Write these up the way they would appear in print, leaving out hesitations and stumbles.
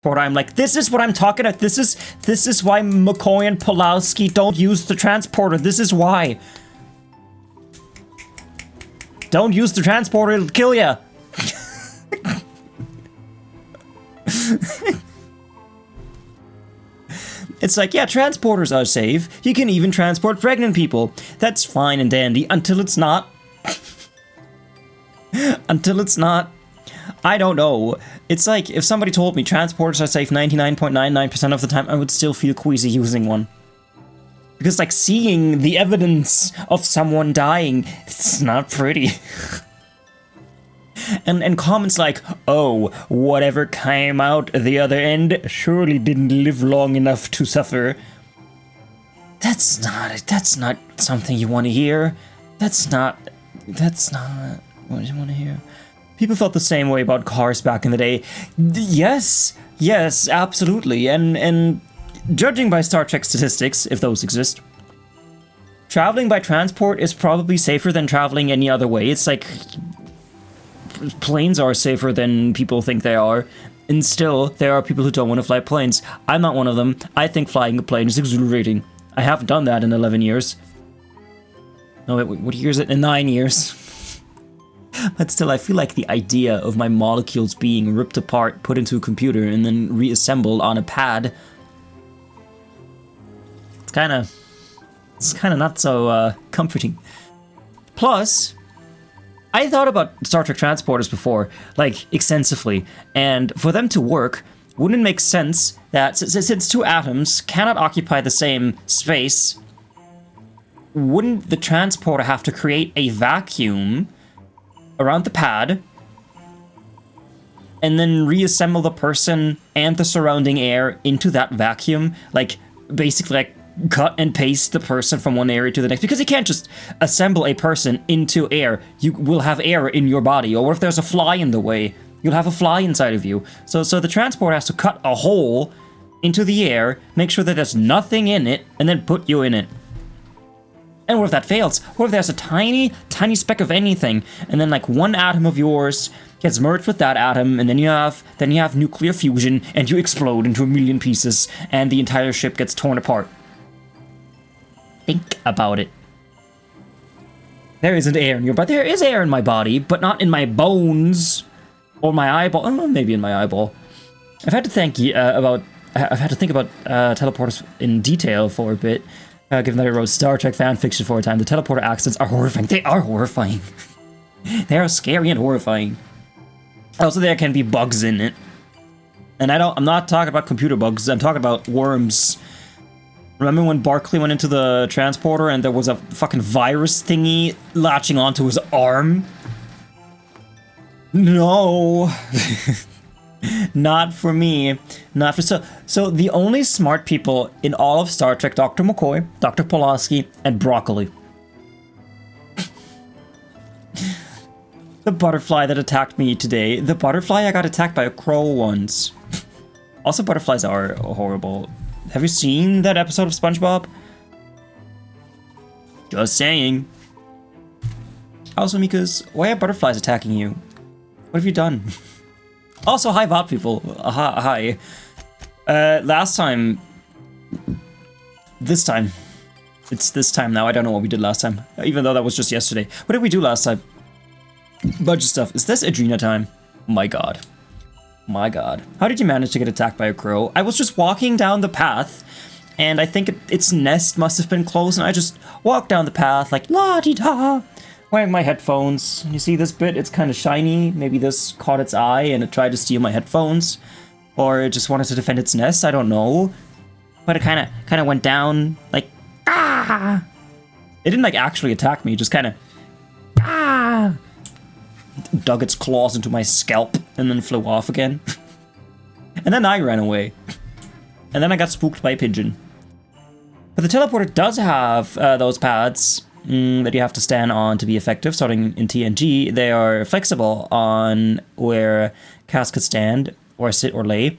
I'm like, this is what I'm talking about. This is why McCoy and Pulowski don't use the transporter. This is why. Don't use the transporter, it'll kill ya. It's like, yeah, transporters are safe. You can even transport pregnant people. That's fine and dandy until it's not. Until it's not. I don't know. It's like, if somebody told me transporters are safe 99.99% of the time, I would still feel queasy using one. Because, like, seeing the evidence of someone dying, it's not pretty. And comments like, oh, whatever came out the other end surely didn't live long enough to suffer. That's not something you want to hear. That's not what you want to hear. People felt the same way about cars back in the day. Yes, absolutely. And judging by Star Trek statistics, if those exist, traveling by transport is probably safer than traveling any other way. It's like, planes are safer than people think they are. And still, there are people who don't want to fly planes. I'm not one of them. I think flying a plane is exhilarating. I haven't done that in 11 years. No, wait, what year is it? In 9 years. But still, I feel like the idea of my molecules being ripped apart, put into a computer, and then reassembled on a pad, it's kind of not so comforting. Plus, I thought about Star Trek transporters before, like, extensively, and for them to work, wouldn't it make sense that since two atoms cannot occupy the same space, wouldn't the transporter have to create a vacuum around the pad, and then reassemble the person and the surrounding air into that vacuum? Like, basically, like, cut and paste the person from one area to the next, because you can't just assemble a person into air. You will have air in your body, or if there's a fly in the way, you'll have a fly inside of you. So the transporter has to cut a hole into the air, make sure that there's nothing in it, and then put you in it. And what if that fails? What if there's a tiny speck of anything, and then like one atom of yours gets merged with that atom, and then you have nuclear fusion, and you explode into a million pieces, and the entire ship gets torn apart. Think about it. There isn't air in your body. There is air in my body, but not in my bones or my eyeball. Oh, maybe in my eyeball. I've had to think about teleporters in detail for a bit. Given that I wrote Star Trek fan fiction for a time, the teleporter accidents are horrifying. They are horrifying. They are scary and horrifying. Also, there can be bugs in it. And I'm not talking about computer bugs, I'm talking about worms. Remember when Barclay went into the transporter and there was a fucking virus thingy latching onto his arm? No. Not for me. Not for so the only smart people in all of Star Trek, Dr. McCoy, Dr. Pulaski, and Broccoli. The butterfly that attacked me today. The butterfly I got attacked by a crow once. Also, butterflies are horrible. Have you seen that episode of SpongeBob? Just saying. Also, Mikas, why are butterflies attacking you? What have you done? Also, hi, bot people. Hi. Last time. This time. It's this time now. I don't know what we did last time. Even though that was just yesterday. What did we do last time? Bunch of stuff. Is this Adrena time? My god. My god. How did you manage to get attacked by a crow? I was just walking down the path, and I think its nest must have been close, and I just walked down the path like la-di-da, wearing my headphones. You see this bit? It's kind of shiny. Maybe this caught its eye and it tried to steal my headphones. Or it just wanted to defend its nest. I don't know. But it kind of went down like, ah! It didn't like actually attack me. It just kind of, ah! Dug its claws into my scalp and then flew off again. And then I ran away. And then I got spooked by a pigeon. But the teleporter does have those pads that you have to stand on to be effective, starting in TNG. They are flexible on where Cass could stand, or sit, or lay.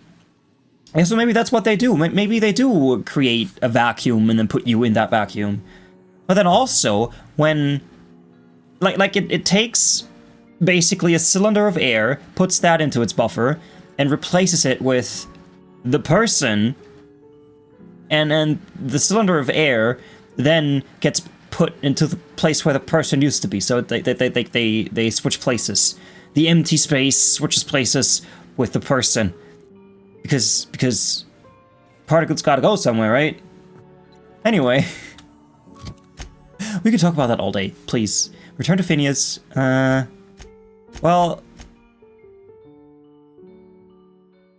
And so maybe that's what they do. Maybe they do create a vacuum and then put you in that vacuum. But then also, when... Like it takes basically a cylinder of air, puts that into its buffer, and replaces it with the person, and then the cylinder of air then gets put into the place where the person used to be. So they switch places. The empty space switches places with the person. Because particles gotta go somewhere, right? Anyway. We could talk about that all day, please. Return to Phineas. Well...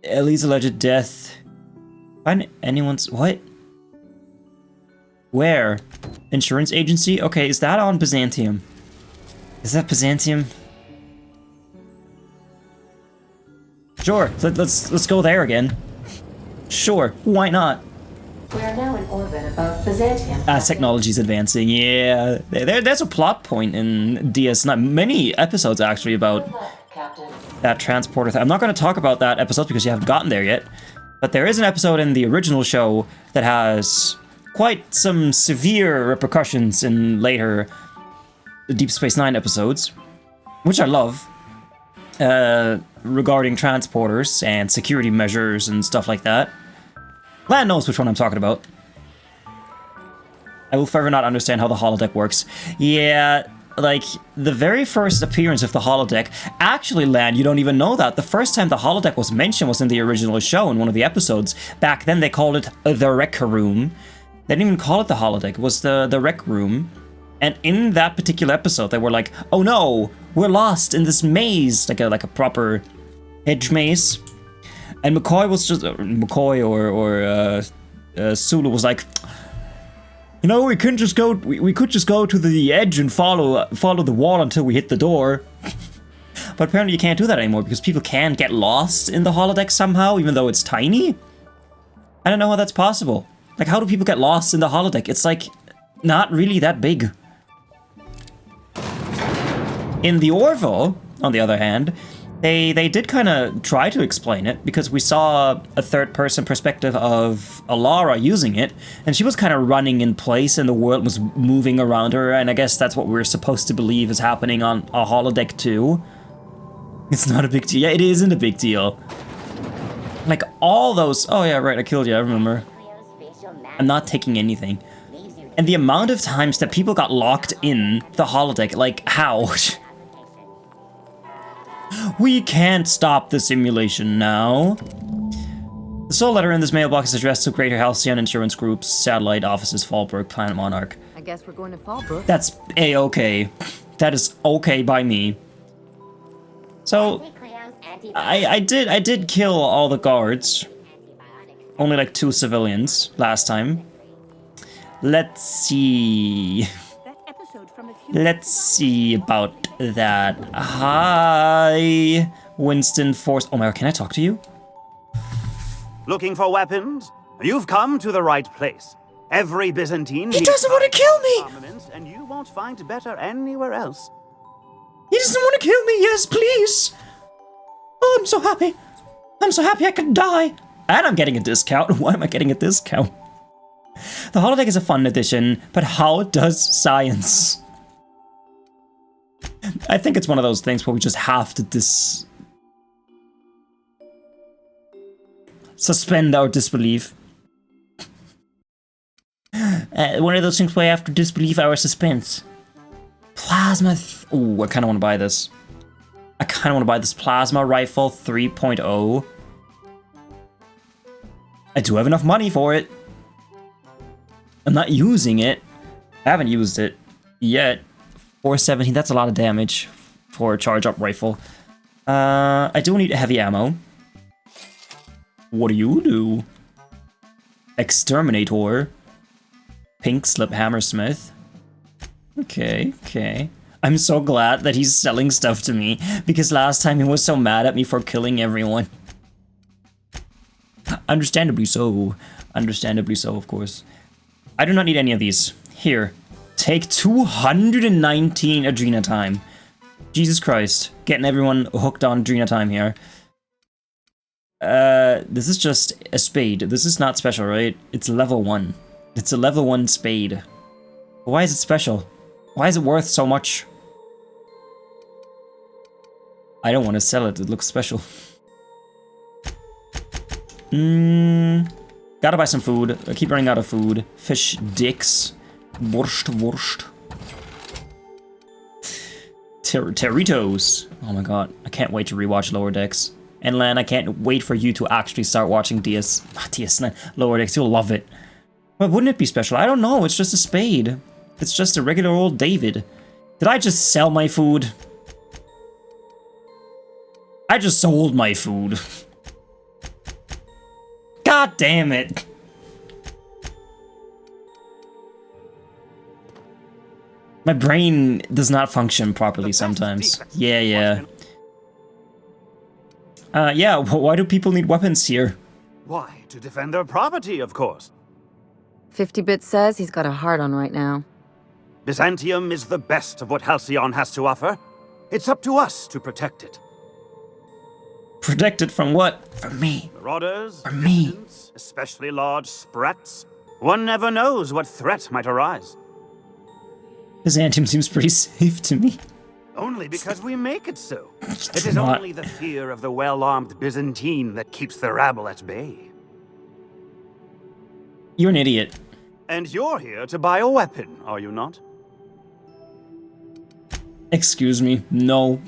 Ellie's alleged death. Find anyone's... What? Where? Insurance agency? Okay, is that on Byzantium? Is that Byzantium? Sure, let's go there again. Sure, why not? We are now in orbit above Byzantium. As technology's advancing, yeah. There's a plot point in DS9. Many episodes, actually, about that transporter thing. I'm not going to talk about that episode because you haven't gotten there yet. But there is an episode in the original show that has quite some severe repercussions in later Deep Space Nine episodes, which I love, regarding transporters and security measures and stuff like that. Lan knows which one I'm talking about. I will forever not understand how the holodeck works. Yeah, like, the very first appearance of the holodeck... Actually, Lan, you don't even know that. The first time the holodeck was mentioned was in the original show, in one of the episodes. Back then, they called it the Rec Room. They didn't even call it the holodeck. It was the Rec Room. And in that particular episode, they were like, oh no, we're lost in this maze. Like a proper hedge maze. And McCoy was just... McCoy or Sulu was like... You know, we could just go to the edge and follow the wall until we hit the door. But apparently you can't do that anymore because people can get lost in the holodeck somehow, even though it's tiny. I don't know how that's possible. Like, how do people get lost in the holodeck? It's like not really that big. In the Orville, on the other hand, they did kind of try to explain it, because we saw a third-person perspective of Alara using it, and she was kind of running in place, and the world was moving around her, and I guess that's what we're supposed to believe is happening on a holodeck too. It's not a big deal. Yeah, it isn't a big deal. Like, all those... Oh yeah, right, I killed you, I remember. I'm not taking anything. And the amount of times that people got locked in the holodeck, like, how? We can't stop the simulation now. The sole letter in this mailbox is addressed to Greater Halcyon Insurance Group's satellite offices, Fallbrook, Planet Monarch. I guess we're going to Fallbrook. That's A-okay. That is okay by me. So, I did kill all the guards. Only like 2 civilians last time. Let's see... Let's see about that. Hi, Winston Force. Oh my god, can I talk to you? Looking for weapons? You've come to the right place. Every Byzantine... He doesn't want to kill me! Armaments, and you won't find better anywhere else. He doesn't want to kill me, yes, please! Oh, I'm so happy. I'm so happy I could die. And I'm getting a discount. Why am I getting a discount? The holodeck is a fun addition, but how does science? I think it's one of those things where we just have to suspend our disbelief. One of those things where we have to disbelieve our suspense. Plasma... Ooh, I kind of want to buy this. I kind of want to buy this Plasma Rifle 3.0. I do have enough money for it. I'm not using it. I haven't used it yet. 417, that's a lot of damage for a charge-up rifle. I do need heavy ammo. What do you do? Exterminator. Pink Slip Hammersmith. Okay, okay. I'm so glad that he's selling stuff to me, because last time he was so mad at me for killing everyone. Understandably so. Understandably so, of course. I do not need any of these. Here. Take 219 Adrena time. Jesus Christ. Getting everyone hooked on Adrena time here. This is just a spade. This is not special, right? It's level 1. It's a level 1 spade. Why is it special? Why is it worth so much? I don't want to sell it. It looks special. Gotta buy some food. I keep running out of food. Fish dicks. Wurst. Territos. Oh my god. I can't wait to rewatch Lower Decks. And Lan, I can't wait for you to actually start watching DS9 Lower Decks. You'll love it. But wouldn't it be special? I don't know. It's just a spade. It's just a regular old David. Did I just sell my food? I just sold my food. God damn it. My brain does not function properly sometimes. Yeah. Yeah, why do people need weapons here? Why? To defend their property, of course. 50-bit says he's got a hard on right now. Byzantium is the best of what Halcyon has to offer. It's up to us to protect it. Protect it from what? From me. Marauders, From me. dissidents, especially large sprats. One never knows what threat might arise. Byzantium seems pretty safe to me. Only because we make it so. It is not. only the fear of the well-armed Byzantine that keeps the rabble at bay. You're an idiot. And you're here to buy a weapon, are you not? Excuse me, no.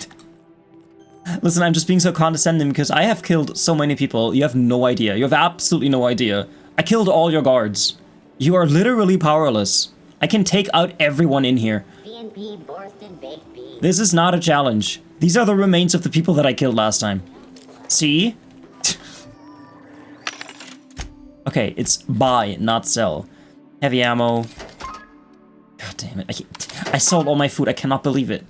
Listen, I'm just being so condescending because I have killed so many people. You have no idea. You have absolutely no idea. I killed all your guards. You are literally powerless. I can take out everyone in here. This is not a challenge. These are the remains of the people that I killed last time. See? Okay, it's buy, not sell. Heavy ammo. God damn it. I sold all my food. I cannot believe it.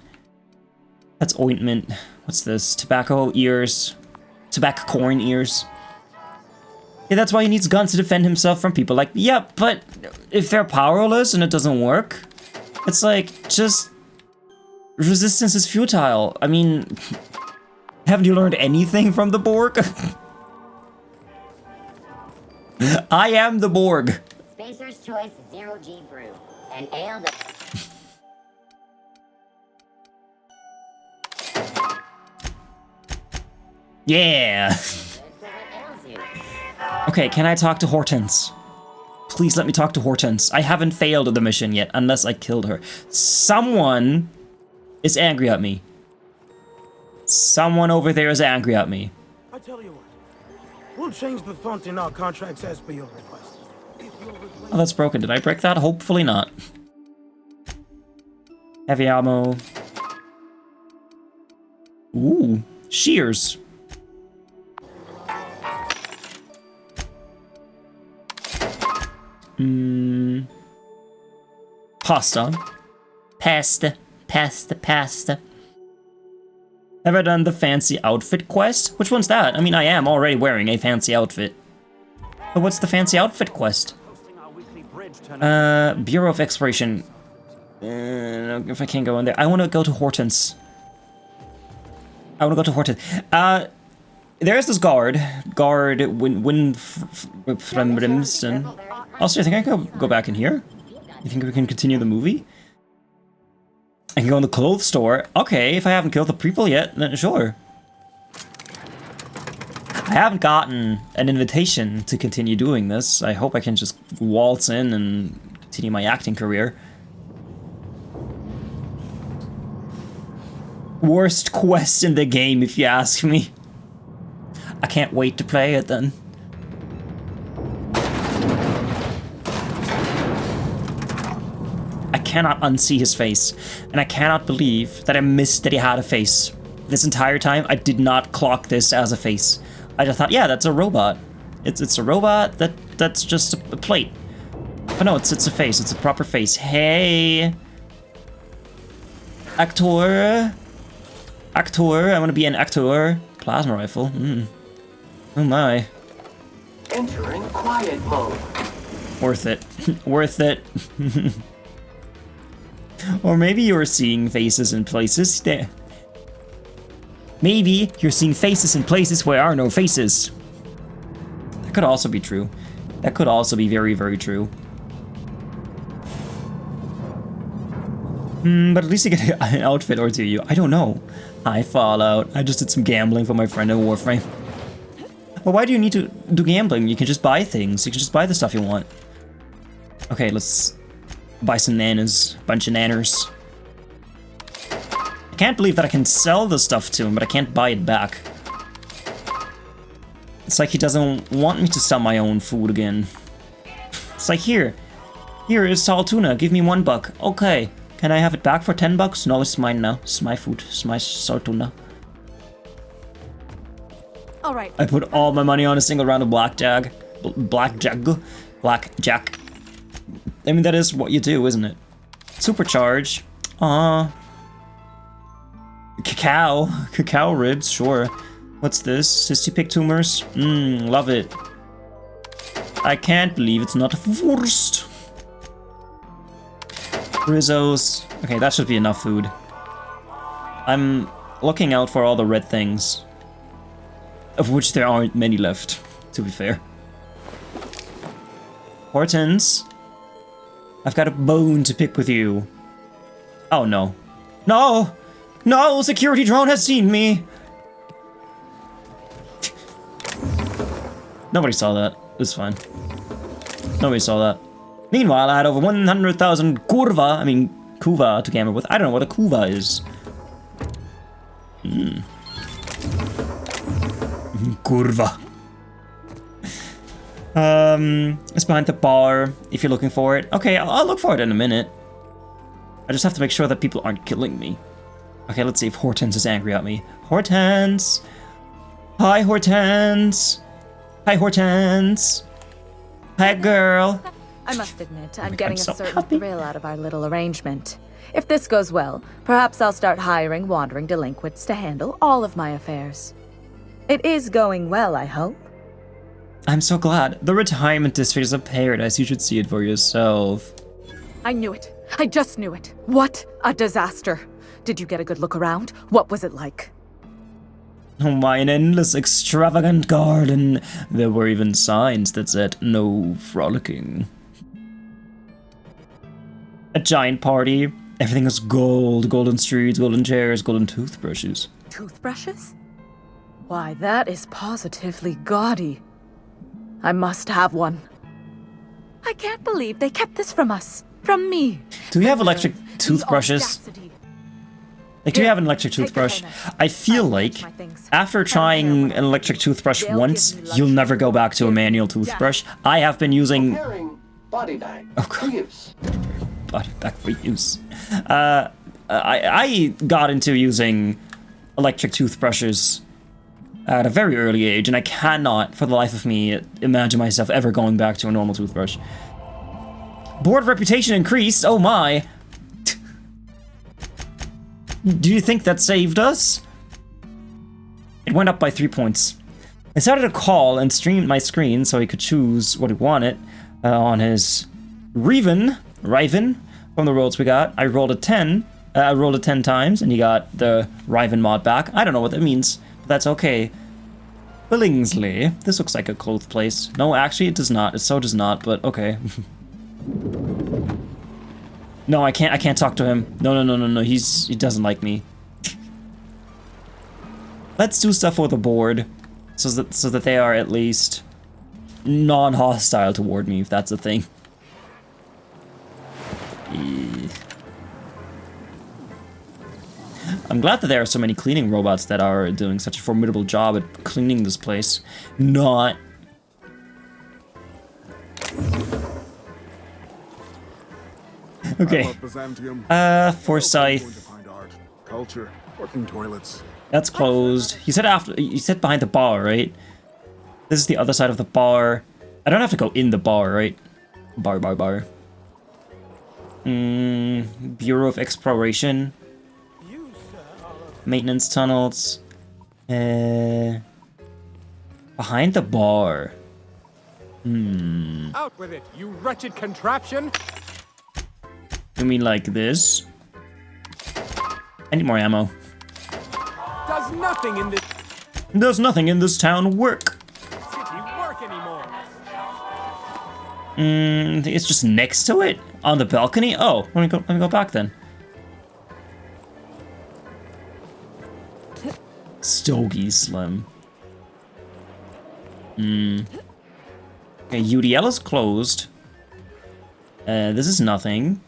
That's ointment. What's this? Tobacco ears. Tobacco corn ears. Yeah, that's why he needs guns to defend himself from people like, yeah, but if they're powerless and it doesn't work, it's like, just... resistance is futile. I mean, haven't you learned anything from the Borg? I am the Borg. Spacer's Choice 0G Brew. An ale that... Yeah. Okay, can I talk to Hortense? Please let me talk to Hortense. I haven't failed the mission yet, unless I killed her. Someone is angry at me. Someone over there is angry at me. I tell you what, we'll change the font in our contracts as per your request. Oh, that's broken. Did I break that? Hopefully not. Heavy ammo. Ooh, shears. Pasta. Pasta. Ever done the fancy outfit quest? Which one's that? I mean, I am already wearing a fancy outfit. But what's the fancy outfit quest? Bureau of Exploration. If I can't go in there. I want to go to Hortense. There's this guard. Winfrimston. Also, I think I can go back in here. You think we can continue the movie? I can go in the clothes store. Okay, if I haven't killed the people yet, then sure. I haven't gotten an invitation to continue doing this. I hope I can just waltz in and continue my acting career. Worst quest in the game, if you ask me. I can't wait to play it then. I cannot unsee his face, and I cannot believe that I missed that he had a face. This entire time, I did not clock this as a face. I just thought, yeah, that's a robot. It's a robot that's just a plate. But no, it's a face. It's a proper face. Hey, actor, I want to be an actor. Plasma rifle. Oh my. Entering quiet mode. Worth it. Worth it. Or maybe you're seeing faces in places there. Maybe you're seeing faces in places where are no faces. That could also be true. That could also be very, very true. But at least you get an outfit or two. I don't know. Hi, Fallout. I just did some gambling for my friend in Warframe. Well, why do you need to do gambling? You can just buy things. You can just buy the stuff you want. Okay, let's buy some nanas. Bunch of nanners. I can't believe that I can sell the stuff to him, but I can't buy it back. It's like he doesn't want me to sell my own food again. It's like, here is salt tuna, give me $1. Okay, can I have it back for $10? No, it's mine now. It's my food, it's my salt tuna. Alright. I put all my money on a single round of blackjack. Blackjack. I mean, that is what you do, isn't it? Supercharge. Cacao ribs, sure. What's this? Cysty pick tumors? Love it. I can't believe it's not Wurst. Rizzos. Okay, that should be enough food. I'm looking out for all the red things. Of which there aren't many left, to be fair. Hortons. I've got a bone to pick with you. Oh no. No! No! Security drone has seen me! Nobody saw that. It's fine. Nobody saw that. Meanwhile, I had over 100,000 kuva to gamble with. I don't know what a kuva is. Kurva. It's behind the bar, if you're looking for it. Okay, I'll look for it in a minute. I just have to make sure that people aren't killing me. Okay, let's see if Hortense is angry at me. Hortense! Hi, Hortense! Hi, Hortense! Hi, girl! I must admit, I'm God, getting I'm so a certain happy. thrill out of our little arrangement. If this goes well, perhaps I'll start hiring wandering delinquents to handle all of my affairs. It is going well, I hope. I'm so glad. The retirement district is a paradise. You should see it for yourself. I knew it. I just knew it. What a disaster. Did you get a good look around? What was it like? Oh my, an endless, extravagant garden. There were even signs that said, no frolicking. A giant party. Everything is gold. Golden streets, golden chairs, golden toothbrushes. Toothbrushes? Why, that is positively gaudy. I must have one. I can't believe they kept this from us. From me. Do we have electric toothbrushes? Audacity. Like, do you have an electric Take it toothbrush? home. I feel I'll like watch my things. after trying an electric toothbrush They'll once, give me you'll never go luxury. back to a manual toothbrush. I have been using Preparing body bag Oh, for God. use. body back for use. I got into using electric toothbrushes at a very early age, and I cannot, for the life of me, imagine myself ever going back to a normal toothbrush. Board reputation increased. Oh my. Do you think that saved us? It went up by 3 points. I started a call and streamed my screen so he could choose what he wanted on his Riven from the rolls we got. I rolled a 10. I rolled it 10 times and he got the Riven mod back. I don't know what that means, but that's okay. Billingsley. This looks like a clothes place. No, actually it does not. It so does not, but okay. No, I can't talk to him. No. He doesn't like me. Let's do stuff with the board so that they are at least non-hostile toward me, if that's a thing. I'm glad that there are so many cleaning robots that are doing such a formidable job at cleaning this place. Not... Okay. Forsyth. Culture, working toilets. That's closed. You said behind the bar, right? This is the other side of the bar. I don't have to go in the bar, right? Bar. Bureau of Exploration. Maintenance tunnels. Behind the bar. Out with it, you wretched contraption! You mean like this? I need more ammo. Does nothing in this Does nothing in this town work? city work anymore. It's just next to it? On the balcony? Oh, let me go back then. Stogie Slim. Okay, UDL is closed. This is nothing.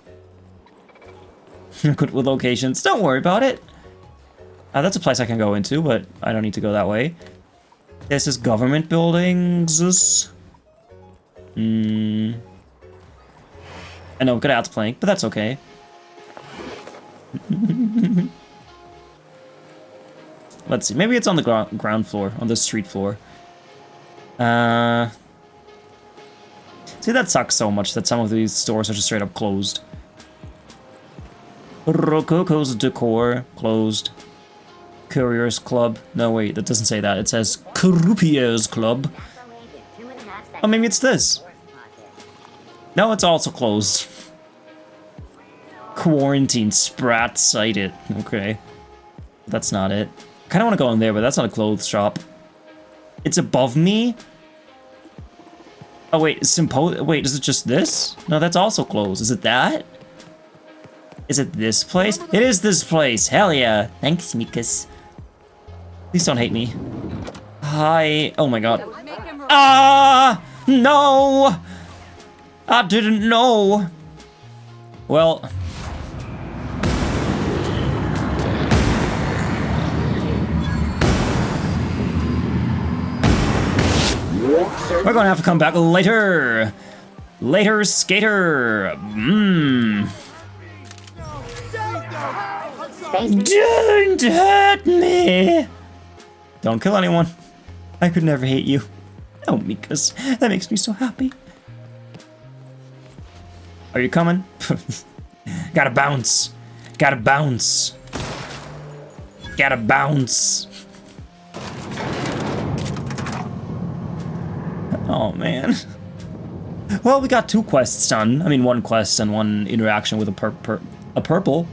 Good with locations. Don't worry about it. That's a place I can go into, but I don't need to go that way. This is government buildings. I know, good ads playing, but that's okay. Let's see. Maybe it's on the ground floor, on the street floor. See, that sucks so much that some of these stores are just straight up closed. Rococo's Decor, closed. Courier's Club. No, wait, that doesn't say that. It says Croupier's Club. Oh, maybe it's this. No, it's also closed. Quarantine Sprat cited. Okay. That's not it. I kind of want to go in there, but that's not a clothes shop. It's above me? Oh, wait, wait, is it just this? No, that's also closed. Is it that? Is it this place? It is this place. Hell yeah. Thanks, Mikas. Please don't hate me. Hi. Oh my god. Ah! No! I didn't know. Well. We're gonna have to come back later. Later, skater. Don't hurt me. Don't kill anyone. I could never hate you. Oh, Mikas. That makes me so happy. Are you coming? Gotta bounce. Gotta bounce. Gotta bounce. Oh, man. Well, we got 2 quests done. I mean, 1 quest and 1 interaction with a purple.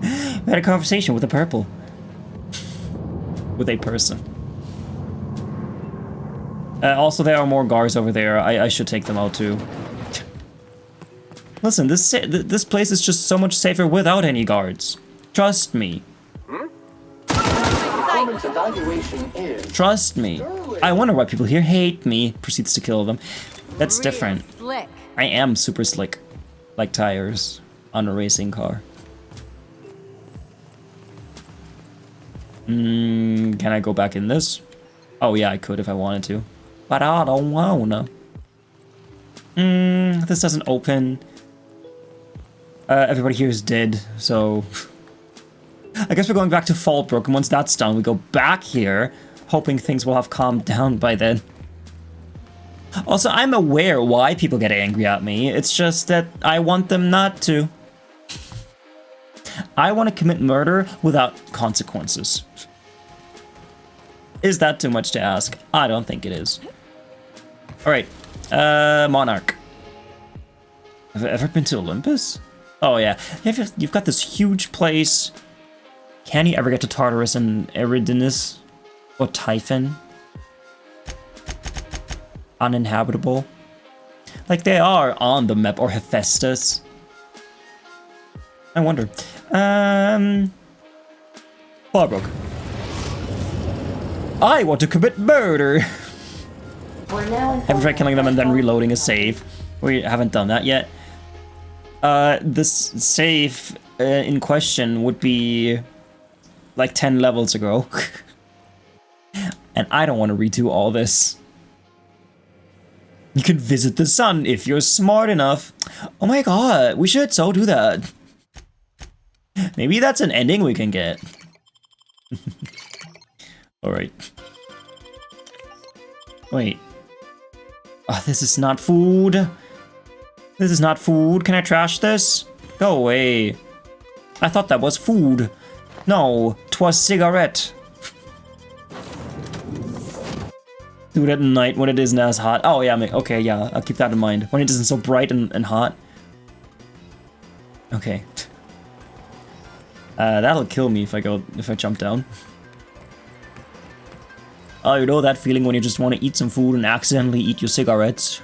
We had a conversation with a purple. With a person. Also, there are more guards over there. I should take them out too. Listen, this place is just so much safer without any guards. Trust me. Trust me. I wonder why people here hate me. Proceeds to kill them. That's different. Slick. I am super slick. Like tires on a racing car. Can I go back in this? Oh yeah, I could if I wanted to. But I don't wanna. This doesn't open. Everybody here is dead, so... I guess we're going back to Fallbrook, and once that's done, we go back here, hoping things will have calmed down by then. Also, I'm aware why people get angry at me. It's just that I want them not to. I want to commit murder without consequences. Is that too much to ask? I don't think it is. Alright, Monarch. Have I ever been to Olympus? Oh yeah, you've got this huge place. Can you ever get to Tartarus and Eridanos? Or Typhon? Uninhabitable? Like they are on the map, or Hephaestus. I wonder. Fallbrook. I want to commit murder! We're now in Have you tried killing them and then reloading a save? We haven't done that yet. This save in question would be like 10 levels ago. And I don't want to redo all this. You can visit the sun if you're smart enough. Oh my god, we should so do that. Maybe that's an ending we can get. Alright. Wait. Oh, this is not food. This is not food. Can I trash this? Go away. I thought that was food. No, 'twas cigarette. Do it at night when it isn't as hot. Oh yeah, okay, yeah, I'll keep that in mind. When it isn't so bright and hot. Okay. That'll kill me if I jump down. Oh, you know that feeling when you just want to eat some food and accidentally eat your cigarettes?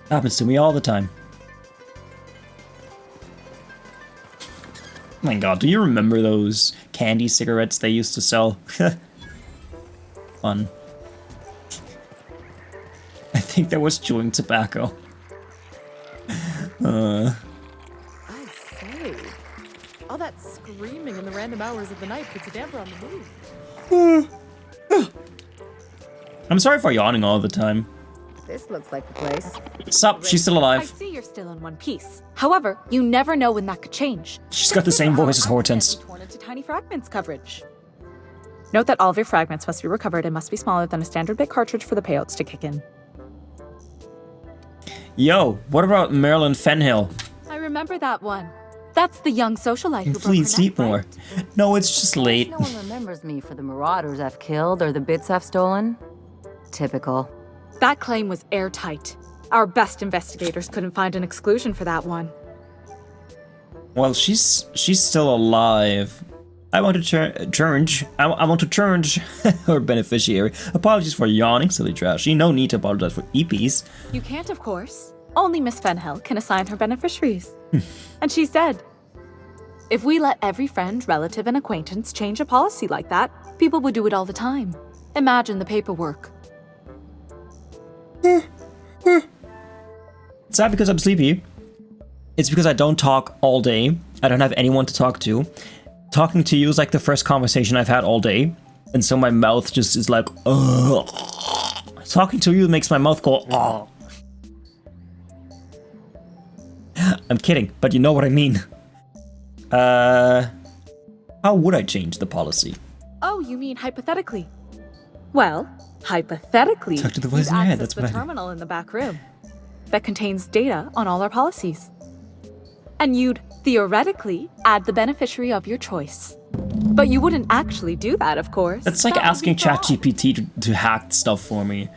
Happens to me all the time. Oh my god, do you remember those candy cigarettes they used to sell? Fun. think that was chewing tobacco. I'd say. All that screaming in the random hours of the night puts a damper on the mood. I'm sorry for yawning all the time. This looks like the place. Sup, she's still I alive. see you're still in one piece. However, you never know when that could change. She's got the same voice as Hortense. Torn into tiny fragments coverage. Note that all of your fragments must be recovered and must be smaller than a standard bit cartridge for the payouts to kick in. Yo, what about Marilyn Fenhill? I remember that one. That's the young socialite who broke her Please sleep neck, more. right? No, it's just late. No one remembers me for the marauders I've killed or the bits I've stolen. Typical. That claim was airtight. Our best investigators couldn't find an exclusion for that one. Well, she's still alive. I want to charge her beneficiary. Apologies for yawning, silly trashy. No need to apologize for EPs. You can't, of course. Only Miss Fenhill can assign her beneficiaries. And she's dead. If we let every friend, relative, and acquaintance change a policy like that, people would do it all the time. Imagine the paperwork. It's not because I'm sleepy. It's because I don't talk all day. I don't have anyone to talk to. Talking to you is like the first conversation I've had all day. And so my mouth just is like, ugh. Talking to you makes my mouth go, ugh. I'm kidding, but you know what I mean. How would I change the policy? Oh, you mean hypothetically? Well, hypothetically, Talk to the voice you'd in your head, access that's the what I do. terminal in the back room that contains data on all our policies. And you'd theoretically add the beneficiary of your choice. But you wouldn't actually do that, of course. That's like That would be asking fraud. ChatGPT to hack stuff for me.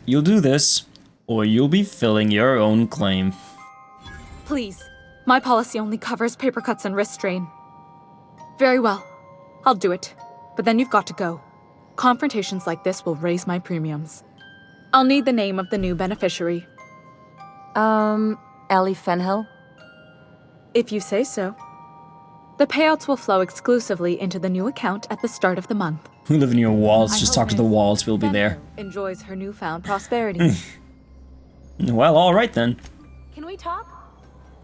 You'll do this, or you'll be filling your own claim. Please, my policy only covers paper cuts and wrist strain. Very well, I'll do it. But then you've got to go. Confrontations like this will raise my premiums. I'll need the name of the new beneficiary. Ellie Fenhill? If you say so. The payouts will flow exclusively into the new account at the start of the month. We live in your walls, I just hope talk to the Miss walls, we'll be there. Fenhill enjoys her newfound prosperity. Well, alright then. Can we talk?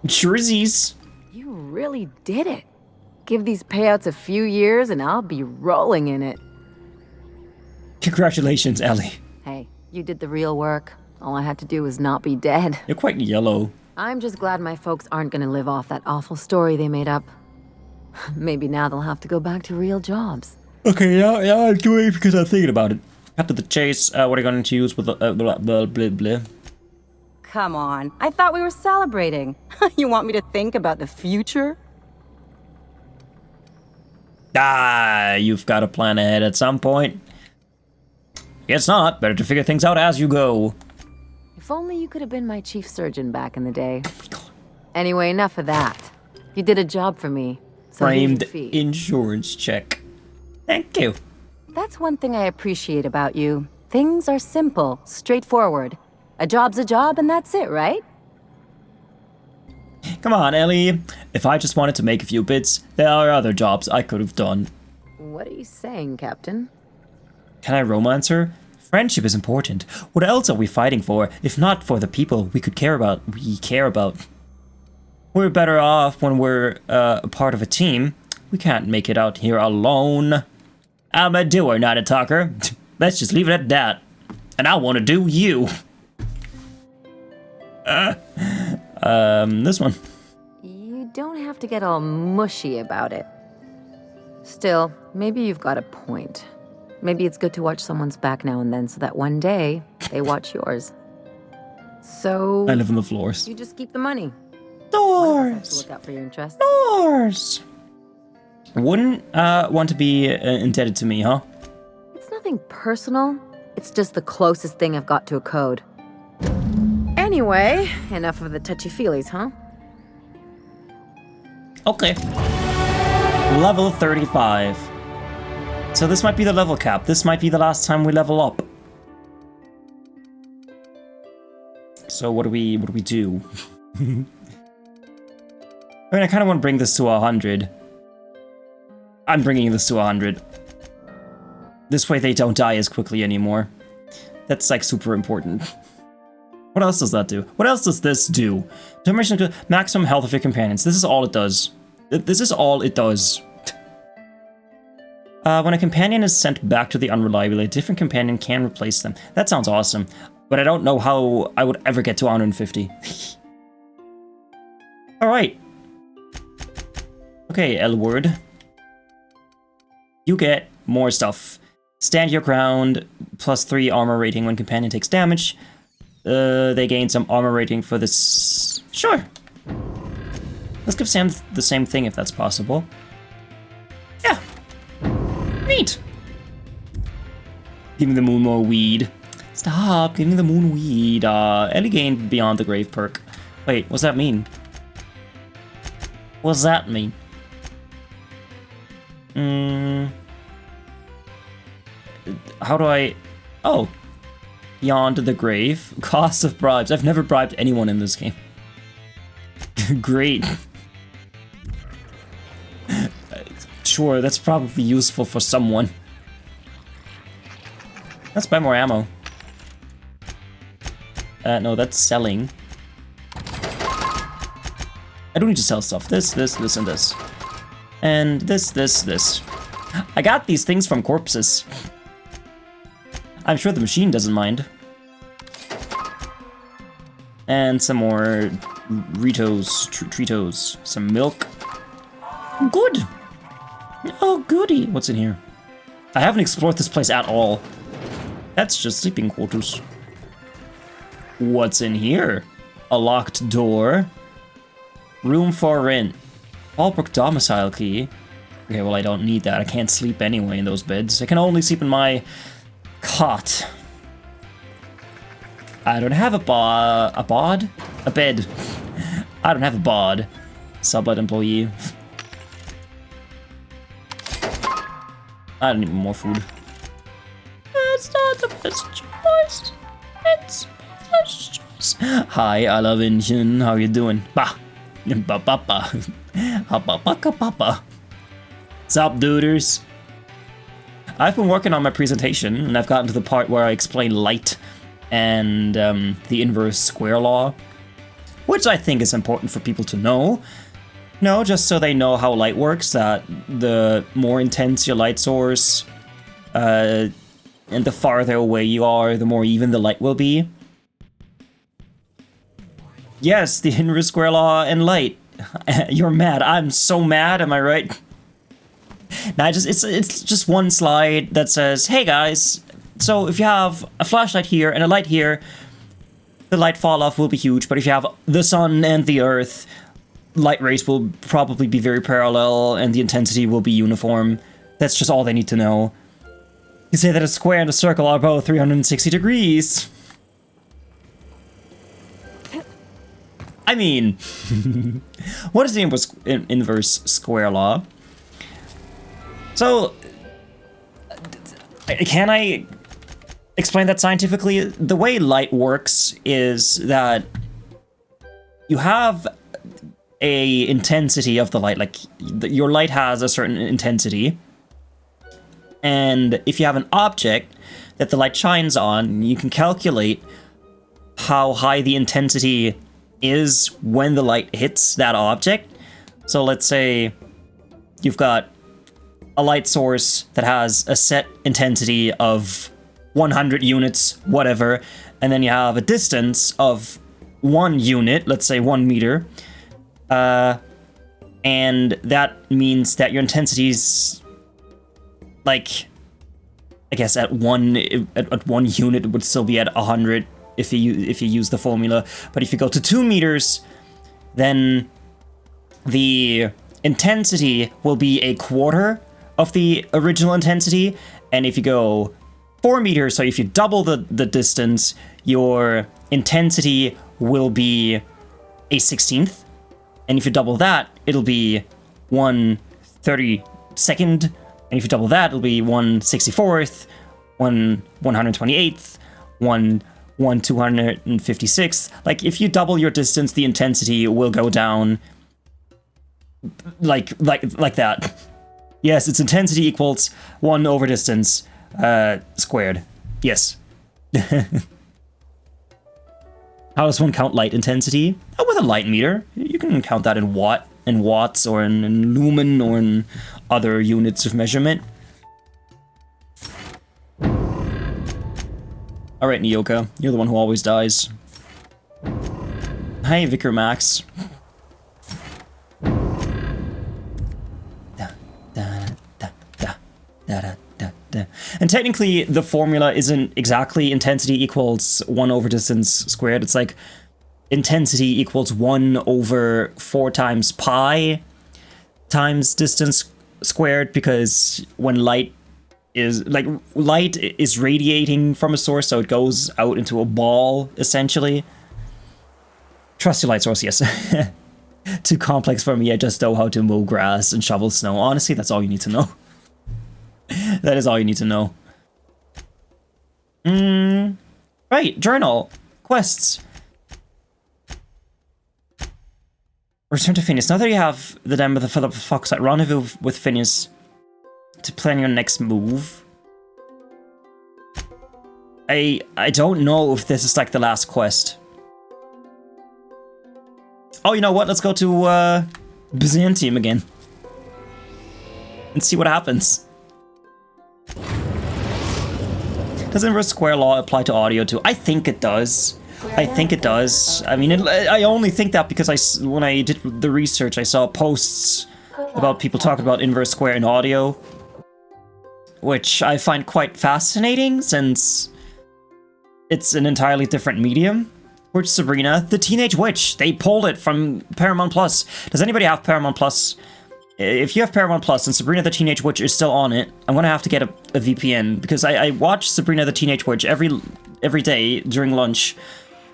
Surezies. You really did it. Give these payouts a few years and I'll be rolling in it. Congratulations, Ellie. Hey, you did the real work. All I had to do was not be dead. You're quite yellow. I'm just glad my folks aren't gonna live off that awful story they made up. Maybe now they'll have to go back to real jobs. Okay, yeah, I'll do it because I'm thinking about it. Cut to the chase. What are you going to use with the blah, blah, blah, blah. Come on, I thought we were celebrating. You want me to think about the future? Ah, you've got a plan ahead at some point. Guess not. Better to figure things out as you go. If only you could have been my chief surgeon back in the day. Anyway, enough of that. You did a job for me. So here's Framed your fee. insurance check. Thank you. That's one thing I appreciate about you. Things are simple, straightforward. A job's a job and that's it, right? Come on, Ellie. If I just wanted to make a few bits, there are other jobs I could have done. What are you saying, Captain? Can I romance her? Friendship is important. What else are we fighting for, if not for the people we care about? We're better off when we're a part of a team. We can't make it out here alone. I'm a doer, not a talker. Let's just leave it at that. And I want to do you. This one. You don't have to get all mushy about it. Still, maybe you've got a point. Maybe it's good to watch someone's back now and then so that one day they watch yours. So I live on the floors. you just keep the money. One of us has to Doors. look out for your interests. Doors. Wouldn't want to be indebted to me, huh? It's nothing personal. It's just the closest thing I've got to a code. Anyway, enough of the touchy-feelies, huh? Okay. Level 35. So this might be the level cap. This might be the last time we level up. So what do we do? I mean, I kind of want to bring this to 100. I'm bringing this to 100. This way they don't die as quickly anymore. That's like super important. What else does that do? What else does this do? Determination to maximum health of your companions. This is all it does. This is all it does. When a companion is sent back to the unreliable, a different companion can replace them. That sounds awesome, but I don't know how I would ever get to 150. Alright. Okay, L-word. You get more stuff. Stand your ground, +3 armor rating when companion takes damage. They gain some armor rating for this. Sure. Let's give Sam the same thing if that's possible. Yeah. Neat. Give me the moon more weed. Stop, give me the moon weed. Ellie gained Beyond the Grave perk. Wait, what's that mean? What's that mean? How do I... Oh. Beyond the Grave. Cost of bribes. I've never bribed anyone in this game. Great. Sure, that's probably useful for someone. Let's buy more ammo. No, that's selling. I don't need to sell stuff. This, and this. And this. I got these things from corpses. I'm sure the machine doesn't mind. And some more Tritos. Some milk. Good. Oh, goody. What's in here? I haven't explored this place at all. That's just sleeping quarters. What's in here? A locked door. Room for rent. Fallbrook domicile key. Okay, well, I don't need that. I can't sleep anyway in those beds. I can only sleep in my cot. I don't have a bed. I don't have a bod. Sublet employee. I don't need more food. That's not the best choice. It's the best choice. Hi, I love Indian. How you doing? Ba. Ba ba ba. Ba. Sup, duders? I've been working on my presentation, and I've gotten to the part where I explain light and the inverse square law, which I think is important for people to know. No, just so they know how light works, that the more intense your light source, and the farther away you are, the more even the light will be. Yes, the inverse square law and light. You're mad. I'm so mad, am I right? Nah, it's just one slide that says, hey guys, so if you have a flashlight here and a light here, the light fall off will be huge, but if you have the sun and the earth, light rays will probably be very parallel and the intensity will be uniform. That's just all they need to know. You say that a square and a circle are both 360 degrees. I mean, what is the inverse square law? So, can I explain that scientifically? The way light works is that you have a intensity of the light, like your light has a certain intensity, and if you have an object that the light shines on, you can calculate how high the intensity is when the light hits that object. So let's say you've got a light source that has a set intensity of 100 units, whatever, and then you have a distance of 1 unit, let's say 1 meter, and that means that your intensity's like, I guess at 1 unit it would still be at 100 if you use the formula, but if you go to 2 meters, then the intensity will be a quarter of the original intensity, and if you go 4 meters, so if you double the distance, your intensity will be a 16th, and if you double that, it'll be 1/32nd, and if you double that, it'll be 1/64th, 1/128th, 1/256th. Like, if you double your distance, the intensity will go down like that. Yes, its intensity equals 1 over distance squared. Yes. How does one count light intensity? Oh, with a light meter. You can count that in watts, or in lumen, or in other units of measurement. Alright, Nyoka. You're the one who always dies. Hi, Vicar Max. And technically, the formula isn't exactly intensity equals 1 over distance squared. It's like intensity equals 1 over 4 times pi times distance squared, because when light is radiating from a source, so it goes out into a ball, essentially. Trust your light source, yes. Too complex for me. I just know how to mow grass and shovel snow. Honestly, that's all you need to know. That is all you need to know. Right, journal. Quests. Return to Phineas. Now that you have the den with the Philip Fox at rendezvous with Phineas to plan your next move. I don't know if this is like the last quest. Oh, you know what? Let's go to Byzantium again. And see what happens. Does inverse square law apply to audio too? I think it does. I think it does. I mean, I only think that because when I did the research, I saw posts about people talking about inverse square in audio, which I find quite fascinating since it's an entirely different medium. Where's Sabrina? The Teenage Witch. They pulled it from Paramount Plus. Does anybody have Paramount Plus? If you have Paramount Plus and Sabrina the Teenage Witch is still on it, I'm gonna have to get a VPN, because I watch Sabrina the Teenage Witch every day during lunch.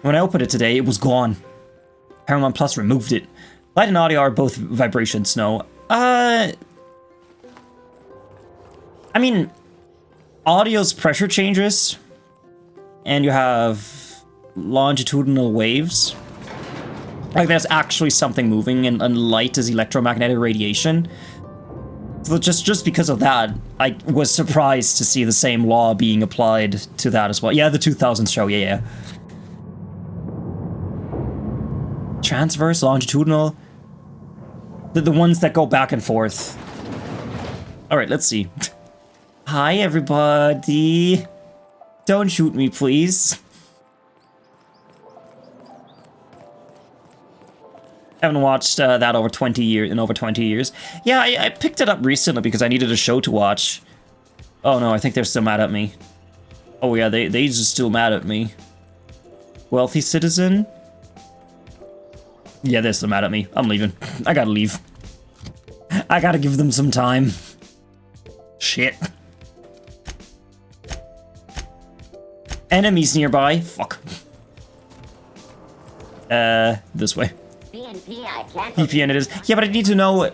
When I opened it today, it was gone. Paramount Plus removed it. Light and audio are both vibrations, no. I mean, audio's pressure changes, and you have longitudinal waves. Like, there's actually something moving, and light is electromagnetic radiation. So just because of that, I was surprised to see the same law being applied to that as well. Yeah, the 2000s show, yeah. Transverse, longitudinal. The ones that go back and forth. Alright, let's see. Hi, everybody. Don't shoot me, please. Haven't watched that in over 20 years. Yeah, I picked it up recently because I needed a show to watch. Oh no, I think they're still mad at me. Oh yeah, they just still mad at me. Wealthy citizen? Yeah, they're still mad at me. I'm leaving. I gotta leave. I gotta give them some time. Shit. Enemies nearby. Fuck. This way. VPN it is. Yeah, but I need to know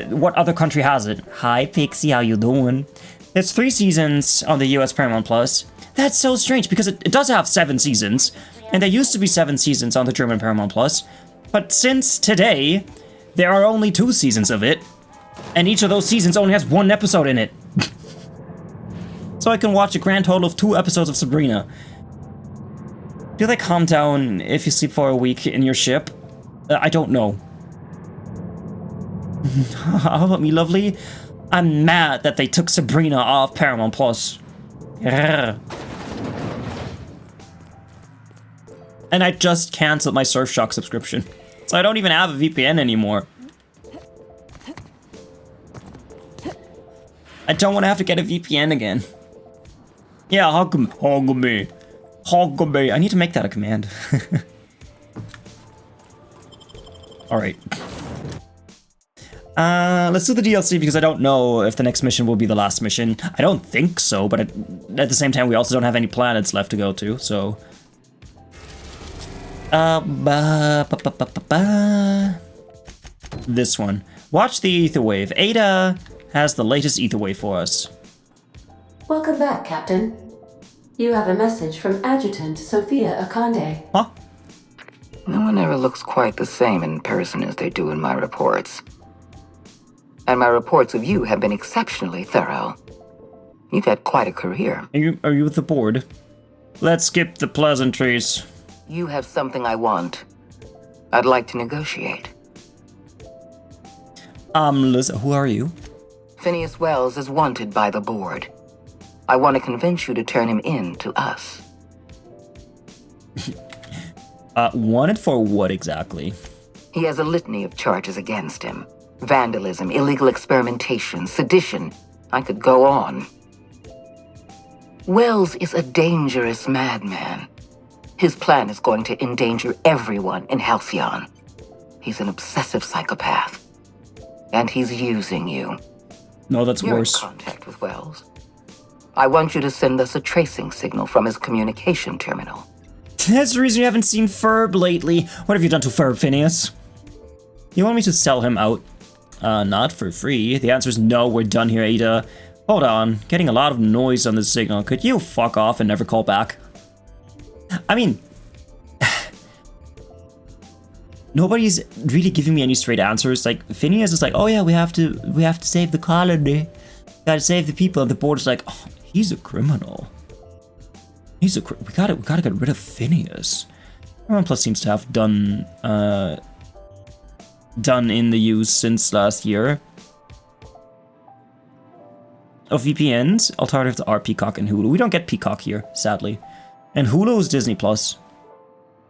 what other country has it. Hi, Pixie, how you doing? There's 3 seasons on the US Paramount Plus. That's so strange, because it does have 7 seasons, and there used to be 7 seasons on the German Paramount Plus. But since today, there are only 2 seasons of it, and each of those seasons only has 1 episode in it. So I can watch a grand total of 2 episodes of Sabrina. Do they calm down if you sleep for a week in your ship? I don't know. How about me, lovely? I'm mad that they took Sabrina off Paramount Plus. Yeah. And I just canceled my Surfshock subscription. So I don't even have a VPN anymore. I don't want to have to get a VPN again. Yeah, hug me. I need to make that a command. Alright. Let's do the DLC because I don't know if the next mission will be the last mission. I don't think so, but at the same time we also don't have any planets left to go to, so... This one. Watch the ether wave. Ada has the latest ether wave for us. Welcome back, Captain. You have a message from Adjutant Sophia Akande. Huh? No one ever looks quite the same in person as they do in my reports. And my reports of you have been exceptionally thorough. You've had quite a career. Are you with the board? Let's skip the pleasantries. You have something I want. I'd like to negotiate. Liz, who are you? Phineas Wells is wanted by the board. I want to convince you to turn him in to us. Wanted for what exactly? He has a litany of charges against him. Vandalism, illegal experimentation, sedition. I could go on. Wells is a dangerous madman. His plan is going to endanger everyone in Halcyon. He's an obsessive psychopath. And he's using you. No, that's You're worse. in contact with Wells. I want you to send us a tracing signal from his communication terminal. That's the reason you haven't seen Ferb lately. What have you done to Ferb, Phineas? You want me to sell him out? Not for free. The answer is no, we're done here, Ada. Hold on, getting a lot of noise on the signal. Could you fuck off and never call back? I mean... nobody's really giving me any straight answers. Like, Phineas is like, oh yeah, we have to save the colony. Gotta save the people. And the board is like, oh, he's a criminal. We gotta get rid of Phineas. Everyone Plus seems to have done in the use since last year. Of VPNs, alternatives are Peacock and Hulu. We don't get Peacock here, sadly. And Hulu is Disney Plus.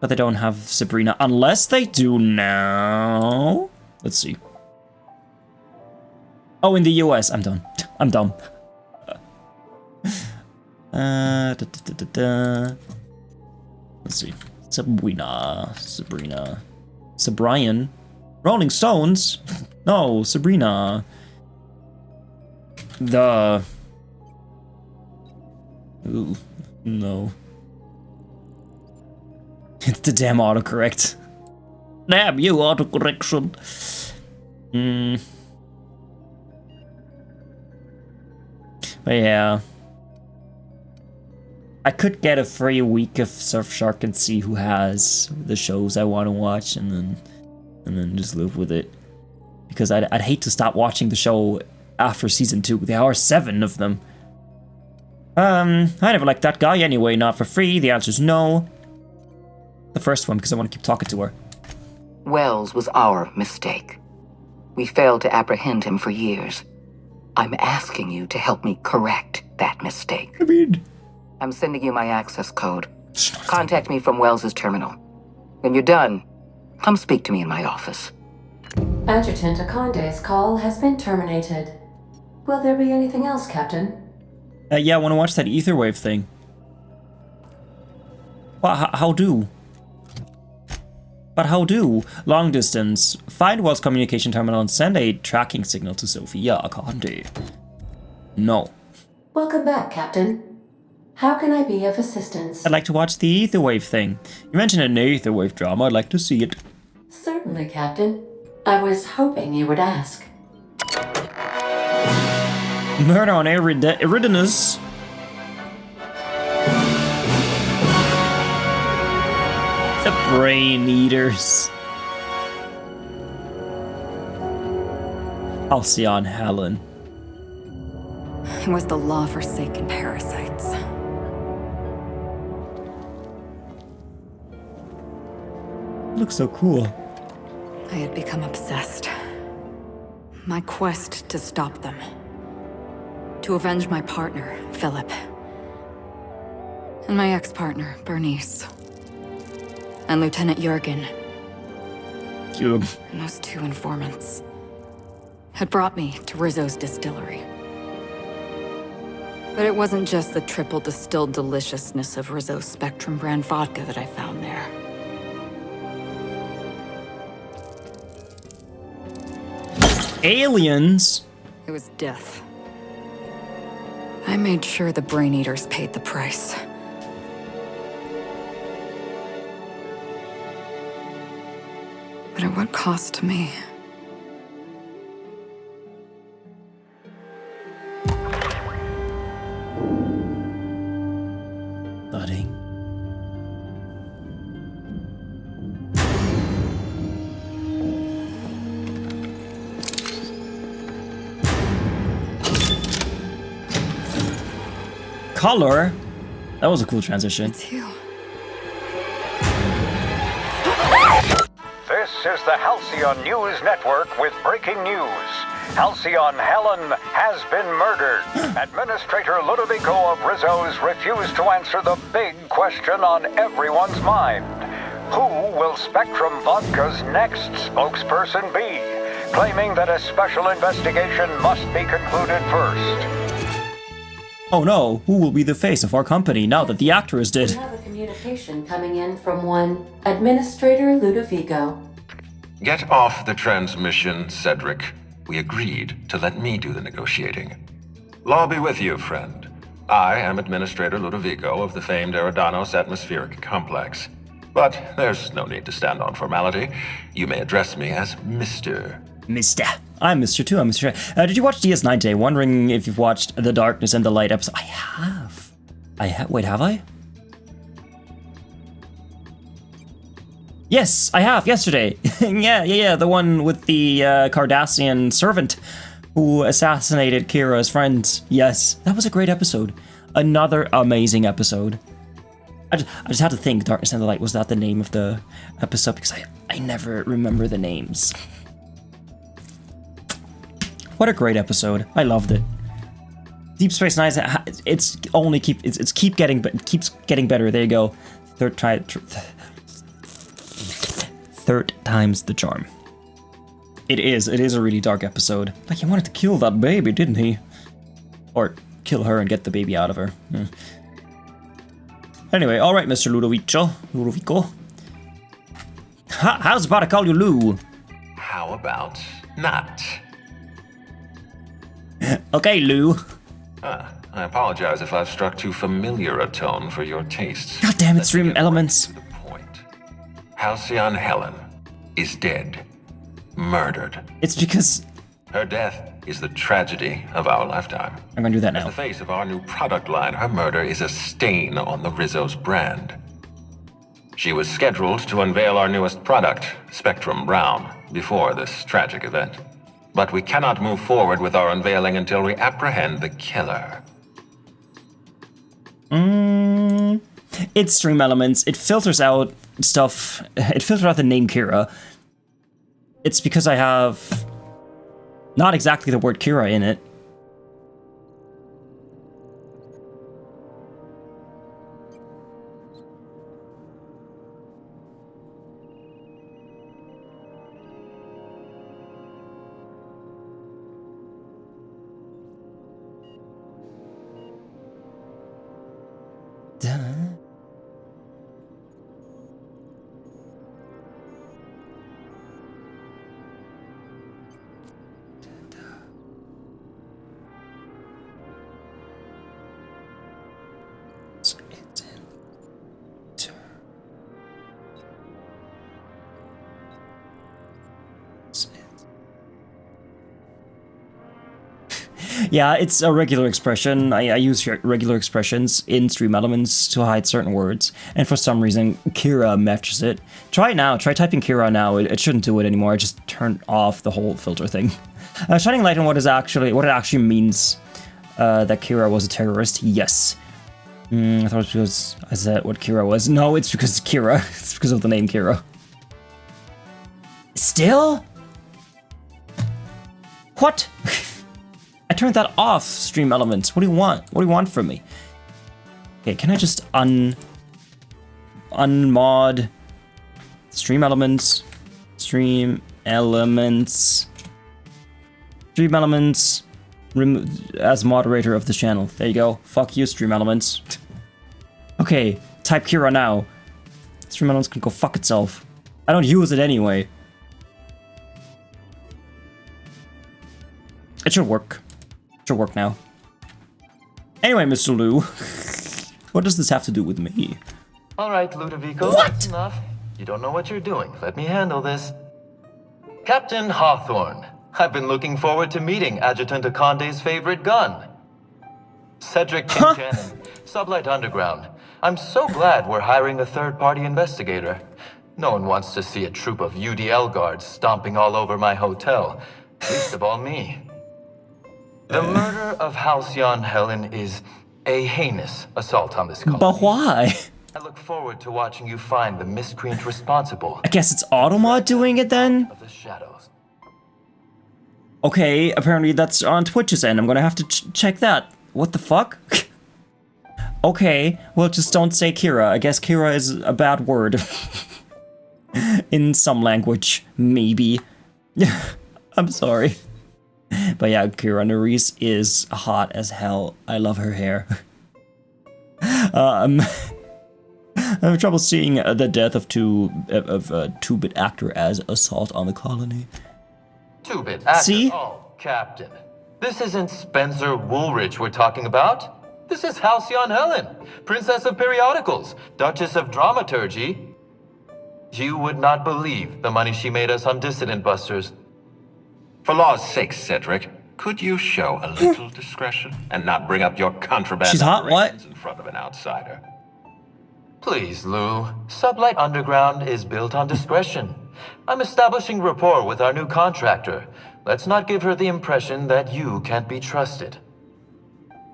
But they don't have Sabrina, unless they do now. Let's see. Oh, in the US, I'm done. I'm dumb. Let's see. Sabrina. Sabrian. Rolling Stones? No, Sabrina. Ooh, no. It's the damn autocorrect. Damn you, autocorrection. But yeah. I could get a free week of Surfshark and see who has the shows I want to watch, and then just live with it. Because I'd hate to stop watching the show after season 2. There are 7 of them. I never liked that guy anyway, not for free. The answer's no. The first one, because I want to keep talking to her. Wells was our mistake. We failed to apprehend him for years. I'm asking you to help me correct that mistake. I mean... I'm sending you my access code. Contact me from Wells's terminal. When you're done, come speak to me in my office. Adjutant Akonde's call has been terminated. Will there be anything else, Captain? Yeah, I want to watch that Etherwave thing. Well, how do? But how do? Long distance. Find Well's communication terminal and send a tracking signal to Sophia Akonde. No. Welcome back, Captain. How can I be of assistance? I'd like to watch the Etherwave thing. You mentioned an Etherwave drama. I'd like to see it. Certainly, Captain. I was hoping you would ask. Murder on Eridanos. The Brain Eaters. Halcyon Helen. It was the law-forsaken parasites. Looks so cool. I had become obsessed. My quest to stop them. To avenge my partner, Philip. And my ex-partner, Bernice. And Lieutenant Jurgen. Cute. And those 2 informants had brought me to Rizzo's distillery. But it wasn't just the triple distilled deliciousness of Rizzo's Spectrum brand vodka that I found there. Aliens? It was death. I made sure the Brain Eaters paid the price. But at what cost to me? Thudding. Color? That was a cool transition. It's you. This is the Halcyon News Network with breaking news. Halcyon Helen has been murdered. Administrator Ludovico of Rizzo's refused to answer the big question on everyone's mind. Who will Spectrum Vodka's next spokesperson be? Claiming that a special investigation must be concluded first. Oh no, who will be the face of our company now that the actor is dead? We have a communication coming in from one Administrator Ludovico. Get off the transmission, Cedric. We agreed to let me do the negotiating. Law be with you, friend. I am Administrator Ludovico of the famed Eridanos Atmospheric Complex. But there's no need to stand on formality. You may address me as Mr. Mister. I'm Mr. too, I'm Mr. Did you watch DS9 today? Wondering if you've watched The Darkness and the Light episode. I have. Wait, have I? Yes, I have, yesterday. yeah, the one with the Cardassian servant who assassinated Kira's friends. Yes, that was a great episode. Another amazing episode. I just had to think, Darkness and the Light, was that the name of the episode? Because I never remember the names. What a great episode. I loved it. Deep Space Nine, keeps getting better. There you go. Third time's the charm. It is a really dark episode. Like, he wanted to kill that baby, didn't he? Or kill her and get the baby out of her. Anyway, alright, Mr. Ludovico. How's about I call you Lou? How about not? Okay, Lou. I apologize if I've struck too familiar a tone for your tastes. God damn it, Stream Elements. Right to the point. Halcyon Helen is dead. Murdered. It's because... Her death is the tragedy of our lifetime. I'm gonna do that now. As the face of our new product line, her murder is a stain on the Rizzo's brand. She was scheduled to unveil our newest product, Spectrum Brown, before this tragic event. But we cannot move forward with our unveiling until we apprehend the killer. It's Stream Elements. It filters out stuff. It filters out the name Kira. It's because I have not exactly the word Kira in it. Yeah, it's a regular expression. I use regular expressions in Stream Elements to hide certain words, and for some reason, Kira matches it. Try it now. Try typing Kira now. It shouldn't do it anymore. I just turned off the whole filter thing. Shining light on what it actually means. That Kira was a terrorist. Yes. I thought it was because I said what Kira was. No, it's because Kira. It's because of the name Kira. Still? What? I turned that off, Stream Elements. What do you want? What do you want from me? Okay, can I just unmod Stream Elements? Stream Elements as moderator of this channel. There you go. Fuck you, Stream Elements. Okay, type Kira now. Stream Elements can go fuck itself. I don't use it anyway. It should work. Should work now. Anyway, Mr. Lou, what does this have to do with me? All right, Ludovico, what? That's enough. You don't know what you're doing. Let me handle this. Captain Hawthorne, I've been looking forward to meeting Adjutant Akonde's favorite gun. Cedric Kincannon, Sublight Underground. I'm so glad we're hiring a third-party investigator. No one wants to see a troop of UDL guards stomping all over my hotel. Least of all me. The murder of Halcyon Helen is a heinous assault on this colony. But why? I look forward to watching you find the miscreant responsible. I guess it's Automod doing it then? Of the shadows. Okay, apparently that's on Twitch's end. I'm gonna have to check that. What the fuck? Okay, well, just don't say Kira. I guess Kira is a bad word. In some language, maybe. I'm sorry. But yeah, Kira Nerys is hot as hell. I love her hair. I have trouble seeing the death of a 2-bit actor as assault on the colony. 2-bit actor. See? Oh, Captain. This isn't Spencer Woolridge we're talking about. This is Halcyon Helen, Princess of Periodicals, Duchess of Dramaturgy. You would not believe the money she made us on Dissident Busters. For law's sake, Cedric, could you show a little discretion and not bring up your contraband She's hot, what? operations in front of an outsider? Please, Lou. Sublight Underground is built on discretion. I'm establishing rapport with our new contractor. Let's not give her the impression that you can't be trusted.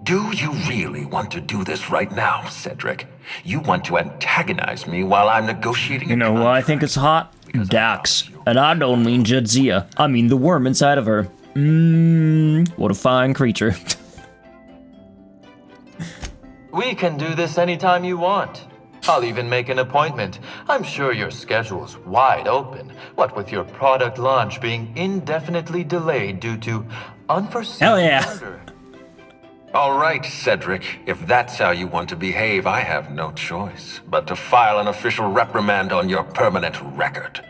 Do you really want to do this right now, Cedric? You want to antagonize me while I'm negotiating You know why I think it's hot? Dax. And I don't mean Jadzia. I mean the worm inside of her. What a fine creature. We can do this anytime you want. I'll even make an appointment. I'm sure your schedule's wide open. What with your product launch being indefinitely delayed due to unforeseen Hell yeah. order. All right, Cedric. If that's how you want to behave, I have no choice but to file an official reprimand on your permanent record.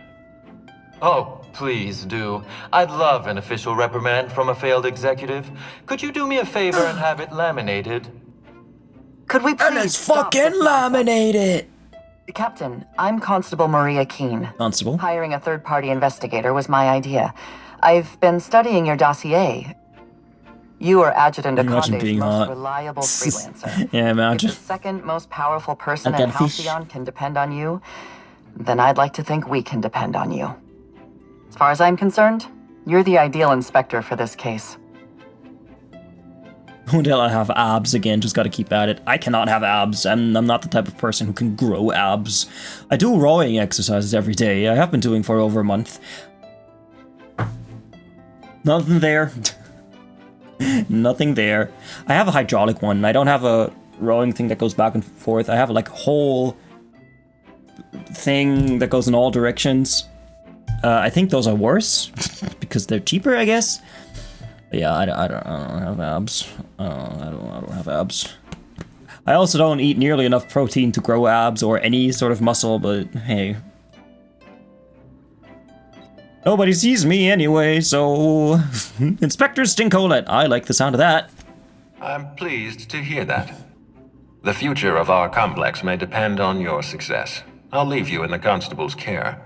Oh, please do. I'd love an official reprimand from a failed executive. Could you do me a favor and have it laminated? Could we please And it's fucking laminated! Captain, I'm Constable Maria Keene. Constable? Hiring a third-party investigator was my idea. I've been studying your dossier. You are Adjutant Imagine Akonde's being most hot. reliable freelancer. Yeah, imagine. If the second most powerful person Like in that fish. Halcyon can depend on you, then I'd like to think we can depend on you. As far as I'm concerned, you're the ideal inspector for this case. Until I have abs again, just gotta keep at it. I cannot have abs. I'm not the type of person who can grow abs. I do rowing exercises every day. I have been doing for over a month. Nothing there. Nothing there. I have a hydraulic one. I don't have a rowing thing that goes back and forth. I have like a whole thing that goes in all directions. I think those are worse because they're cheaper, I guess. But yeah, I don't have abs. I don't have abs. I also don't eat nearly enough protein to grow abs or any sort of muscle, but hey. Nobody sees me anyway, so... Inspector Stinkolet, I like the sound of that. I'm pleased to hear that. The future of our complex may depend on your success. I'll leave you in the constable's care.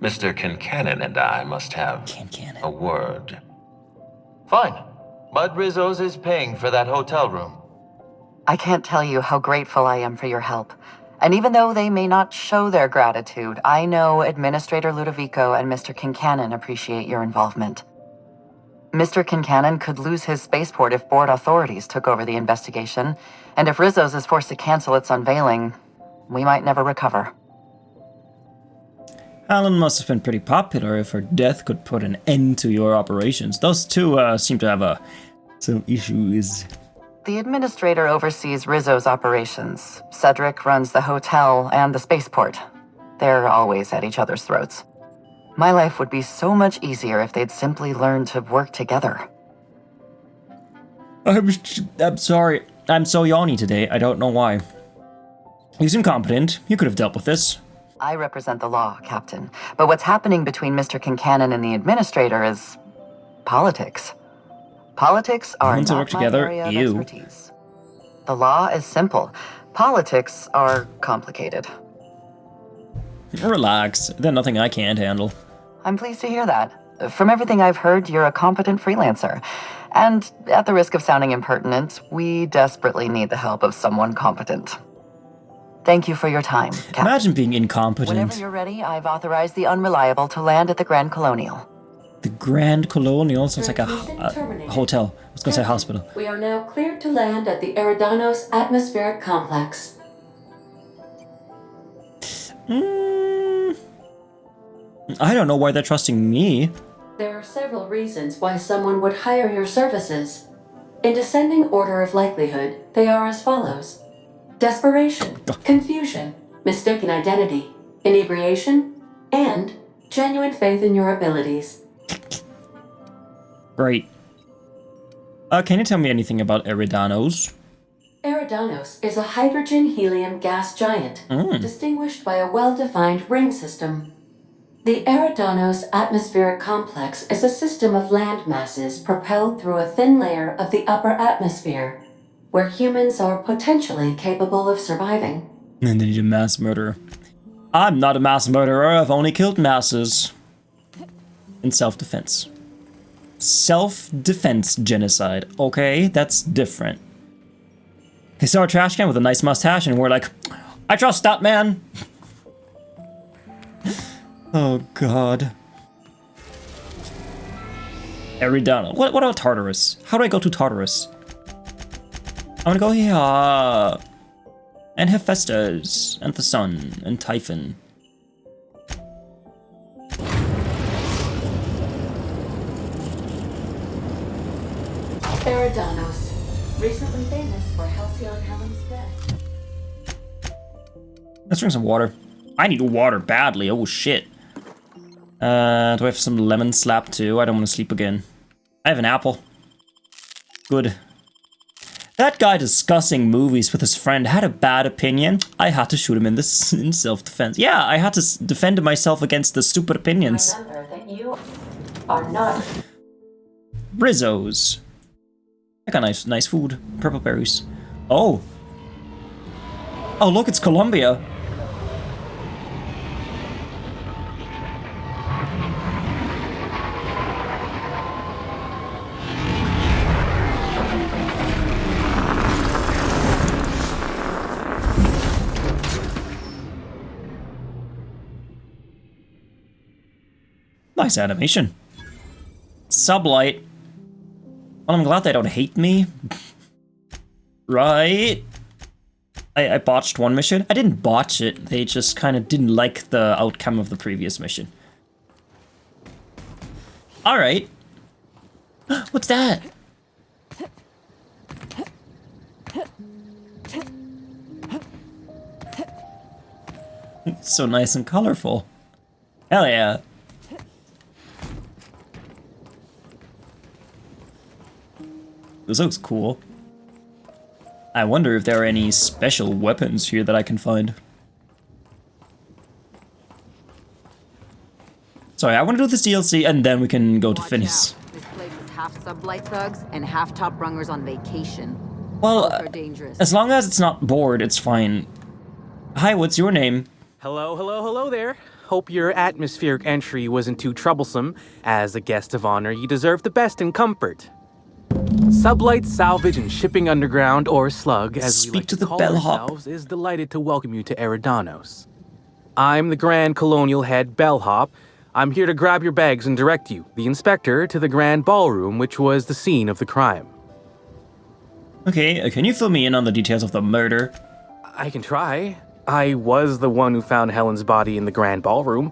Mr. Kincannon and I must have a word. Fine. Bud Rizzo's is paying for that hotel room. I can't tell you how grateful I am for your help. And even though they may not show their gratitude, I know Administrator Ludovico and Mr. Kincannon appreciate your involvement. Mr. Kincannon could lose his spaceport if board authorities took over the investigation, and if Rizzo's is forced to cancel its unveiling, we might never recover. Alan must have been pretty popular if her death could put an end to your operations. Those two seem to have some issues. The Administrator oversees Rizzo's operations. Cedric runs the hotel and the spaceport. They're always at each other's throats. My life would be so much easier if they'd simply learn to work together. I'm sorry. I'm so yawny today. I don't know why. He's incompetent. You could have dealt with this. I represent the law, Captain. But what's happening between Mr. Kincannon and the Administrator is politics. Politics are Want to not work together? my area of Ew. expertise. The law is simple. Politics are complicated. Relax. There's nothing I can't handle. I'm pleased to hear that. From everything I've heard, you're a competent freelancer. And at the risk of sounding impertinent, we desperately need the help of someone competent. Thank you for your time, Captain. Imagine being incompetent. Whenever you're ready, I've authorized the Unreliable to land at the Grand Colonial. The Grand Colonial sounds like a hotel. I was gonna say hospital. We are now cleared to land at the Eridanos atmospheric complex. I don't know why they're trusting me. There are several reasons why someone would hire your services. In descending order of likelihood, they are as follows: desperation, confusion, mistaken identity, inebriation, and genuine faith in your abilities. Great. Can you tell me anything about Eridanos? Eridanos is a hydrogen-helium gas giant, distinguished by a well-defined ring system. The Eridanos atmospheric complex is a system of land masses propelled through a thin layer of the upper atmosphere, where humans are potentially capable of surviving. And they need a mass murderer. I'm not a mass murderer, I've only killed masses. In self-defense. Self-defense genocide. Okay, that's different. They saw a trash can with a nice mustache and we're like, I trust that man. Oh god. Eridanos. What about Tartarus? How do I go to Tartarus? I'm gonna go here. And Hephaestus, and the Sun, and Typhon. Eridanos, recently famous for Halcyon Helen's death. Let's drink some water. I need water badly, oh shit. Do I have some lemon slap too? I don't want to sleep again. I have an apple. Good. That guy discussing movies with his friend had a bad opinion. I had to shoot him in self-defense. Yeah, I had to defend myself against the stupid opinions. Remember that you are not. Rizzo's. I got nice food. Purple berries. Oh. Oh, look, it's Colombia. Nice animation. Sublight. Well, I'm glad they don't hate me. Right? I botched one mission. I didn't botch it. They just kind of didn't like the outcome of the previous mission. Alright. What's that? It's so nice and colorful. Hell yeah. This looks cool. I wonder if there are any special weapons here that I can find. Sorry, I want to do this DLC and then we can go to finish. This place is half sublight thugs and half top rungers on vacation. Well, Both are dangerous. as long as it's not bored, it's fine. Hi, what's your name? Hello there. Hope your atmospheric entry wasn't too troublesome. As a guest of honor, you deserve the best in comfort. Sublight Salvage and Shipping Underground, or Slug, as we like to call ourselves, is delighted to welcome you to Eridanos. I'm the Grand Colonial Head Bellhop. I'm here to grab your bags and direct you, the inspector, to the Grand Ballroom, which was the scene of the crime. Okay, can you fill me in on the details of the murder? I can try. I was the one who found Helen's body in the Grand Ballroom.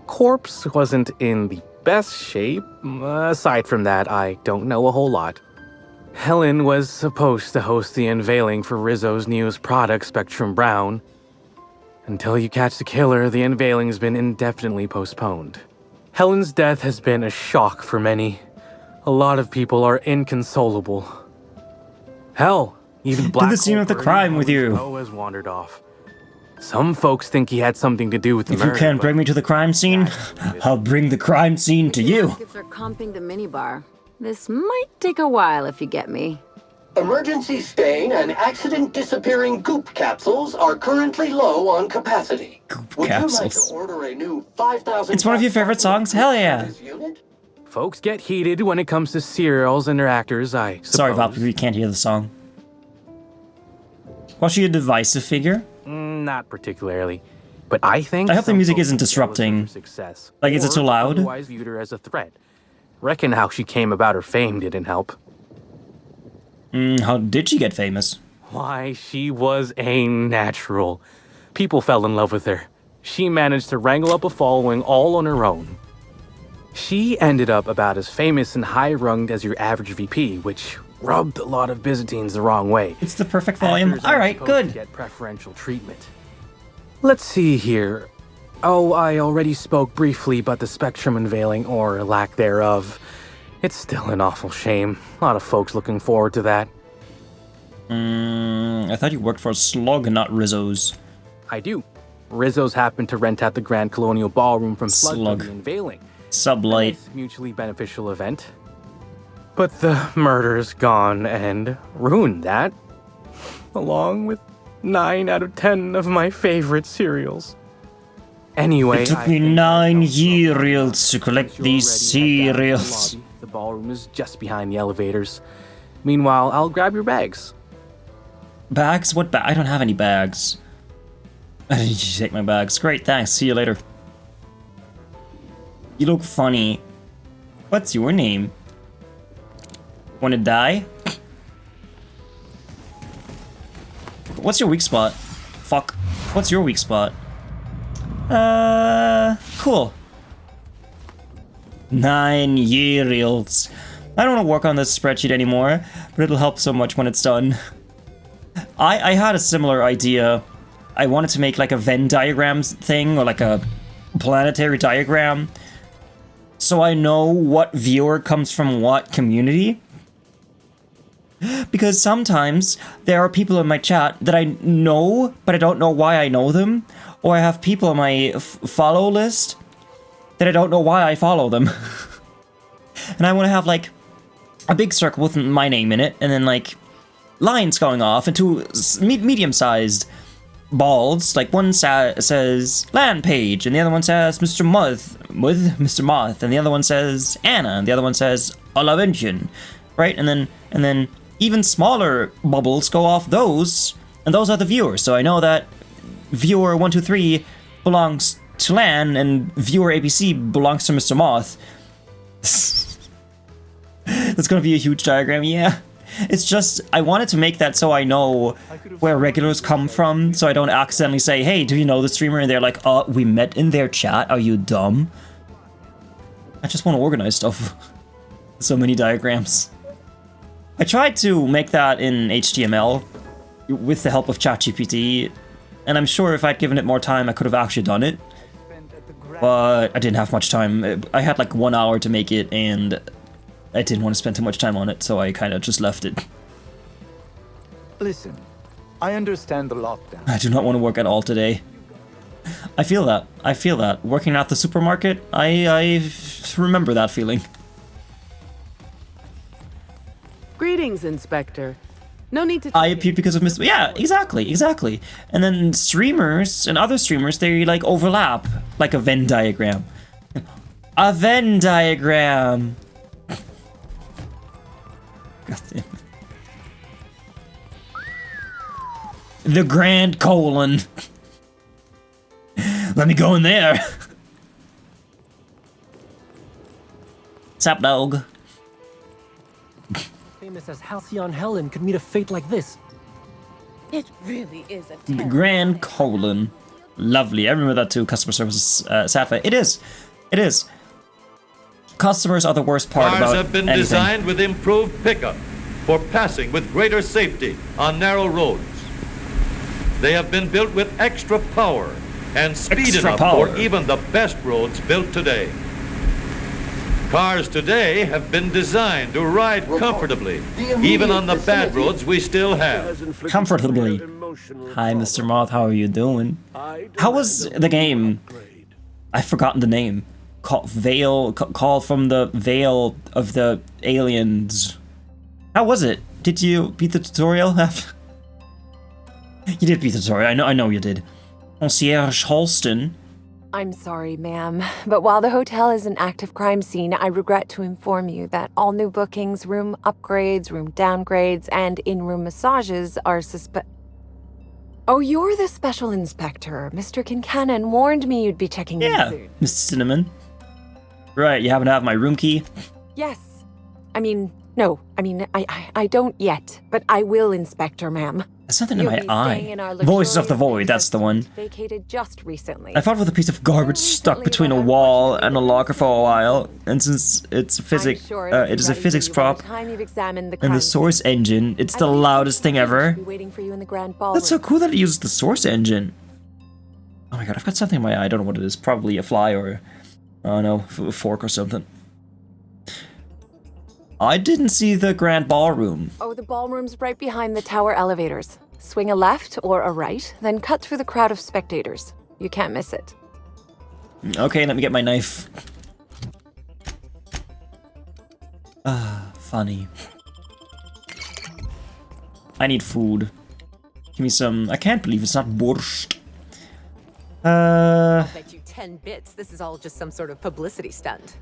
Corpse wasn't in the best shape. Aside from that, I don't know a whole lot. Helen was supposed to host the unveiling for Rizzo's newest product, Spectrum Brown. Until you catch the killer, the unveiling's been indefinitely postponed. Helen's death has been a shock for many. A lot of people are inconsolable. Hell, even Black Did the scene of the crime with you. has wandered off. Some folks think he had something to do with the murder. If you can't bring me to the crime scene, I'll bring the crime scene to you. Tickets are comping the minibar. This might take a while if you get me. Emergency stain and accident disappearing goop capsules are currently low on capacity. Would you like to order a new 5,000? It's one of your favorite songs? Hell yeah. Folks get heated when it comes to serials and their actors, I suppose. Sorry, Val, we can't hear the song. Was she a divisive figure? Not particularly. But I think I hope the music isn't disrupting. Success, like, is it too loud? Otherwise viewed her as a threat. Reckon how she came about her fame didn't help. How did she get famous? Why, she was a natural. People fell in love with her. She managed to wrangle up a following all on her own. She ended up about as famous and high-runged as your average VP, which rubbed a lot of Byzantines the wrong way. It's the perfect volume. All right, good. Get preferential treatment. Let's see here. Oh, I already spoke briefly about the spectrum unveiling, or lack thereof. It's still an awful shame. A lot of folks looking forward to that. I thought you worked for Slug, not Rizzo's. I do. Rizzo's happened to rent out the Grand Colonial Ballroom from Slug for the unveiling. Sublight. Nice, mutually beneficial event. But the murder's gone and ruined that, along with 9 out of 10 of my favorite cereals. Anyway, it took me 9 years to collect these cereals. The ballroom is just behind the elevators. Meanwhile, I'll grab your bags. Bags? What bag? I don't have any bags. I need you to take my bags. Great, thanks. See you later. You look funny. What's your name? Wanna die? What's your weak spot? Fuck. What's your weak spot? Cool. 9 years. I don't want to work on this spreadsheet anymore, but it'll help so much when it's done. I had a similar idea. I wanted to make like a Venn diagram thing, or like a planetary diagram, so I know what viewer comes from what community. Because sometimes there are people in my chat that I know, but I don't know why I know them. Or I have people on my follow list that I don't know why I follow them. And I want to have like a big circle with my name in it, and then like lines going off into medium-sized balls. Like one says land page, and the other one says Mr. Mr. Moth, and the other one says Anna, and the other one says Olavention, right? And then even smaller bubbles go off those, and those are the viewers. So I know that viewer 123 belongs to Lan, and viewer ABC belongs to Mr. Moth. That's gonna be a huge diagram, yeah. It's just, I wanted to make that so I know where regulars come from, so I don't accidentally say, hey, do you know the streamer? And they're like, we met in their chat, are you dumb? I just want to organize stuff. So many diagrams. I tried to make that in HTML with the help of ChatGPT, and I'm sure if I'd given it more time, I could have actually done it. But I didn't have much time. I had like 1 hour to make it, and I didn't want to spend too much time on it, so I kind of just left it. Listen, I understand the lockdown. I do not want to work at all today. I feel that. I feel that. Working at the supermarket, I remember that feeling. Greetings, Inspector. No need to... I appeared because of Mr. Yeah, exactly. And then streamers and other streamers, they like overlap, like a Venn diagram. A Venn diagram! God damn it. The Grand Colon. Let me go in there. Sup, dog? Famous as Halcyon Helen could meet a fate like this. It really is a The Grand Colon. Lovely. I remember that too. Customer service is sad. It is. It is. Customers are the worst part about Cars have been anything. designed with improved pickup for passing with greater safety on narrow roads. They have been built with extra power and speed enough for even the best roads built today. Cars today have been designed to ride comfortably, even on the bad roads we still have. Comfortably. Hi, Mr. Moth. How are you doing? How was the game? I've forgotten the name. Call from the Veil of the Aliens. How was it? Did you beat the tutorial? You did beat the tutorial. I know you did. Concierge Halston. I'm sorry, ma'am, but while the hotel is an active crime scene, I regret to inform you that all new bookings, room upgrades, room downgrades, and in-room massages are Oh, you're the special inspector. Mr. Kincannon warned me you'd be checking in soon. Mr. Cinnamon. Right, you happen to have my room key? Yes. I mean, no. I mean, I don't yet, but I will, Inspector, ma'am. There's something in my eye. Voices of the Void, that's the one. Vacated just recently. I fought with a piece of garbage stuck between a wall and a locker for a while, and since it's it is a physics prop, and the source engine, it's the loudest thing ever. That's so cool that it uses the source engine. Oh my god, I've got something in my eye. I don't know what it is. Probably a fly or, I don't know, a fork or something. I didn't see the grand ballroom. Oh, the ballroom's right behind the tower elevators. Swing a left or a right, then cut through the crowd of spectators. You can't miss it. Okay, let me get my knife. Funny. I need food. Give me some. I can't believe it's not borscht. I'll bet you 10 bits this is all just some sort of publicity stunt.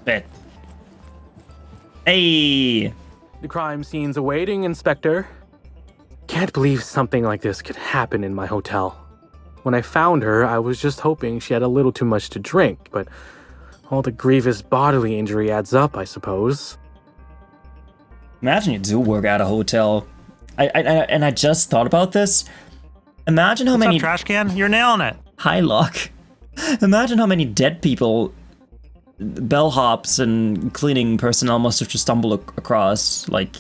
Bet. Hey! The crime scene's awaiting, Inspector. Can't believe something like this could happen in my hotel. When I found her, I was just hoping she had a little too much to drink, but all the grievous bodily injury adds up, I suppose. Imagine you do work at a hotel. I just thought about this. Imagine how many... What's up, Trash Can? You're nailing it. Hi, Locke. Imagine how many dead people bellhops and cleaning personnel must have just stumbled across. Like,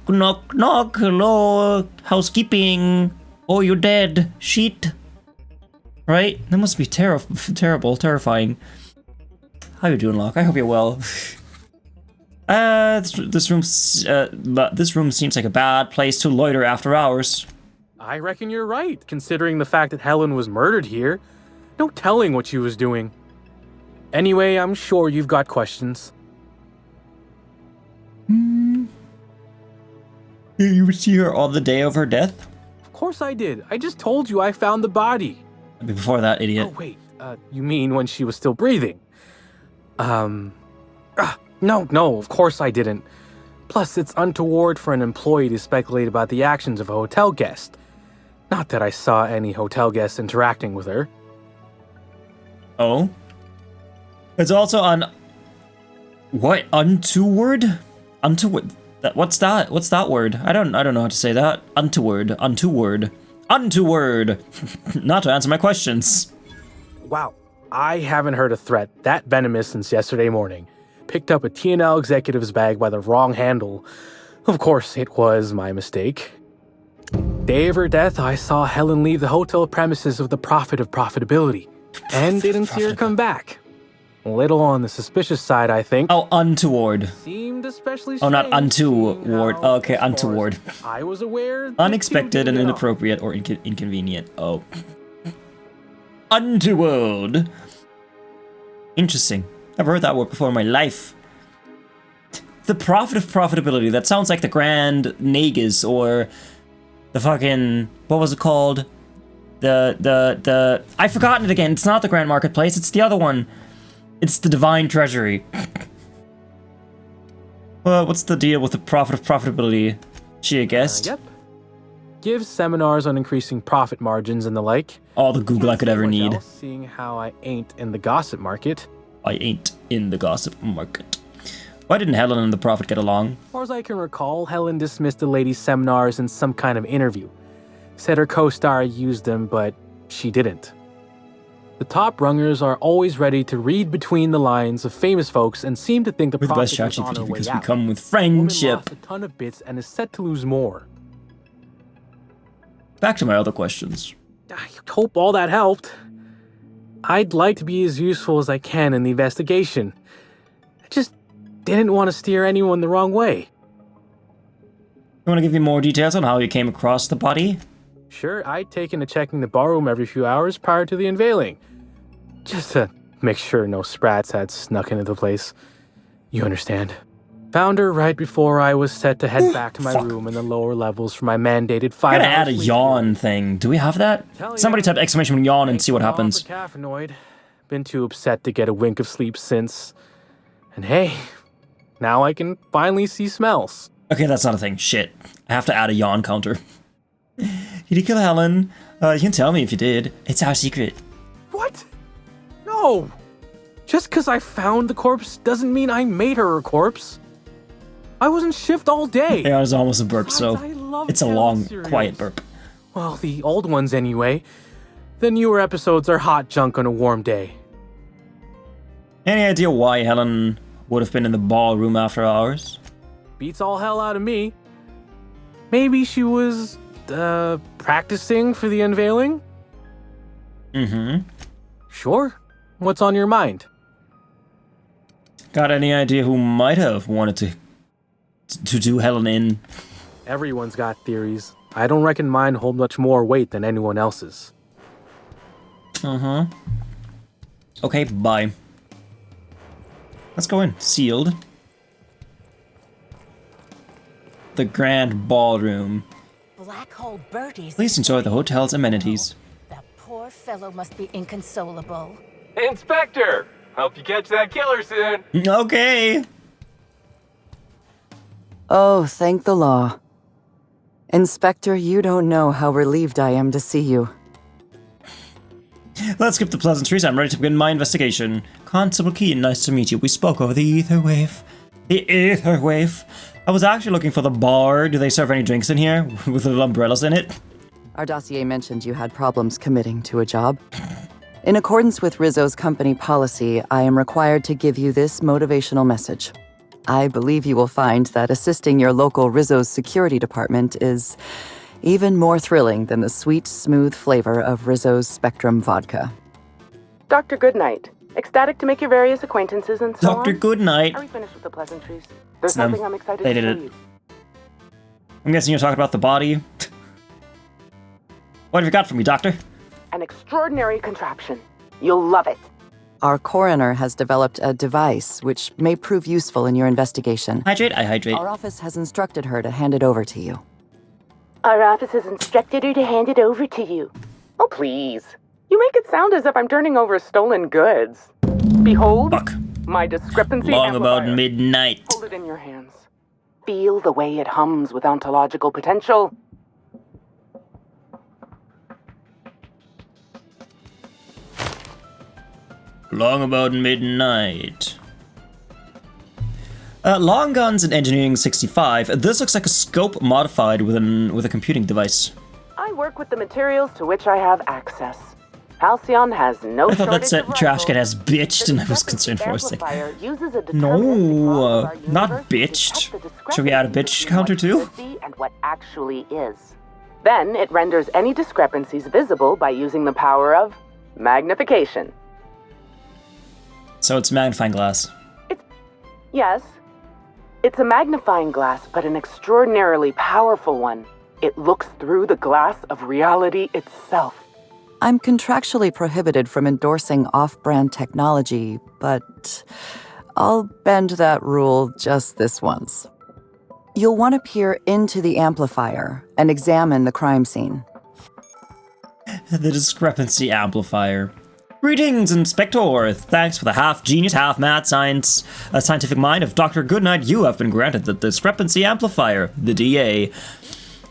knock, knock, hello, housekeeping. Oh, you're dead. Sheet. Right? That must be terrible, terrifying. How you doing, Locke? I hope you're well. This room seems like a bad place to loiter after hours. I reckon you're right, considering the fact that Helen was murdered here. No telling what she was doing. Anyway, I'm sure you've got questions. You would see her on the day of her death? Of course I did. I just told you I found the body. Before that, idiot. Oh, wait. You mean when she was still breathing? No, of course I didn't. Plus, it's untoward for an employee to speculate about the actions of a hotel guest. Not that I saw any hotel guests interacting with her. Oh? It's also what? Untoward? Untoward. What's that? What's that word? I don't know how to say that. Untoward. Untoward. Untoward. Not to answer my questions. Wow. I haven't heard a threat that venomous since yesterday morning. Picked up a T&L executive's bag by the wrong handle. Of course, it was my mistake. Day of her death, I saw Helen leave the hotel premises with the profit of profitability. And didn't see her come back. A little on the suspicious side, I think. Oh, untoward. Seemed especially strange. Oh, not untoward. Oh, okay, untoward. I was aware. Unexpected and inappropriate or inconvenient. Oh. Untoward. Interesting. I've heard that word before in my life. The profit of profitability. That sounds like the Grand Nagus or the fucking... What was it called? I've forgotten it again. It's not the Grand Marketplace. It's the other one. It's the Divine Treasury. Well, what's the deal with the profit of profitability? She a guest? Yep. Gives seminars on increasing profit margins and the like. All the Google I could ever need. Seeing how I ain't in the gossip market. I ain't in the gossip market. Why didn't Helen and the Prophet get along? As far as I can recall, Helen dismissed the lady's seminars in some kind of interview. Said her co-star used them, but she didn't. The top rungers are always ready to read between the lines of famous folks and seem to think the Prophet is on her way because out. we come with friendship. Woman lost a ton of bits and is set to lose more. Back to my other questions. I hope all that helped. I'd like to be as useful as I can in the investigation. I just didn't want to steer anyone the wrong way. You want to give me more details on how you came across the body? Sure, I'd taken to checking the ballroom every few hours prior to the unveiling. Just to make sure no sprats had snuck into the place. You understand. Found her right before I was set to head back to my room in the lower levels for my mandated 5 hours. Gotta add a yawn thing. Do we have that? Somebody type exclamation yawn and see what happens. Caffeinoid. Been too upset to get a wink of sleep since. And hey, now I can finally see smells. Okay, that's not a thing. Shit. I have to add a yawn counter. You did kill Helen. You can tell me if you did. It's our secret. What? No. Just because I found the corpse doesn't mean I made her a corpse. I was in shift all day. Yeah, it was almost a burp, so it's a long, quiet burp. Well, the old ones anyway. The newer episodes are hot junk on a warm day. Any idea why Helen would have been in the ballroom after hours? Beats all hell out of me. Maybe she was, practicing for the unveiling? Mm-hmm. Sure. What's on your mind? Got any idea who might have wanted to do Helen in? Everyone's got theories. I don't reckon mine hold much more weight than anyone else's. Uh-huh. Okay, bye. Let's go in. Sealed. The Grand Ballroom. Black hole birdies. Please enjoy the hotel's amenities. That poor fellow must be inconsolable. Inspector! Hope you catch that killer soon. Okay. Oh, thank the law. Inspector, you don't know how relieved I am to see you. Let's skip the pleasantries. I'm ready to begin my investigation. Constable Keaton, nice to meet you. We spoke over the ether wave. The ether wave. I was actually looking for the bar. Do they serve any drinks in here with little umbrellas in it? Our dossier mentioned you had problems committing to a job. In accordance with Rizzo's company policy, I am required to give you this motivational message. I believe you will find that assisting your local Rizzo's security department is even more thrilling than the sweet, smooth flavor of Rizzo's Spectrum vodka. Dr. Goodnight. Ecstatic to make your various acquaintances and so on. Dr. Goodnight. Are we finished with the pleasantries? There's something I'm excited to show you. I'm guessing you're talking about the body. What have you got for me, Doctor? An extraordinary contraption. You'll love it. Our coroner has developed a device which may prove useful in your investigation. Hydrate, I hydrate. Our office has instructed her to hand it over to you. Our office has instructed her to hand it over to you. Oh, please. You make it sound as if I'm turning over stolen goods. Behold, my discrepancy Long amplifier. about midnight. Hold it in your hands. Feel the way it hums with ontological potential. Long about midnight. Long guns and engineering 65. This looks like a scope modified with a computing device. I work with the materials to which I have access. Halcyon has no I thought that shortage said of Trashcan has bitched, and I was concerned for a second. Uses a No, not bitched. Should we add a bitch counter too? And what actually is. Then it renders any discrepancies visible by using the power of magnification. So it's magnifying glass. Yes. It's a magnifying glass, but an extraordinarily powerful one. It looks through the glass of reality itself. I'm contractually prohibited from endorsing off-brand technology, but I'll bend that rule just this once. You'll want to peer into the amplifier and examine the crime scene. The discrepancy amplifier. Greetings, Inspector! Thanks for the half-genius, half-mad scientific mind of Dr. Goodnight. You have been granted the discrepancy amplifier, the DA.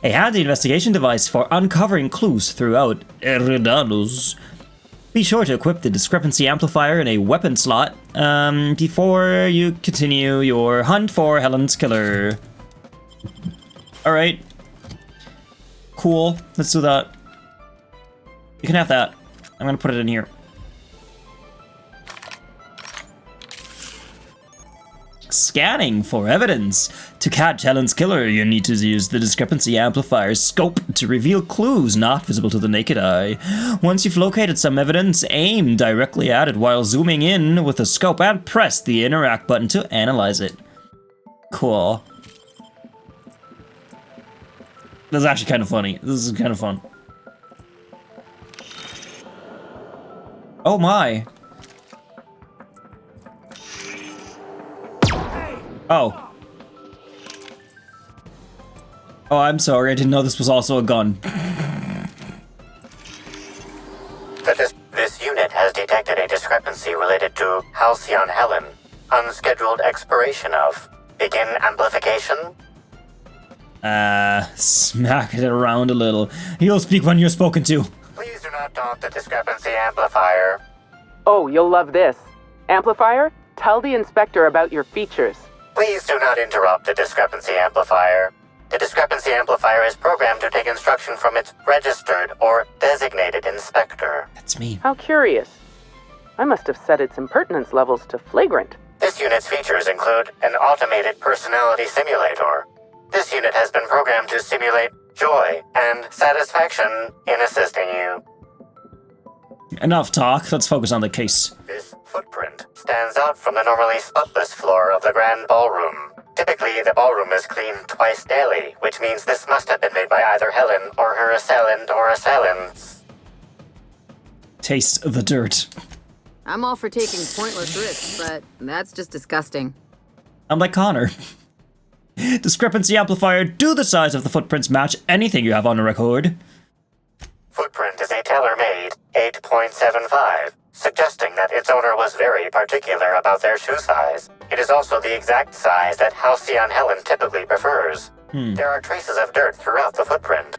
A handy investigation device for uncovering clues throughout Eridanos. Be sure to equip the discrepancy amplifier in a weapon slot before you continue your hunt for Helen's killer. Alright. Cool. Let's do that. You can have that. I'm gonna put it in here. Scanning for evidence. To catch Helen's killer, you need to use the discrepancy amplifier's scope to reveal clues not visible to the naked eye. Once you've located some evidence, aim directly at it while zooming in with the scope and press the interact button to analyze it. Cool. This is actually kind of funny. This is kind of fun. Oh my. Oh. Oh, I'm sorry. I didn't know this was also a gun. This unit has detected a discrepancy related to Halcyon Helen. Unscheduled expiration of. Begin amplification. Smack it around a little. You'll speak when you're spoken to. Please do not talk the discrepancy amplifier. Oh, you'll love this. Amplifier, tell the inspector about your features. Please do not interrupt the discrepancy amplifier. The discrepancy amplifier is programmed to take instruction from its registered or designated inspector. That's me. How curious. I must have set its impertinence levels to flagrant. This unit's features include an automated personality simulator. This unit has been programmed to simulate joy and satisfaction in assisting you. Enough talk, let's focus on the case. This footprint stands out from the normally spotless floor of the grand ballroom. Typically, the ballroom is cleaned twice daily, which means this must have been made by either Helen or her assailant or assailants. Taste the dirt. I'm all for taking pointless risks, but that's just disgusting. I'm like Connor. Discrepancy amplifier, do the size of the footprints match anything you have on a record? Footprint is a tailor-made 8.75, suggesting that its owner was very particular about their shoe size. It is also the exact size that Halcyon Helen typically prefers. There are traces of dirt throughout the footprint.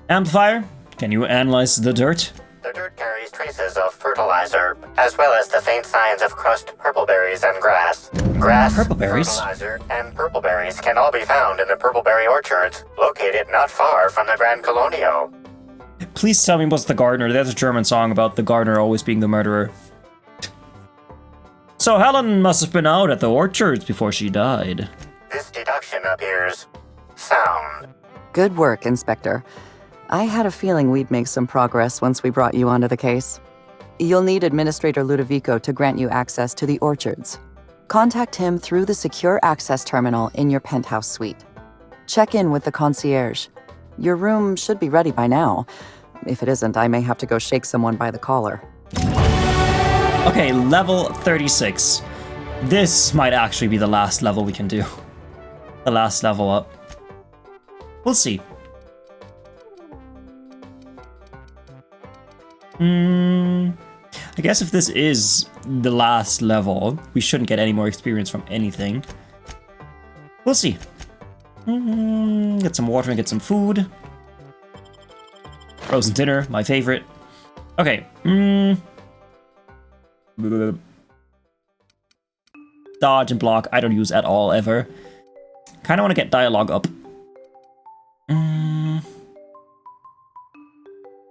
Amplifier, can you analyze the dirt? The dirt carries traces of fertilizer, as well as the faint signs of crushed purpleberries and grass. Grass, fertilizer, and purpleberries can all be found in the purpleberry orchards, located not far from the Grand Colonio. Please tell me what's the gardener. There's a German song about the gardener always being the murderer. So Helen must have been out at the orchards before she died. This deduction appears sound. Good work, Inspector. I had a feeling we'd make some progress once we brought you onto the case. You'll need Administrator Ludovico to grant you access to the orchards. Contact him through the secure access terminal in your penthouse suite. Check in with the concierge. Your room should be ready by now. If it isn't, I may have to go shake someone by the collar. Okay, level 36. This might actually be the last level we can do. The last level up. We'll see. I guess if this is the last level, we shouldn't get any more experience from anything. We'll see. Get some water and get some food. Frozen dinner, my favorite. Okay. Dodge and block, I don't use at all, ever. Kind of want to get dialogue up.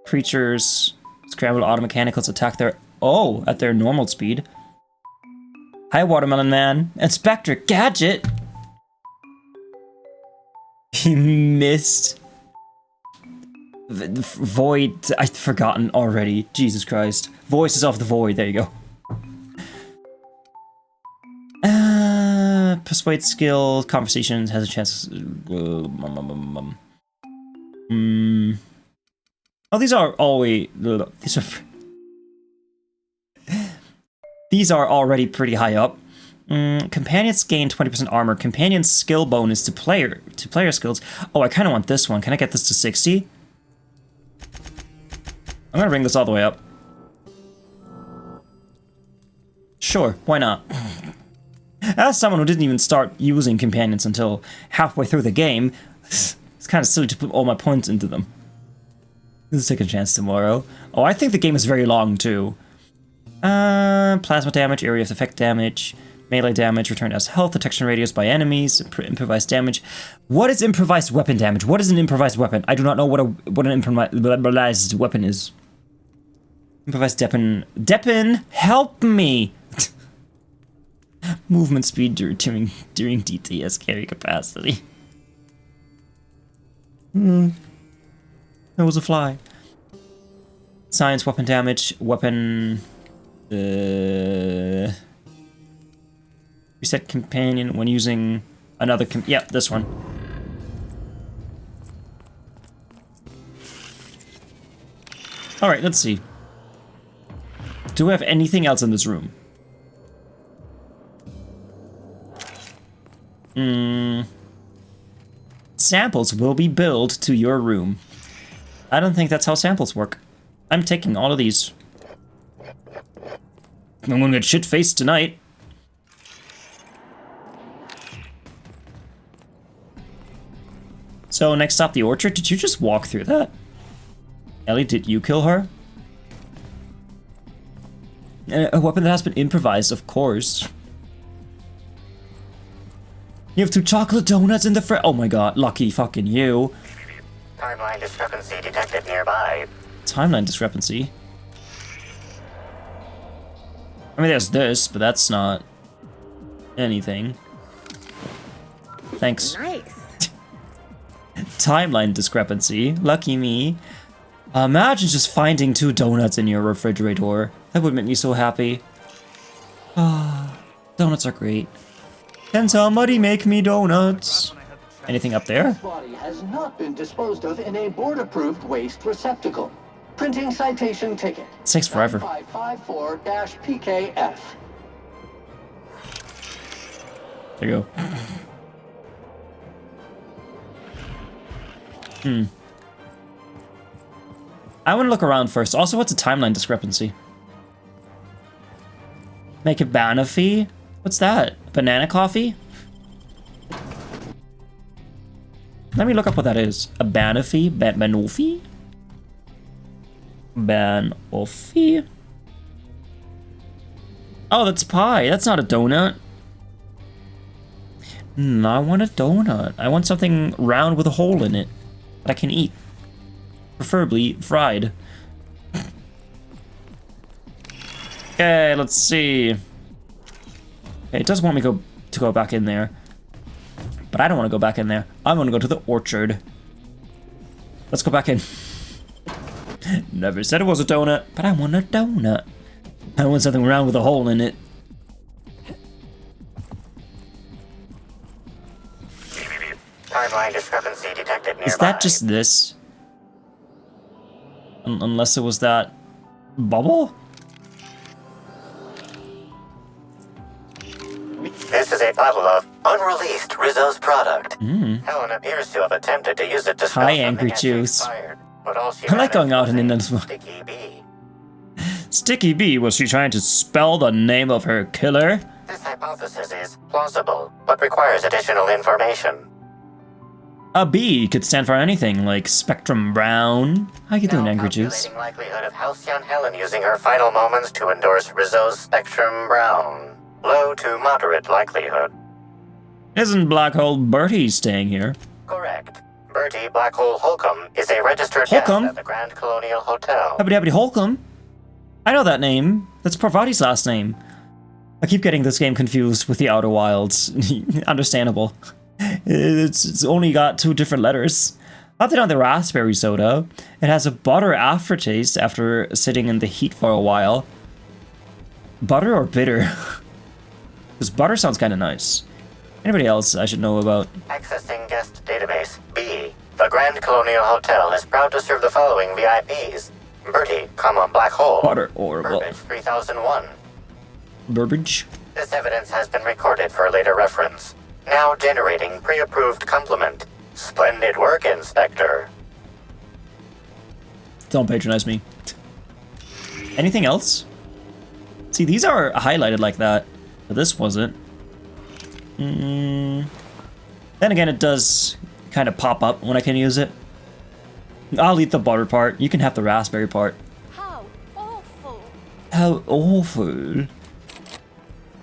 Creatures... Scramble auto mechanicals attack their... Oh, at their normal speed. Hi, Watermelon Man. Inspector Gadget! He missed... Void... I've forgotten already. Jesus Christ. Voices of the Void. There you go. Persuade skill. Conversations. Has a chance... Oh, these are always... These are already pretty high up. Companions gain 20% armor. Companion skill bonus to player skills. Oh, I kind of want this one. Can I get this to 60? I'm gonna bring this all the way up. Sure, why not? As someone who didn't even start using companions until halfway through the game, it's kind of silly to put all my points into them. Let's take a chance tomorrow. Oh, I think the game is very long, too. Plasma damage, area of effect damage, melee damage, returned as health, detection radius by enemies, improvised damage. What is improvised weapon damage? What is an improvised weapon? I do not know what an improvised weapon is. Improvised Deppen, help me! Movement speed during DTS carry capacity. That was a fly. Science, weapon damage, weapon... reset companion when using another yeah, this one. Alright, let's see. Do we have anything else in this room? Samples will be billed to your room. I don't think that's how samples work. I'm taking all of these. I'm gonna get shit-faced tonight. So, next stop, the orchard. Did you just walk through that? Ellie, did you kill her? A weapon that has been improvised, of course. You have 2 chocolate donuts in the fridge. Oh my god, lucky fucking you. Timeline discrepancy detected nearby. Timeline discrepancy? I mean, there's this, but that's not anything. Thanks. Nice. Timeline discrepancy. Lucky me. Imagine just finding 2 donuts in your refrigerator. That would make me so happy. Ah, donuts are great. Can somebody make me donuts? Anything up there? This body has not been disposed of in a board-approved waste receptacle. Printing citation ticket. It takes forever. 9554-PKF. There you go. I want to look around first. Also, what's a timeline discrepancy? Make a banana fee? What's that? Banana coffee? Let me look up what that is. A Banoffee? Banoffee? Banoffee? Oh, that's pie. That's not a donut. I want a donut. I want something round with a hole in it that I can eat. Preferably fried. Okay, let's see. Okay, it does want me to go back in there. But I don't want to go back in there. I want to go to the orchard. Let's go back in. Never said it was a donut, but I want a donut. I want something round with a hole in it. Timeline discrepancy detected nearby. Is that just this? Unless it was that bubble? This is a bottle of unreleased Rizzo's product. Helen appears to have attempted to use it to spell Hi, angry juice. but all she I like going out and in this one. Sticky B. Sticky B, was she trying to spell the name of her killer? This hypothesis is plausible, but requires additional information. A B could stand for anything, like Spectrum Brown. How you doing, Angry Juice? Likelihood of Halcyon Helen using her final moments to endorse Rizzo's Spectrum Brown. Low to moderate likelihood. Isn't Black Hole Bertie staying here? Correct. Bertie Blackhole Holcomb is a registered guest at the Grand Colonial Hotel. Happy Holcomb? I know that name. That's Parvati's last name. I keep getting this game confused with the Outer Wilds. Understandable. It's only got 2 different letters. Update on the raspberry soda. It has a butter aftertaste after sitting in the heat for a while. Butter or bitter? Because butter sounds kind of nice. Anybody else I should know about? Accessing guest database. B. The Grand Colonial Hotel is proud to serve the following VIPs. Bertie, Black Hole. Butter or Burbage 3001. Burbage? This evidence has been recorded for later reference. Now generating pre-approved compliment. Splendid work, Inspector. Don't patronize me. Anything else? See, these are highlighted like that, but this wasn't. Then again, it does kind of pop up when I can use it. I'll eat the butter part. You can have the raspberry part. How awful. How awful.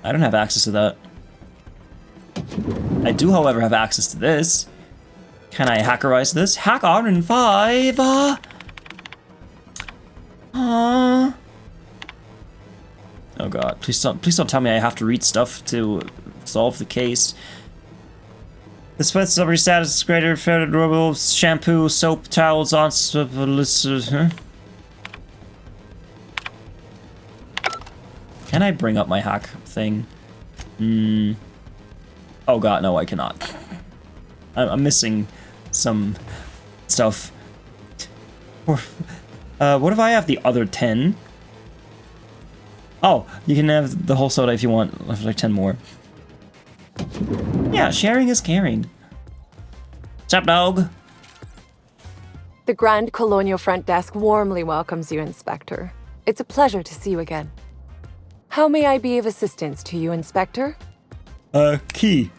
I don't have access to that. I do, however, have access to this. Can I hackerize this? Hack on in 5. Oh god, please don't tell me I have to read stuff to solve the case. The sweat celebrity status is greater, federal shampoo, soap, towels, on Can I bring up my hack thing? Oh god, no, I cannot. I'm missing some stuff. What if I have the other 10? Oh, you can have the whole soda if you want. I have like 10 more. Yeah, sharing is caring. What's up, dog? The Grand Colonial Front Desk warmly welcomes you, Inspector. It's a pleasure to see you again. How may I be of assistance to you, Inspector? Key.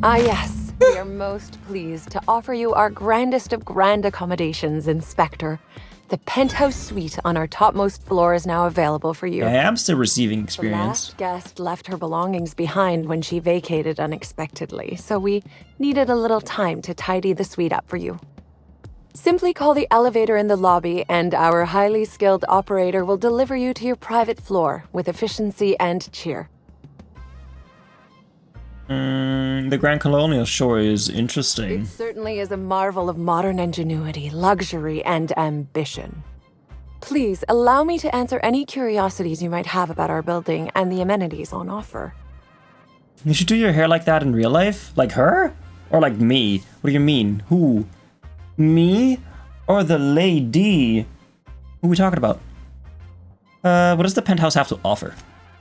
Ah, yes. We are most pleased to offer you our grandest of grand accommodations, Inspector. The penthouse suite on our topmost floor is now available for you. Yeah, I am still receiving The experience. last guest left her belongings behind when she vacated unexpectedly, so we needed a little time to tidy the suite up for you. Simply call the elevator in the lobby, and our highly skilled operator will deliver you to your private floor with efficiency and cheer. The Grand Colonial sure is interesting. It certainly is a marvel of modern ingenuity, luxury, and ambition. Please allow me to answer any curiosities you might have about our building and the amenities on offer. You should do your hair like that in real life? Like her? Or like me? What do you mean? Who? Me? Or the lady? Who are we talking about? What does the penthouse have to offer?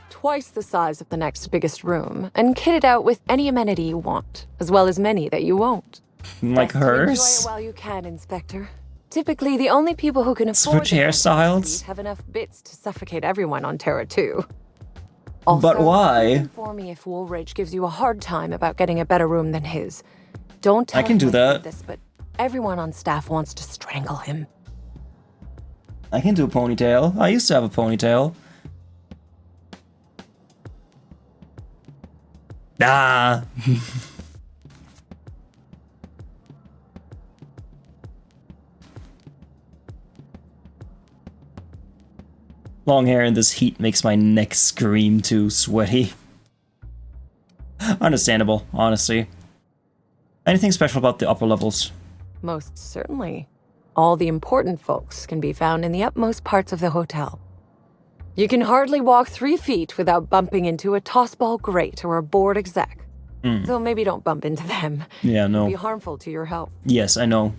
Twice the size of the next biggest room, and kitted out with any amenity you want, as well as many that you won't. Like Best to enjoy hers? it while you can, Inspector. Typically, the only people who can afford Switch hairstyles? have enough bits to suffocate everyone on Terra 2. But why? Inform me if Woolridge gives you a hard time about getting a better room than his. Don't tell I can him do said that. This, but everyone on staff wants to strangle him. I can do a ponytail. I used to have a ponytail. Ah. Long hair in this heat makes my neck scream too sweaty. Understandable, honestly. Anything special about the upper levels? Most certainly. All the important folks can be found in the utmost parts of the hotel. You can hardly walk 3 feet without bumping into a tossball grate or a bored exec. So maybe don't bump into them. Yeah, no. It'd be harmful to your health. Yes, I know.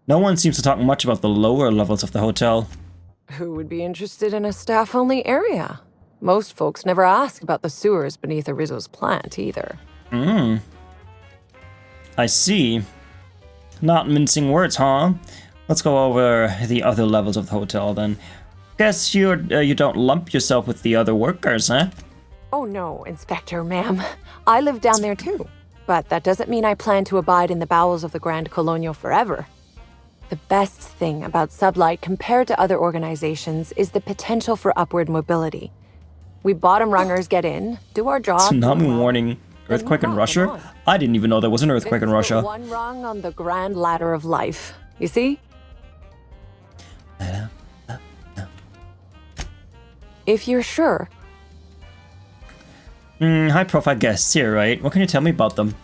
No one seems to talk much about the lower levels of the hotel. Who would be interested in a staff-only area? Most folks never ask about the sewers beneath Rizzo's plant, either. I see. Not mincing words, huh? Let's go over the other levels of the hotel, then. Guess you don't lump yourself with the other workers, huh? Oh no, Inspector, ma'am. I live down there too. But that doesn't mean I plan to abide in the bowels of the Grand Colonial forever. The best thing about Sublight compared to other organizations is the potential for upward mobility. We bottom rungers get in, do our job. Tsunami warning. Earthquake in Russia? I didn't even know there was an earthquake in Russia. One rung on the grand ladder of life. You see? If you're sure. High-profile guests here, right? What can you tell me about them?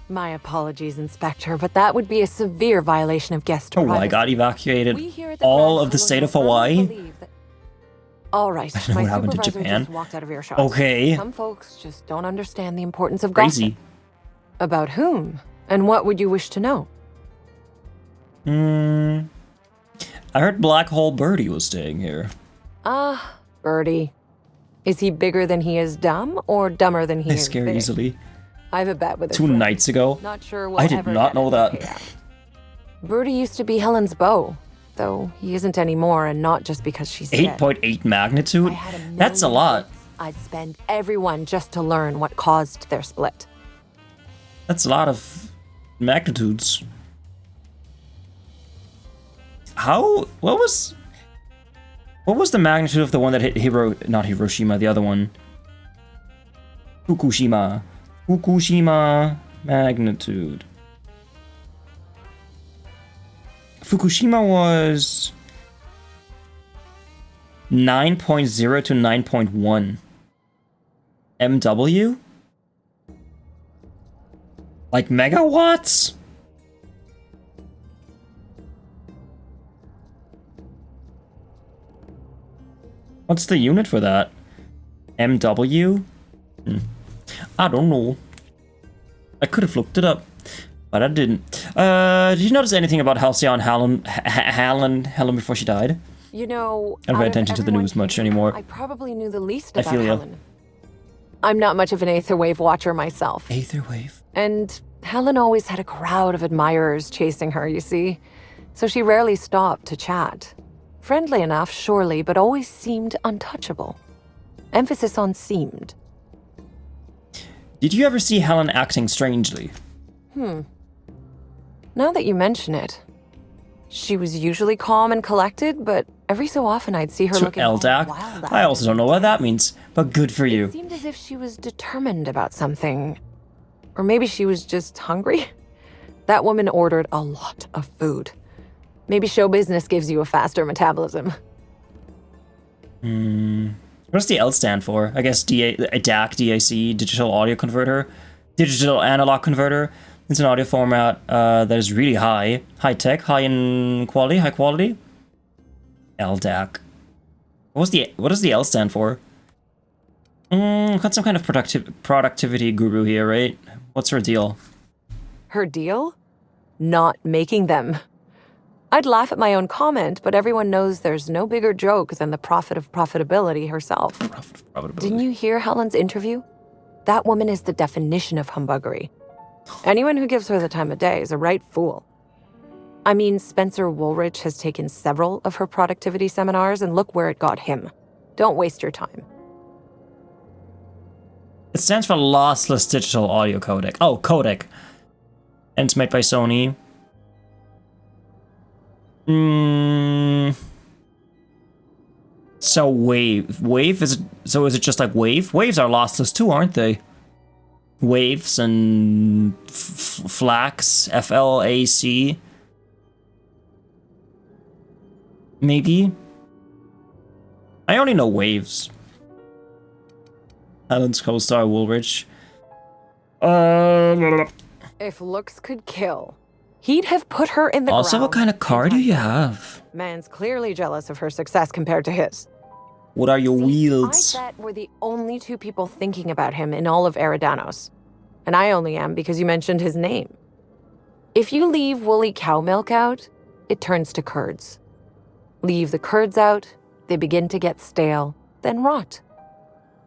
My apologies, Inspector, but that would be a severe violation of guest Oh, privacy. I got evacuated all of the state of Hawaii? All right, I don't know my what happened to supervisor Japan. just walked out of earshot. Okay. Some folks just don't understand the importance of Crazy. gossip. About whom? And what would you wish to know? I heard Black Hole Birdie was staying here. Birdie. Is he bigger than he is dumb, or dumber than he They is scare big? easily. I have a bet with a 2 friend. nights ago? Not sure we'll I did ever not get know it. that. Yeah. Birdie used to be Helen's beau, though he isn't anymore, and not just because she's dead. 8.8 magnitude? That's a lot. I'd spend everyone just to learn what caused their split. That's a lot of magnitudes. What was the magnitude of the one that hit not Hiroshima, the other one? Fukushima. Fukushima magnitude. Fukushima was 9.0 to 9.1. MW? Like megawatts? What's the unit for that? MW? I don't know. I could have looked it up, but I didn't. Did you notice anything about Halcyon Helen before she died? You know, I don't out pay of attention to the everyone news much here, anymore. I probably knew the least I about feel ya. Helen. I'm not much of an Aetherwave watcher myself. Aetherwave? And Helen always had a crowd of admirers chasing her, you see. So she rarely stopped to chat. Friendly enough, surely, but always seemed untouchable. Emphasis on seemed. Did you ever see Helen acting strangely? Now that you mention it, She was usually calm and collected, but every so often I'd see her So looking all LDAC? wild. I also don't know what that means, but good for you. It seemed as if she was determined about something. Or maybe she was just hungry. That woman ordered a lot of food. Maybe show business gives you a faster metabolism. What does the L stand for? I guess DAC, DAC, digital audio converter, digital analog converter. It's an audio format that is really high tech, high in quality, high quality. LDAC. What does the L stand for? Got some kind of productivity guru here, right? What's her deal? Her deal? Not making them. I'd laugh at my own comment, but everyone knows there's no bigger joke than the prophet of profitability herself. Didn't you hear Helen's interview? That woman is the definition of humbuggery. Anyone who gives her the time of day is a right fool. I mean, Spencer Woolrich has taken several of her productivity seminars, and look where it got him. Don't waste your time. It stands for Lossless Digital Audio Codec. Oh, codec. And it's made by Sony. So wave is it just like wave? Waves are lossless too, aren't they? Waves and flax, FLAC. Maybe. I only know waves. Helen's co-star Woolrich. If looks could kill, he'd have put her in the Also, ground. what kind of car do you have? Man's clearly jealous of her success compared to his. What are your wheels? I bet we're the only two people thinking about him in all of Eridanos. And I only am because you mentioned his name. If you leave woolly cow milk out, it turns to curds. Leave the curds out, they begin to get stale, then rot.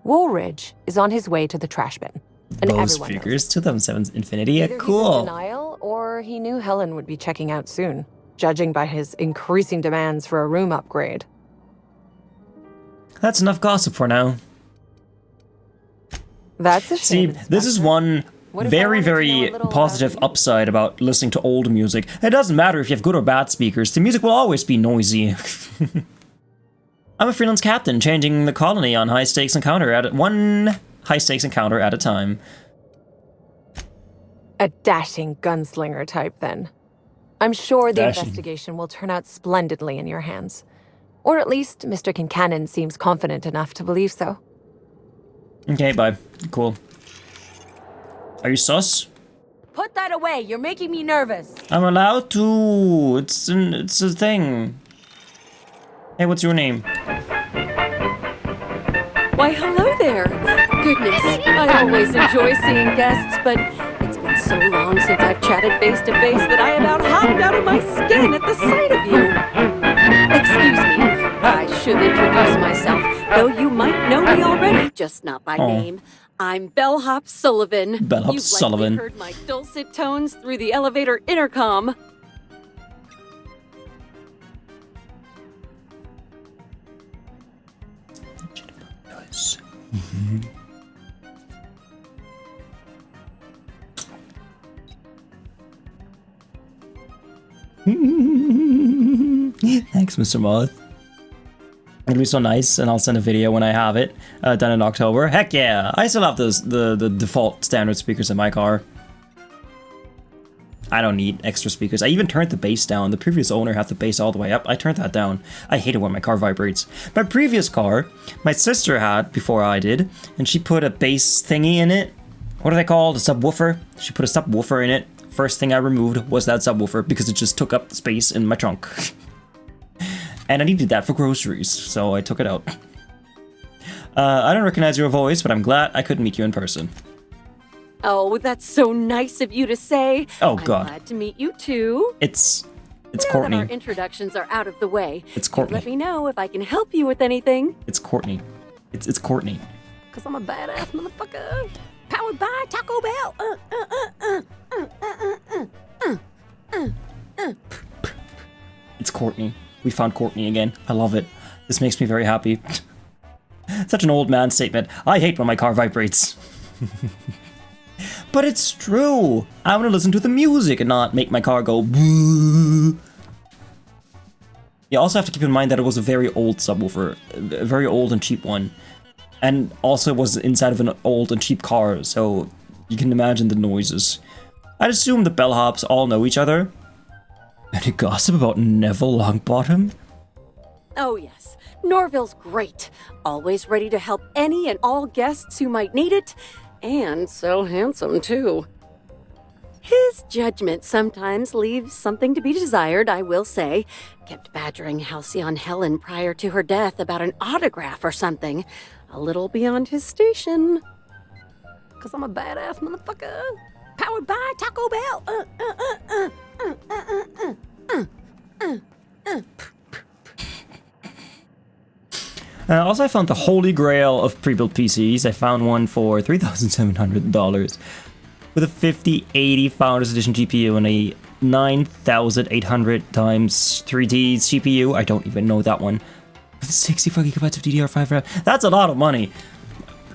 Woolridge is on his way to the trash bin. And Those everyone figures, 2007's Infinity, Either cool. he's in denial, or he knew Helen would be checking out soon, judging by his increasing demands for a room upgrade. That's enough gossip for now. That's a See, shame. this is one very, very positive upside about listening to old music. It doesn't matter if you have good or bad speakers, the music will always be noisy. I'm a freelance captain, changing the colony on one high stakes encounter at a time. A dashing gunslinger type, then. I'm sure the Dashing. investigation will turn out splendidly in your hands. Or at least Mr. Kincannon seems confident enough to believe so. Okay, bye. Cool. Are you sus? Put that away! You're making me nervous! I'm allowed to. It's a thing. Hey, what's your name? Why, hello there. Goodness, I always enjoy seeing guests, but it's been so long since I've chatted face to face that I about hopped out of my skin at the sight of you. Excuse me, I should introduce myself, though you might know me already, just not by name. I'm Bellhop Sullivan. Bellhop Sullivan. You've likely heard my dulcet tones through the elevator intercom. Nice. Thanks, Mr. Moth. It'll be so nice, and I'll send a video when I have it done in October. Heck yeah! I still have the default standard speakers in my car. I don't need extra speakers. I even turned the bass down. The previous owner had the bass all the way up. I turned that down. I hate it when my car vibrates. My previous car, my sister had before I did, and she put a bass thingy in it. What are they called? A subwoofer? She put a subwoofer in it. First thing I removed was that subwoofer because it just took up the space in my trunk. And I needed that for groceries, so I took it out. I don't recognize your voice, but I'm glad I couldn't meet you in person. Oh, that's so nice of you to say. Oh, God. I'm glad to meet you too. It's now Courtney. that our introductions are out of the way, It's you Courtney. let me know if I can help you with anything. It's Courtney. It's Courtney. Cause I'm a badass motherfucker. Powered by Taco Bell. It's Courtney. We found Courtney again. I love it. This makes me very happy. Such an old man statement. I hate when my car vibrates. But it's true. I want to listen to the music and not make my car go boo. You also have to keep in mind that it was a very old subwoofer, a very old and cheap one. And also was inside of an old and cheap car, so you can imagine the noises. I'd assume the bellhops all know each other. Any gossip about Neville Longbottom? Oh yes, Norville's great. Always ready to help any and all guests who might need it. And so handsome, too. His judgment sometimes leaves something to be desired, I will say. Kept badgering Halcyon Helen prior to her death about an autograph or something. A little beyond his station. 'Cause I'm a badass motherfucker. Powered by Taco Bell. Also, I found the holy grail of pre-built PCs. I found one for $3,700 with a 5080 Founders Edition GPU and a 9800 times 3D CPU. I don't even know that one. With 64 gigabytes of DDR5 RAM. That's a lot of money.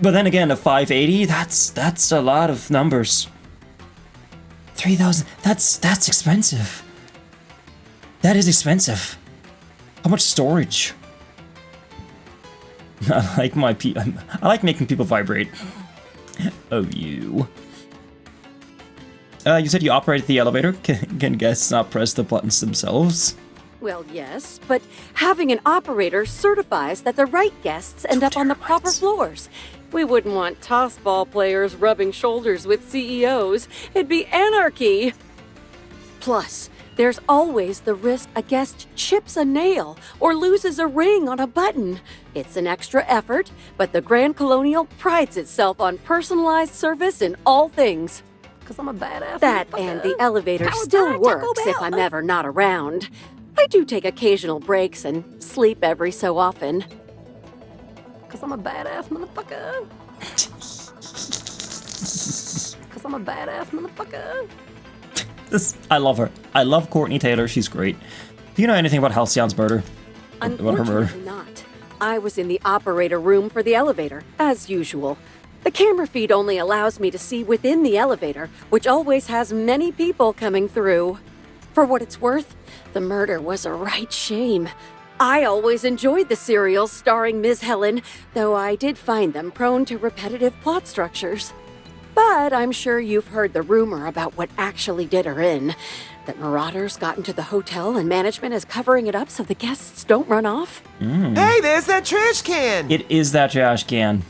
But then again, a 580, that's a lot of numbers. 3,000. That's expensive. That is expensive. How much storage? I like making people vibrate. Oh, you. You said you operated the elevator. Can guests not press the buttons themselves? Well, yes, but having an operator certifies that the right guests end up on the proper floors. We wouldn't want tossball players rubbing shoulders with CEOs. It'd be anarchy. Plus, there's always the risk a guest chips a nail or loses a ring on a button. It's an extra effort, but the Grand Colonial prides itself on personalized service in all things. 'Cause I'm a badass. That and the elevator still works if I'm ever not around. I do take occasional breaks and sleep every so often. 'Cause I'm a badass motherfucker. 'Cause I'm a badass motherfucker. I love her. I love Courtney Taylor. She's great. Do you know anything about Halcyon's murder? About her murder? Unfortunately not. I was in the operator room for the elevator, as usual. The camera feed only allows me to see within the elevator, which always has many people coming through. For what it's worth, the murder was a right shame. I always enjoyed the serials starring Ms. Helen, though I did find them prone to repetitive plot structures. But I'm sure you've heard the rumor about what actually did her in. That marauders got into the hotel and management is covering it up so the guests don't run off. Hey, there's that trash can! It is that trash can.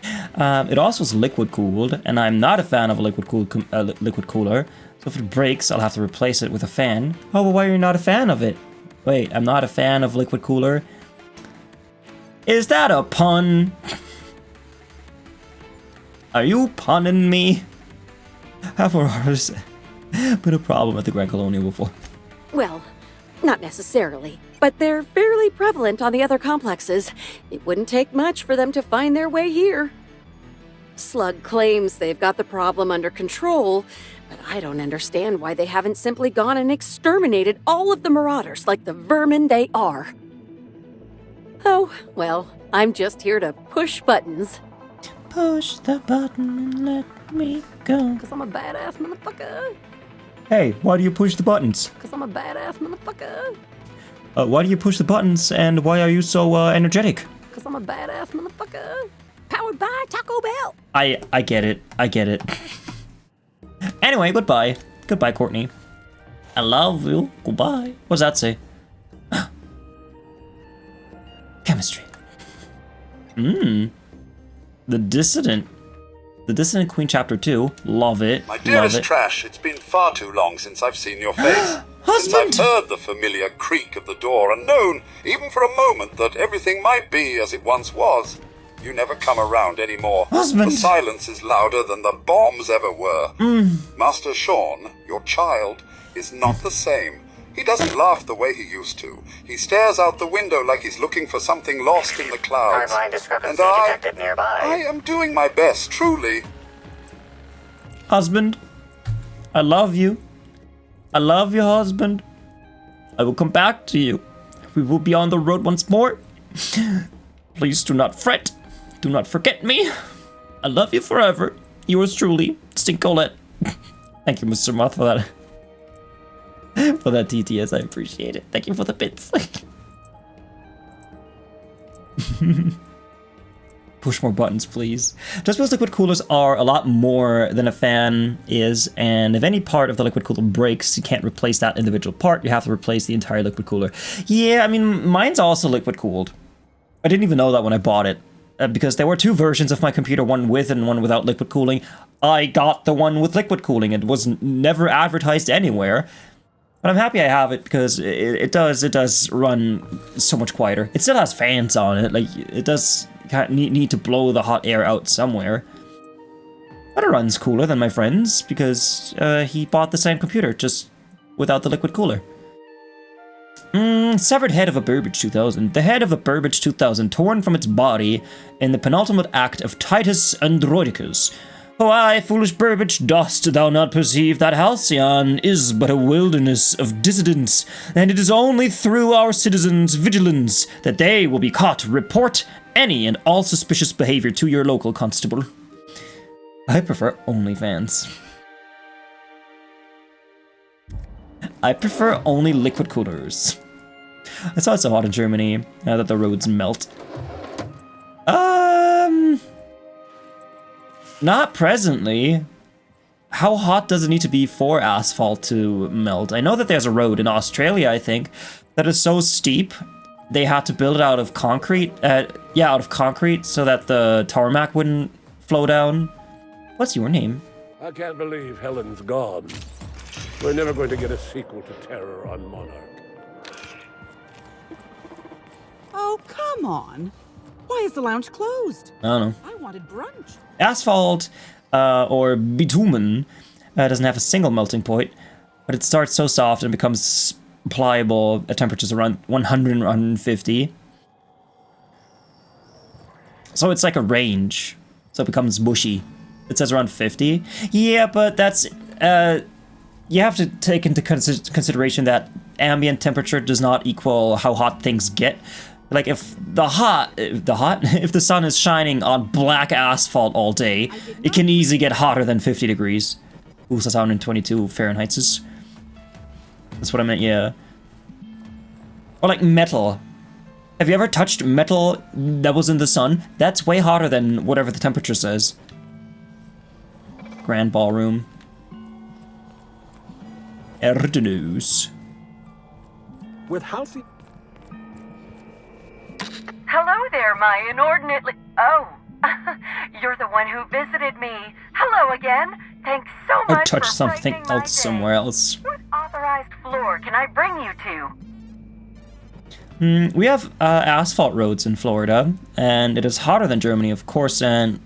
It also is liquid cooled, and I'm not a fan of a liquid cooler. So if it breaks, I'll have to replace it with a fan. Oh, well, why are you not a fan of it? Wait, I'm not a fan of liquid cooler. Is that a pun? Are you punning me? Have marauders been a problem at the Grand Colonial before? Well, not necessarily, but they're fairly prevalent on the other complexes. It wouldn't take much for them to find their way here. Slug claims they've got the problem under control, but I don't understand why they haven't simply gone and exterminated all of the marauders like the vermin they are. Oh, well, I'm just here to push buttons. Push the button and let me go. 'Cause I'm a badass motherfucker. Hey, why do you push the buttons? 'Cause I'm a badass motherfucker. Why do you push the buttons, and why are you so energetic? 'Cause I'm a badass motherfucker. Powered by Taco Bell. I get it. I get it. Anyway, goodbye. Goodbye, Courtney. I love you. Goodbye. What does that say? Chemistry. The Dissident. The Dissident Queen Chapter 2. Love it. My dearest Trash, it's been far too long since I've seen your face. Since I've heard the familiar creak of the door and known, even for a moment, that everything might be as it once was. You never come around anymore. Husband. The silence is louder than the bombs ever were. Master Sean, your child, is not the same. He doesn't laugh the way he used to. He stares out the window like he's looking for something lost in the clouds. Timeline discrepancy And detected nearby. I am doing my best, truly. Husband, I love you. I love you, husband. I will come back to you. We will be on the road once more. Please do not fret. Do not forget me. I love you forever. Yours truly, Stinkolette. Thank you, Mr. Moth, for that. for that TTS. I appreciate it. Thank you for the bits. Push more buttons, please. Just because liquid coolers are a lot more than a fan is, and if any part of the liquid cooler breaks, you can't replace that individual part. You have to replace the entire liquid cooler. Yeah, I mean, mine's also liquid cooled. I didn't even know that when I bought it, because there were two versions of my computer, one with and one without liquid cooling. I got the one with liquid cooling. It was never advertised anywhere. But I'm happy I have it because it does run so much quieter. It still has fans on it. Like, it does need to blow the hot air out somewhere. But it runs cooler than my friend's because he bought the same computer, just without the liquid cooler. Severed head of a Burbage 2000. The head of a Burbage 2000 torn from its body in the penultimate act of Titus Androidicus. Why, foolish Burbage, dost thou not perceive that Halcyon is but a wilderness of dissidents, and it is only through our citizens' vigilance that they will be caught. Report any and all suspicious behavior to your local constable. I prefer OnlyFans. I prefer only liquid coolers. I saw it's so hot in Germany now that the roads melt. Not presently. How hot does it need to be for asphalt to melt? I know that there's a road in Australia, I think, that is so steep they had to build it out of concrete. Yeah, out of concrete so that the tarmac wouldn't flow down. What's your name? I can't believe Helen's gone. We're never going to get a sequel to Terror on Monarch. Oh, come on. Why is the lounge closed? I don't know. I wanted brunch. Asphalt, or bitumen, doesn't have a single melting point, but it starts so soft and becomes pliable at temperatures around 100 and 150. So it's like a range, so it becomes mushy. It says around 50. Yeah, but that's, you have to take into consideration that ambient temperature does not equal how hot things get. Like, if the sun is shining on black asphalt all day, it can easily get hotter than 50 degrees. Ooh, so that's 122 Fahrenheit. That's what I meant, yeah. Or like metal. Have you ever touched metal that was in the sun? That's way hotter than whatever the temperature says. Grand Ballroom. Eridanos. With Halcyon... Hello there, my inordinately... Oh, you're the one who visited me. Hello again. Thanks so much or touch for something else day. somewhere else. What authorized floor can I bring you to? We have asphalt roads in Florida, and it is hotter than Germany, of course, and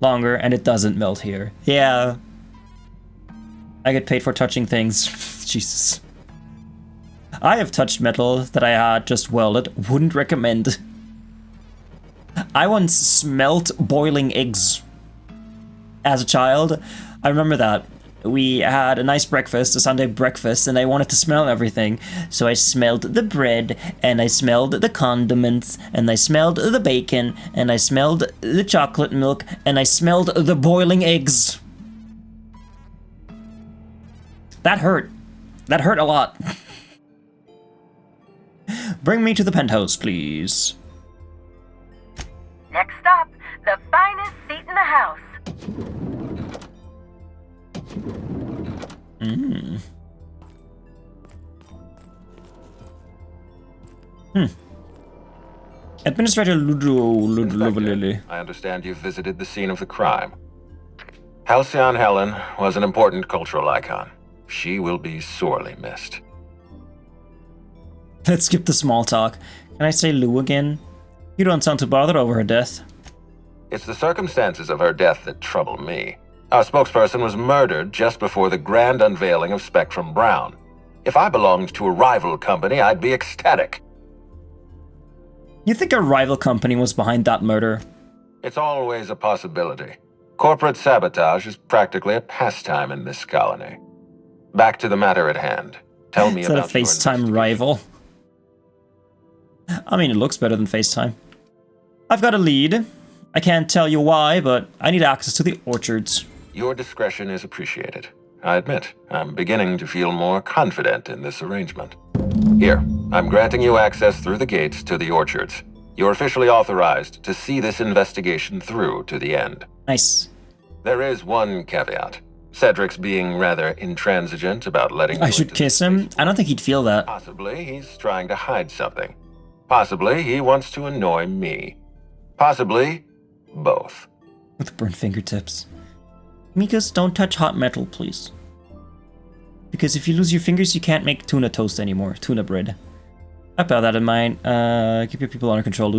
longer, and it doesn't melt here. Yeah. I get paid for touching things. Jesus. I have touched metal that I had just welded. Wouldn't recommend. I once smelt boiling eggs as a child. I remember that. We had a nice breakfast, a Sunday breakfast, and I wanted to smell everything. So I smelled the bread, and I smelled the condiments, and I smelled the bacon, and I smelled the chocolate milk, and I smelled the boiling eggs. That hurt. That hurt a lot. Bring me to the penthouse, please. Next stop, the finest seat in the house. Administrator Ludlovalili. I understand you've visited the scene of the crime. Halcyon Helen was an important cultural icon. She will be sorely missed. Let's skip the small talk. Can I say Lou again? You don't sound too bothered over her death. It's the circumstances of her death that trouble me. Our spokesperson was murdered just before the grand unveiling of Spectrum Brown. If I belonged to a rival company, I'd be ecstatic. You think a rival company was behind that murder? It's always a possibility. Corporate sabotage is practically a pastime in this colony. Back to the matter at hand. Tell me about a FaceTime rival? I mean, it looks better than FaceTime. I've got a lead. I can't tell you why, but I need access to the orchards. Your discretion is appreciated. I admit, I'm beginning to feel more confident in this arrangement. Here, I'm granting you access through the gates to the orchards. You're officially authorized to see this investigation through to the end. Nice. There is one caveat. Cedric's being rather intransigent about letting I should kiss him? I don't think he'd feel that. Possibly he's trying to hide something. Possibly he wants to annoy me. Possibly both. With burnt fingertips. Mikas, don't touch hot metal, please. Because if you lose your fingers, you can't make tuna toast anymore. Tuna bread. I bear that in mind. Keep your people under control.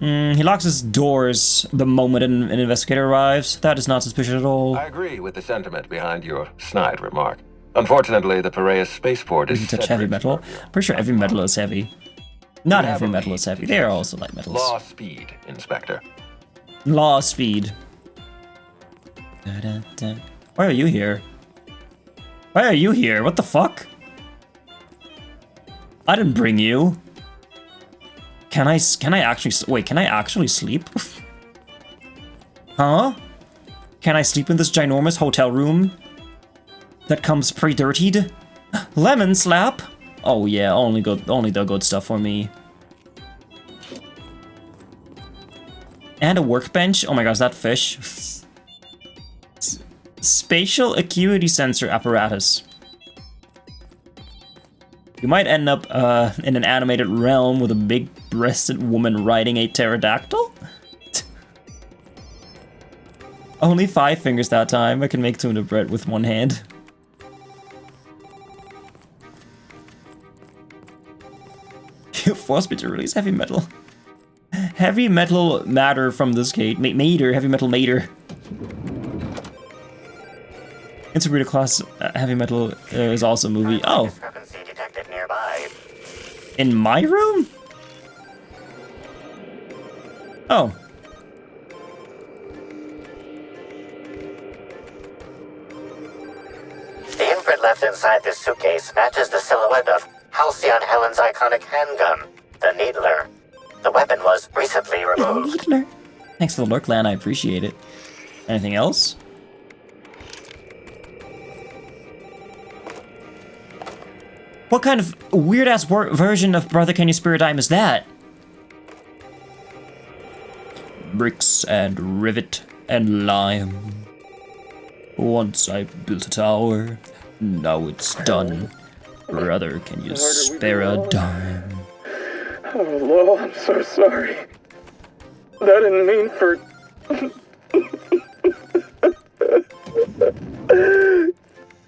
He locks his doors the moment an investigator arrives. That is not suspicious at all. I agree with the sentiment behind your snide remark. Unfortunately, the Piraeus spaceport is... You touch heavy metal? I'm pretty sure every metal is heavy. Not heavy metal is heavy. They are also light metals. Law speed, Inspector. Law speed. Da, da, da. Why are you here? Why are you here? What the fuck? I didn't bring you. Can I actually... Wait, can I actually sleep? Huh? Can I sleep in this ginormous hotel room that comes pre-dirtied? Lemon slap? Oh yeah, only the good stuff for me. And a workbench? Oh my gosh, that fish. Spatial acuity sensor apparatus. You might end up in an animated realm with a big-breasted woman riding a pterodactyl? Only 5 fingers that time. I can make tuna bread with one hand. You forced me to release heavy metal. Heavy metal matter from this gate. Mater, heavy metal mater. Integrated class heavy metal is also a movie. Oh. In my room? Oh. The imprint left inside this suitcase matches the silhouette of Halcyon Helen's iconic handgun, the Needler. The weapon was recently removed. Needler. Thanks for the lurk, Lan. I appreciate it. Anything else? What kind of weird-ass version of Brother Can You Spare a Dime is that? Bricks and rivet and lime. Once I built a tower, now it's done. Brother, can you spare a dime? Oh, Lowell, I'm so sorry. I didn't mean for...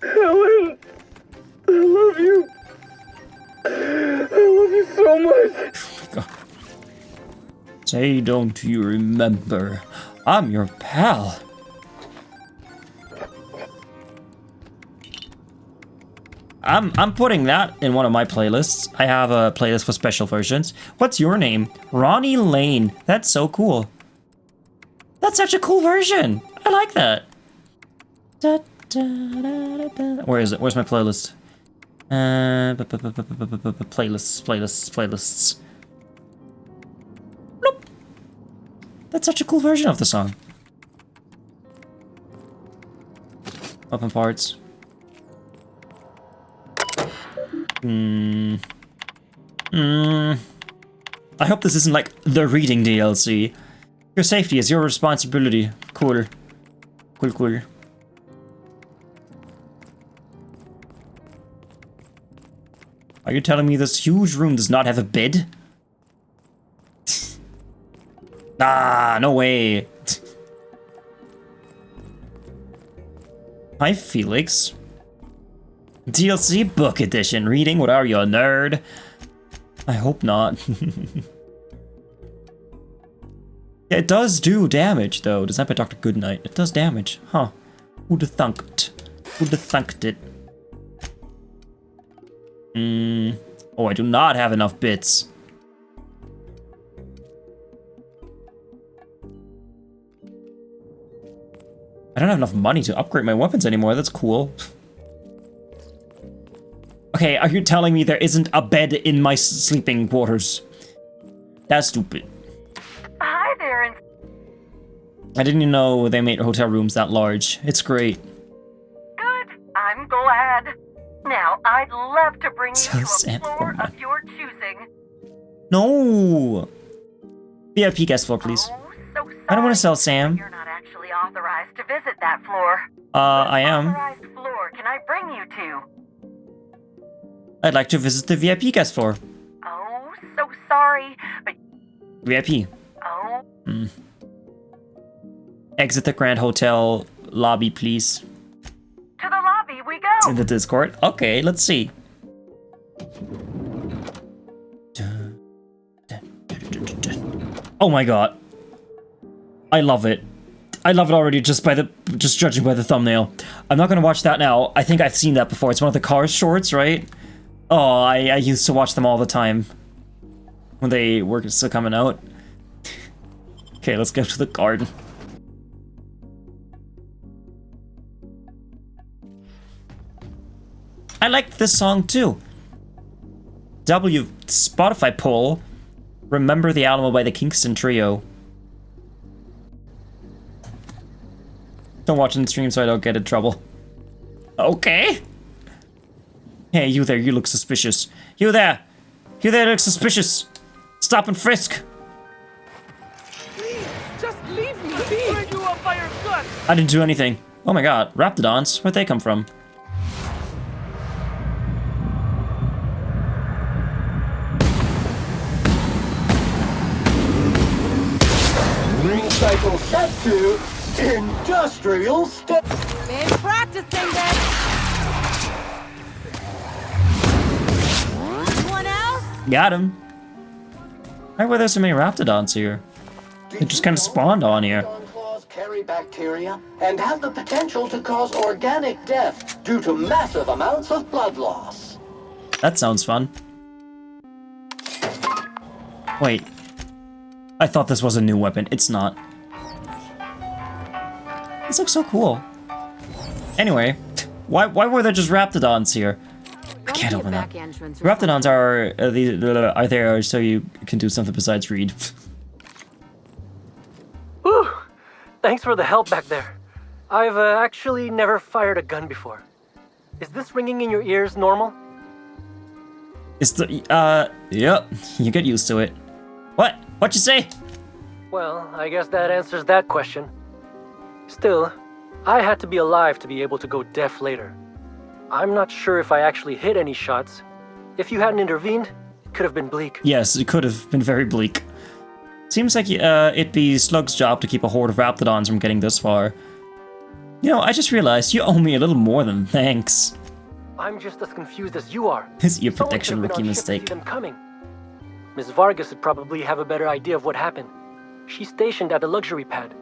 Helen, I love you. I love you so much. Say, don't you remember? I'm your pal. I'm putting that in one of my playlists. I have a playlist for special versions. What's your name? Ronnie Lane. That's so cool. That's such a cool version. I like that. Da, da, da, da. Where is it? Where's my playlist? Playlists. Nope. That's such a cool version of the song. Weapon parts. I hope this isn't like the reading DLC. Your safety is your responsibility. Cool. Cool. Are you telling me this huge room does not have a bed? Ah, no way. Hi, Felix. DLC book edition. Reading? What are you, a nerd? I hope not. It does do damage, though. Designed by Dr. Goodnight. It does damage. Huh. Who'da thunked? Who'da thunked it? Oh, I do not have enough bits. I don't have enough money to upgrade my weapons anymore. That's cool. Okay, are you telling me there isn't a bed in my sleeping quarters? That's stupid. Hi there. I didn't even know they made hotel rooms that large. It's great. I'm glad. Now, I'd love to bring you to a Sam floor of your choosing. No! VIP guest floor, please. I don't want to sell Sam. You're not actually authorized to visit that floor. I am. Authorized floor can I bring you to? I'd like to visit the VIP guest floor. Oh, so sorry, but... VIP. Oh. Exit the Grand Hotel lobby, please. To the lobby we go! In the Discord? Okay, let's see. Oh my god. I love it. I love it already just judging by the thumbnail. I'm not gonna watch that now. I think I've seen that before. It's one of the Cars shorts, right? Oh, I used to watch them all the time. When they were still coming out. Okay, let's go to the garden. I liked this song too. Spotify poll. Remember the Alamo by the Kingston Trio. Don't watch in the stream so I don't get in trouble. Okay. Hey, you there, you look suspicious. You there! You there look suspicious! Stop and frisk! Please, just leave me be! You up by your gut. I didn't do anything. Oh my god, Raptidons, where'd they come from? Ring cycle set to industrial step. Been practicing then. Anyone else? Got him. Why were there so many Raptidons here? They just kind of spawned on here. Claws carry bacteria and have the potential to cause organic death due to massive amounts of blood loss. That sounds fun. Wait. I thought this was a new weapon. It's not. This looks so cool. Anyway, why were there just Raptidons here? I can't open that. Raptidons are there so you can do something besides read. Whew! Thanks for the help back there. I've actually never fired a gun before. Is this ringing in your ears normal? It's the yep. You get used to it. What? What'd you say? Well, I guess that answers that question. Still, I had to be alive to be able to go deaf later. I'm not sure if I actually hit any shots. If you hadn't intervened, it could have been bleak. Yes, it could have been very bleak. Seems like it'd be Slug's job to keep a horde of Raptidons from getting this far. You know, I just realized you owe me a little more than thanks. I'm just as confused as you are. His ear protection rookie mistake. Them coming. Ms. Vargas would probably have a better idea of what happened. She's stationed at the luxury pad.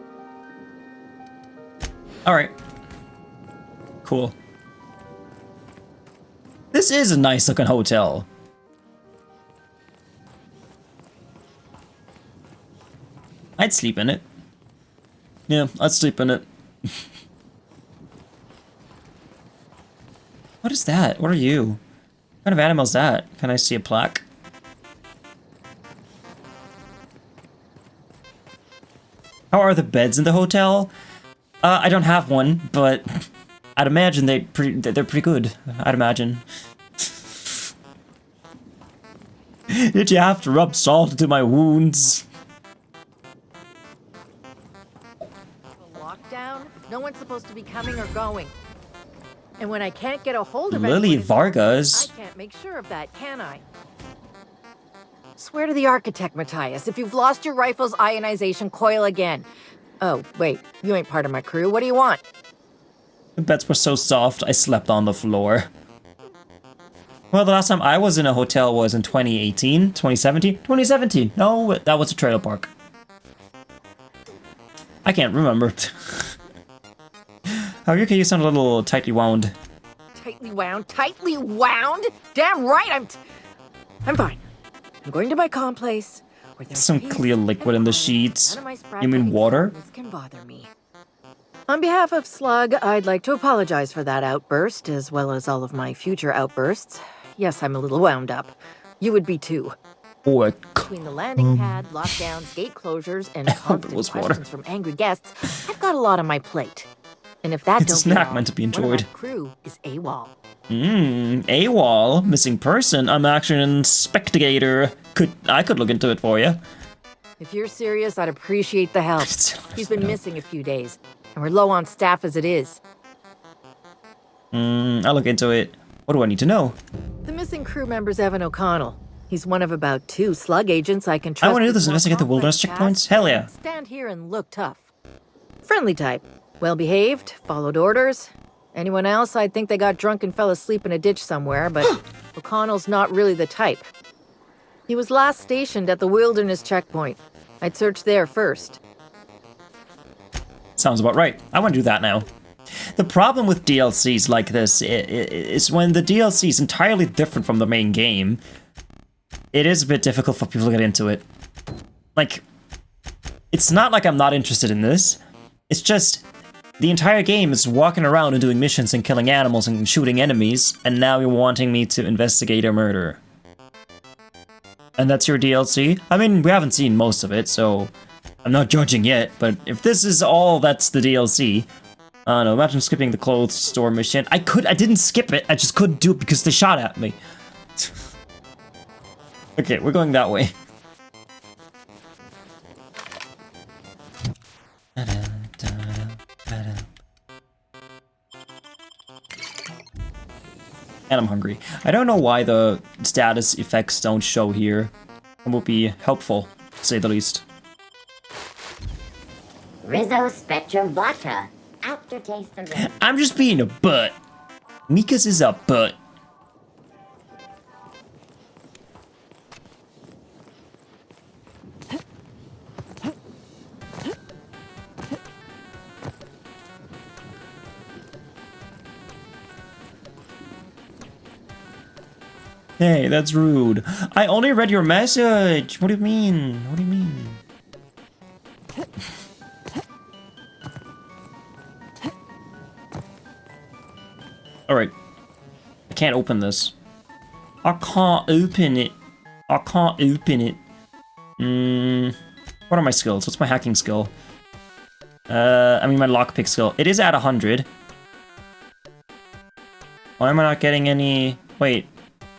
Alright. Cool. This is a nice looking hotel. I'd sleep in it. Yeah, I'd sleep in it. What is that? What are you? What kind of animal is that? Can I see a plaque? How are the beds in the hotel? I don't have one, but I'd imagine they're pretty good. I'd imagine. Did you have to rub salt into my wounds? Lockdown? No one's supposed to be coming or going. And when I can't get a hold of Lily anyone, Vargas. I can't make sure of that, can I? Swear to the architect, Matthias, if you've lost your rifle's ionization coil again. Oh, wait, you ain't part of my crew. What do you want? The beds were so soft, I slept on the floor. Well, the last time I was in a hotel was in 2018? 2017? 2017! No, that was a trailer park. I can't remember. Haruka, you sound a little tightly wound. Tightly wound? Tightly wound? Damn right, I'm fine. I'm going to my calm place. Some clear liquid in the sheets. You mean water? This can bother me. On behalf of Slug, I'd like to apologize for that outburst, as well as all of my future outbursts. Yes, I'm a little wound up. You would be too. Between the landing pad, lockdowns, gate closures, and constant questions from angry guests, I've got a lot on my plate. And if that It's a don't snack get meant to be one of enjoyed. my crew is AWOL. AWOL, missing person. I'm actually an investigator. I could look into it for you. If you're serious, I'd appreciate the help. He's been missing a few days, and we're low on staff as it is. I'll look into it. What do I need to know? The missing crew member's Evan O'Connell. He's one of about 2 slug agents I can trust. I want to do this, investigate the wilderness checkpoints. Hell yeah. Stand here and look tough. Friendly type. Well-behaved, followed orders. Anyone else, I'd think they got drunk and fell asleep in a ditch somewhere, but O'Connell's not really the type. He was last stationed at the wilderness checkpoint. I'd search there first. Sounds about right. I want to do that now. The problem with DLCs like this is when the DLC is entirely different from the main game, it is a bit difficult for people to get into it. Like, it's not like I'm not interested in this. It's just, the entire game is walking around and doing missions and killing animals and shooting enemies, and now you're wanting me to investigate a murder. And that's your DLC? I mean, we haven't seen most of it, so I'm not judging yet, but if this is all that's the DLC, I don't know, imagine skipping the clothes store mission. I didn't skip it, I just couldn't do it because they shot at me. Okay, we're going that way. And I'm hungry. I don't know why the status effects don't show here. It would be helpful, to say the least. Rizzo Spectrum Vodka. Aftertaste of it. I'm just being a butt. Mika's is a butt. Hey, that's rude. I only read your message. What do you mean? What do you mean? Alright. I can't open this. I can't open it. I can't open it. What are my skills? What's my hacking skill? I mean my lockpick skill. It is at 100. Why am I not getting any... Wait.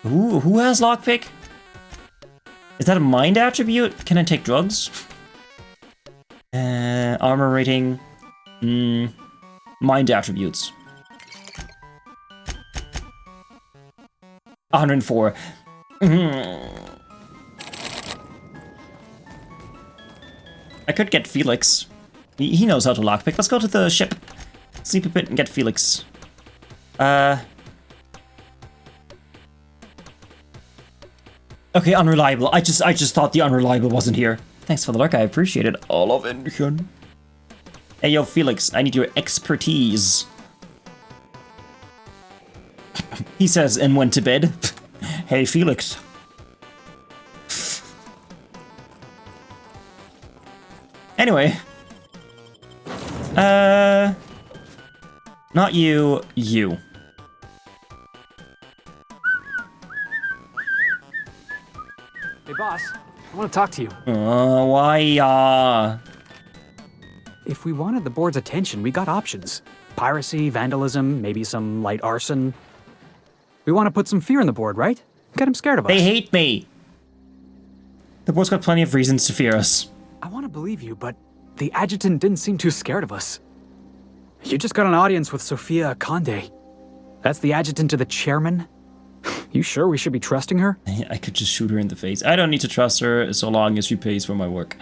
Who has lockpick? Is that a mind attribute? Can I take drugs? Armor rating. Mind attributes. 104. I could get Felix. He knows how to lockpick. Let's go to the ship. Sleep a bit and get Felix. Okay, unreliable. I just thought the unreliable wasn't here. Thanks for the luck, I appreciate it. All of it. Hey, yo, Felix, I need your expertise. He says and went to bed. Hey, Felix. Anyway. Not you, you. Hey, boss. I want to talk to you. Why, If we wanted the board's attention, we got options. Piracy, vandalism, maybe some light arson. We want to put some fear in the board, right? Get them scared of us. They hate me. The board's got plenty of reasons to fear us. I want to believe you, but the adjutant didn't seem too scared of us. You just got an audience with Sophia Conde. That's the adjutant to the chairman? You sure we should be trusting her? I could just shoot her in the face. I don't need to trust her so long as she pays for my work.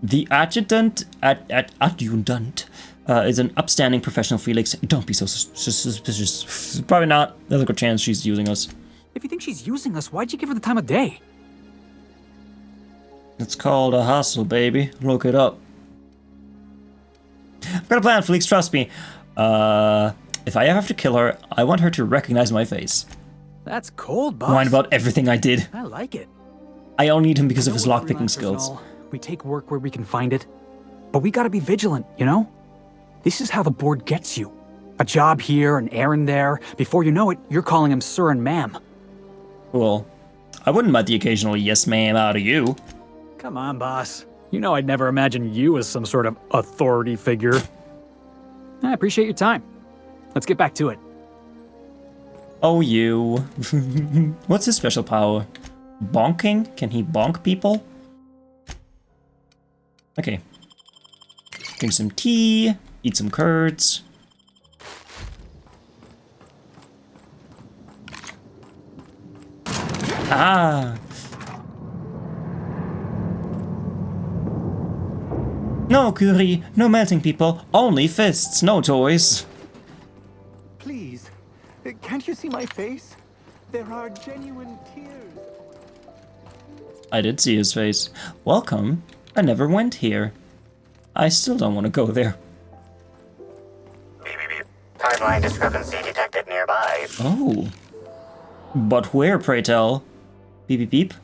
The adjutant is an upstanding professional, Felix. Don't be so suspicious. Probably not. There's a good chance she's using us. If you think she's using us, why'd you give her the time of day? It's called a hustle, baby. Look it up. I've got a plan, Felix. Trust me. If I ever have to kill her, I want her to recognize my face. That's cold, boss. Whine about everything I did. I like it. I only need him because of his lockpicking skills. We take work where we can find it. But we gotta be vigilant, you know? This is how the board gets you. A job here, an errand there. Before you know it, you're calling him sir and ma'am. Cool. I wouldn't mind the occasional yes ma'am out of you. Come on, boss. You know I'd never imagine you as some sort of authority figure. I appreciate your time. Let's get back to it. Oh, you. What's his special power? Bonking? Can he bonk people? Okay. Drink some tea, eat some curds. Ah! No, Curie, no melting people, only fists, no toys. Please, can't you see my face? There are genuine tears. I did see his face. Welcome. I never went here. I still don't want to go there. Beep, beep, beep. Timeline discrepancy detected nearby. Oh. But where, pray tell? Beep, beep, beep.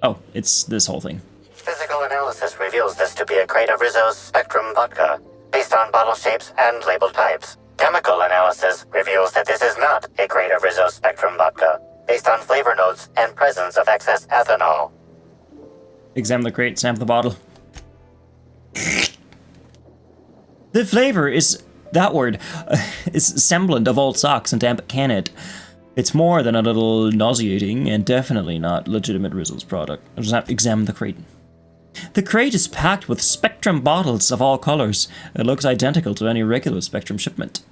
Oh, it's this whole thing. Physical analysis reveals this to be a crate of Rizzo's Spectrum vodka, based on bottle shapes and label types. Chemical analysis reveals that this is not a crate of Rizzo's Spectrum vodka, based on flavor notes and presence of excess ethanol. Examine the crate, sample the bottle. The flavor is, that word, is semblant of old socks and damp cannet. It's more than a little nauseating and definitely not legitimate Rizzo's product. I'll just have to examine the crate. The crate is packed with Spectrum bottles of all colors. It looks identical to any regular Spectrum shipment.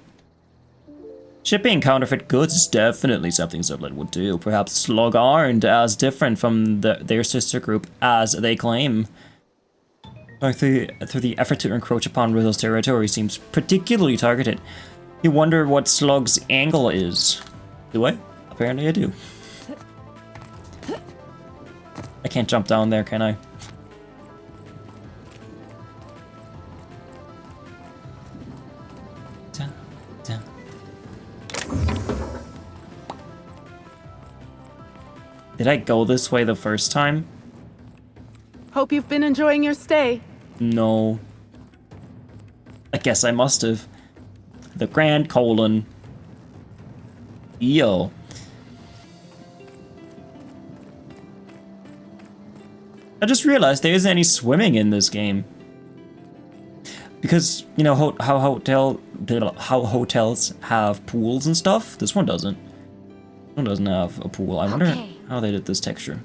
Shipping counterfeit goods is definitely something Zerlin would do. Perhaps Slug aren't as different from their sister group as they claim. Through the effort to encroach upon Rizzo's territory seems particularly targeted. You wonder what Slug's angle is. Do I? Apparently I do. I can't jump down there, can I? Did I go this way the first time? Hope you've been enjoying your stay. No. I guess I must have. The Grand Colon. Yo. I just realized there isn't any swimming in this game. Because, you know, how hotels have pools and stuff? This one doesn't. This one doesn't have a pool. I wonder how they did this texture.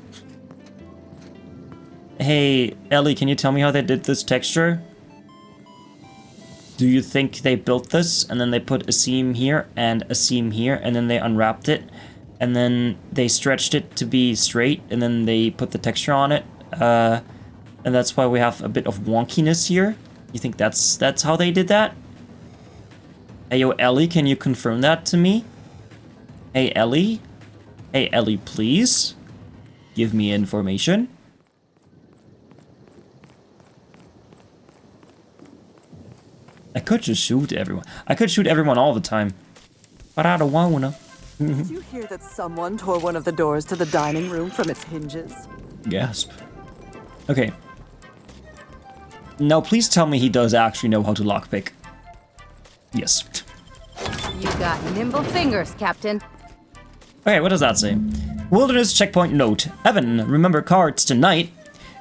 Hey, Ellie, can you tell me how they did this texture? Do you think they built this, and then they put a seam here, and a seam here, and then they unwrapped it, and then they stretched it to be straight, and then they put the texture on it, and that's why we have a bit of wonkiness here? You think that's how they did that? Hey, yo, Ellie, can you confirm that to me? Hey, Ellie? Hey, Ellie, please? Give me information. I could just shoot everyone. I could shoot everyone all the time. But I don't wanna. Did you hear that someone tore one of the doors to the dining room from its hinges? Gasp. Okay. Now, please tell me he does actually know how to lockpick. Yes. You got nimble fingers, Captain. Okay, what does that say? Wilderness checkpoint note. Evan, remember cards tonight.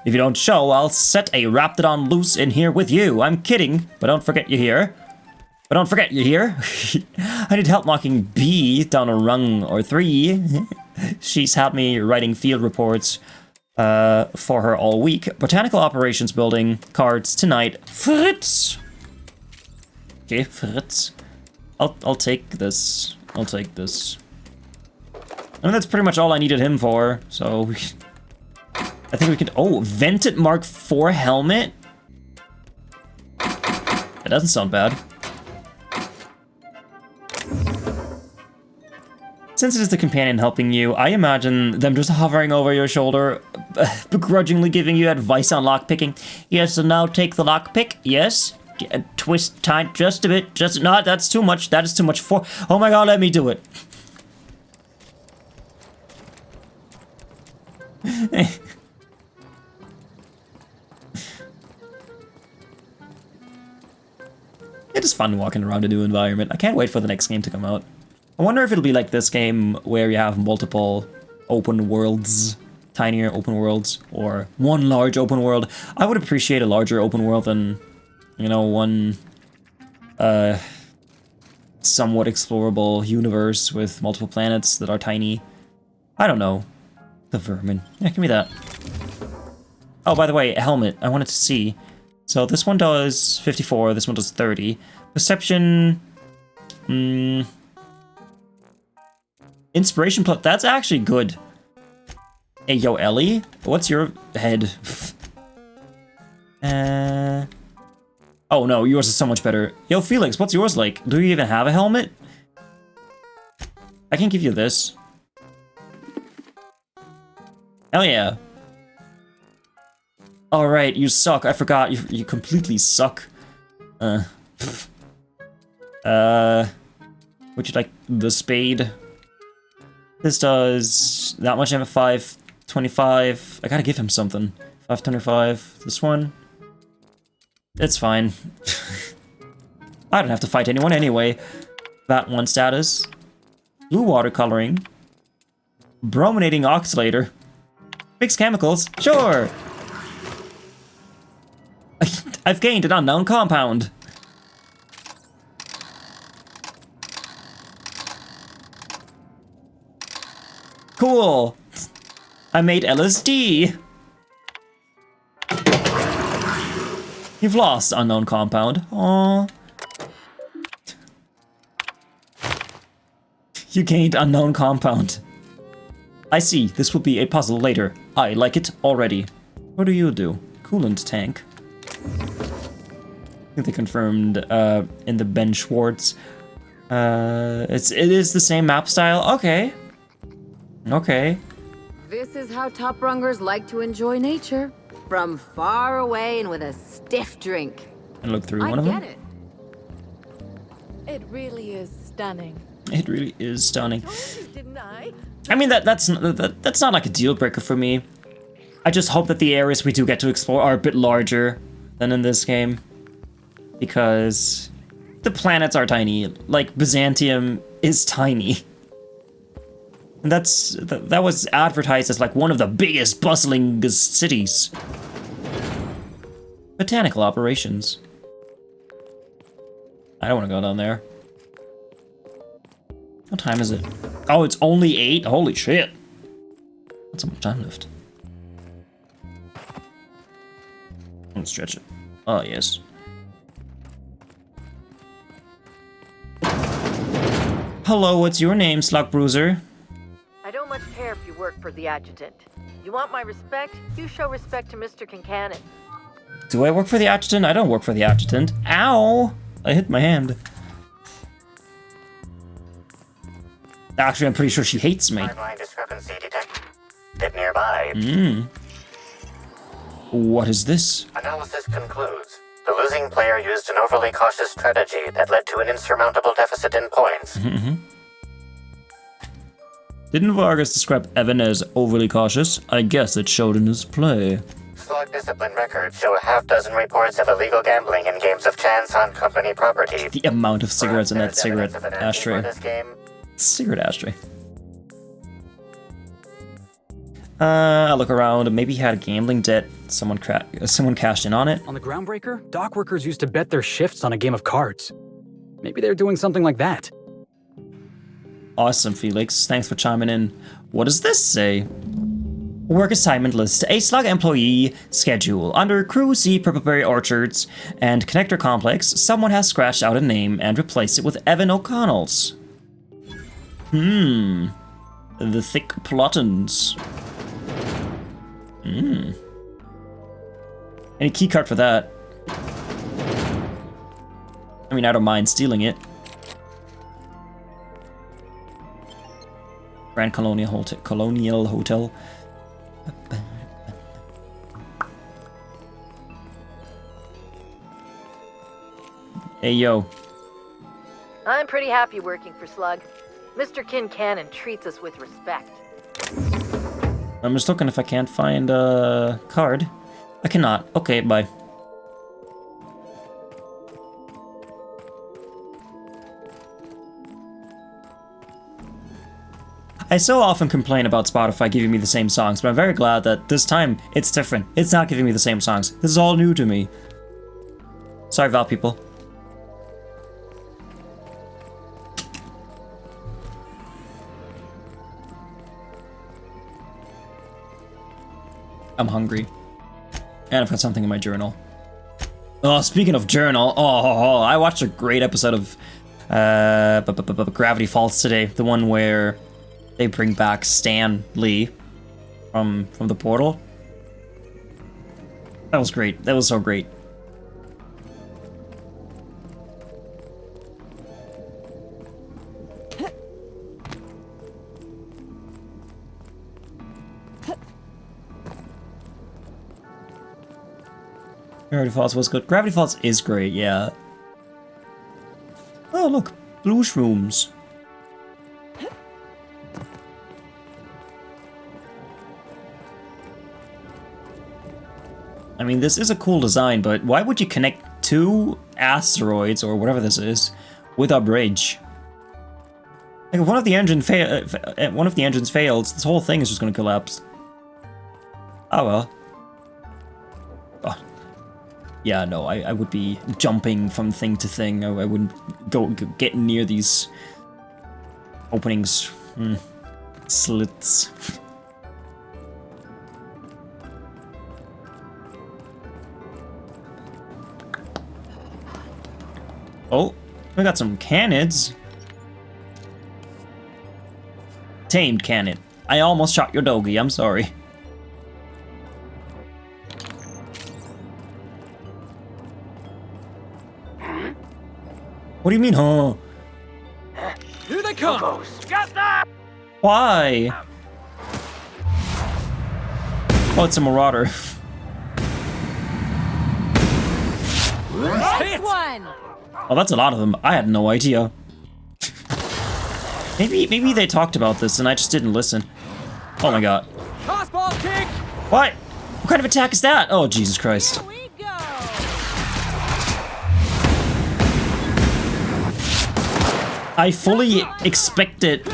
If you don't show, I'll set a Raptidon loose in here with you. I'm kidding, but don't forget you're here. But don't forget you're here. I need help knocking B down a rung or 3. She's had me writing field reports for her all week. Botanical operations building. Cards tonight. Fritz! Okay, Fritz. I'll take this. I'll take this. And that's pretty much all I needed him for, so... I think we could... Oh, vented Mark IV helmet? That doesn't sound bad. Since it is the companion helping you, I imagine them just hovering over your shoulder, begrudgingly giving you advice on lockpicking. Yes, so now take the lockpick. Yes. Twist tight just a bit. Just not. That's too much. That is too much for... Oh my god, let me do it. It is fun walking around a new environment. I can't wait for the next game to come out. I wonder if it'll be like this game where you have multiple open worlds tinier open worlds, or one large open world. I would appreciate a larger open world than, you know, one somewhat explorable universe with multiple planets that are tiny. I don't know. The vermin. Yeah, give me that. Oh, by the way, a helmet. I wanted to see. So this one does 54, this one does 30. Perception... Inspiration plus... That's actually good. Hey, yo, Ellie? What's your head? Oh, no, yours is so much better. Yo, Felix, what's yours like? Do you even have a helmet? I can give you this. Hell yeah. Alright, you suck. I forgot. You completely suck. Would you like the spade? This does that much at 525. I gotta give him something. 525. This one. It's fine. I don't have to fight anyone anyway. That one status. Blue watercoloring. Brominating oxalator. Mixed chemicals. Sure. I've gained an unknown compound. Cool. I made LSD. You've lost unknown compound. Aww. You gained unknown compound. I see. This will be a puzzle later. I like it already. What do you do? Coolant tank. I think they confirmed in the Ben Schwartz. It is the same map style. Okay. Okay. This is how top rungers like to enjoy nature. From far away and with a stiff drink. And look through one of them. I get it. It really is stunning. It really is stunning. Didn't I? I mean, that's not like a deal breaker for me. I just hope that the areas we do get to explore are a bit larger than in this game. Because the planets are tiny. Like, Byzantium is tiny. And that was advertised as like one of the biggest, bustling cities. Botanical operations. I don't want to go down there. What time is it? Oh, it's only 8? Holy shit. Not so much time left. Let's stretch it. Oh, yes. Hello, what's your name, Slug Bruiser? I don't much care if you work for the adjutant. You want my respect? You show respect to Mr. Kincannon. Do I work for the adjutant? I don't work for the adjutant. Ow! I hit my hand. Actually, I'm pretty sure she hates me. Timeline discrepancy detected. Bit nearby. What is this? Analysis concludes. The losing player used an overly cautious strategy that led to an insurmountable deficit in points. Didn't Vargas describe Evan as overly cautious? I guess it showed in his play. Slug discipline records show a half-dozen reports of illegal gambling in games of chance on company property. The amount of cigarettes in that cigarette ashtray. This game. Cigarette ashtray. I'll look around. Maybe he had a gambling debt. Someone cashed in on it. On the Groundbreaker, dock workers used to bet their shifts on a game of cards. Maybe they're doing something like that. Awesome, Felix. Thanks for chiming in. What does this say? Work assignment list. A Slug employee schedule. Under Crew C Purpleberry Orchards and Connector Complex, someone has scratched out a name and replaced it with Evan O'Connell's. The Thick Plottons. Any keycard for that? I mean, I don't mind stealing it. Grand Colonial Hotel. Hey, yo. I'm pretty happy working for Slug. Mr. Kincannon treats us with respect. I'm just looking if I can't find a card. I cannot. Okay, bye. I so often complain about Spotify giving me the same songs, but I'm very glad that this time it's different. It's not giving me the same songs. This is all new to me. Sorry, Val people. I'm hungry. And I've got something in my journal. Oh, speaking of journal, I watched a great episode of Gravity Falls today. The one where they bring back Stan Lee from the portal. That was great. That was so great. Gravity Falls was good. Gravity Falls is great, yeah. Oh, look. Blue shrooms. I mean, this is a cool design, but why would you connect two asteroids, or whatever this is, with a bridge? Like, if one of the engines fails, this whole thing is just gonna collapse. Oh well. Oh. Yeah, no, I would be jumping from thing to thing. I wouldn't go get near these openings. Slits. Oh, we got some canids. Tamed canid. I almost shot your doggy, I'm sorry. What do you mean, huh? Here they come! Why? Oh, it's a marauder. Nice one! Oh, that's a lot of them. I had no idea. Maybe they talked about this and I just didn't listen. Oh my god. Tossball kick! What? What kind of attack is that? Oh, Jesus Christ. I fully expected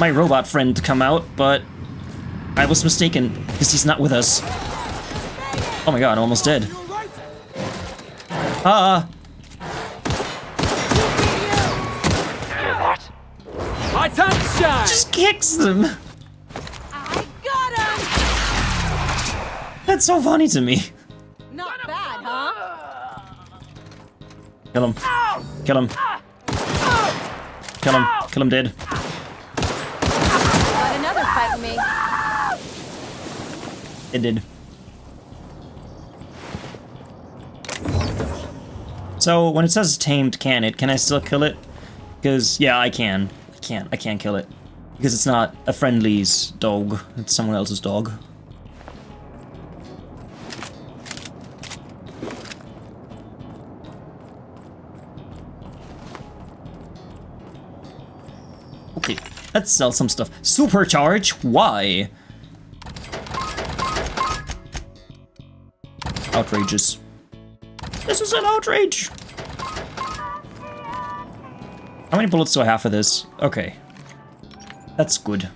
my robot friend to come out, but I was mistaken because he's not with us. Oh my god, I'm almost dead. My time to shine! Just kicks them. I got him! That's so funny to me. Not bad, huh? Kill him. Kill him. Kill him. Kill him dead. Got another fight with me. It did. So when it says tamed canid, can I still kill it? Because yeah, I can. I can't kill it. Because it's not a friendly's dog. It's someone else's dog. Okay, let's sell some stuff. Supercharge? Why? Outrageous. This is an outrage! How many bullets do I have for this? Okay. That's good.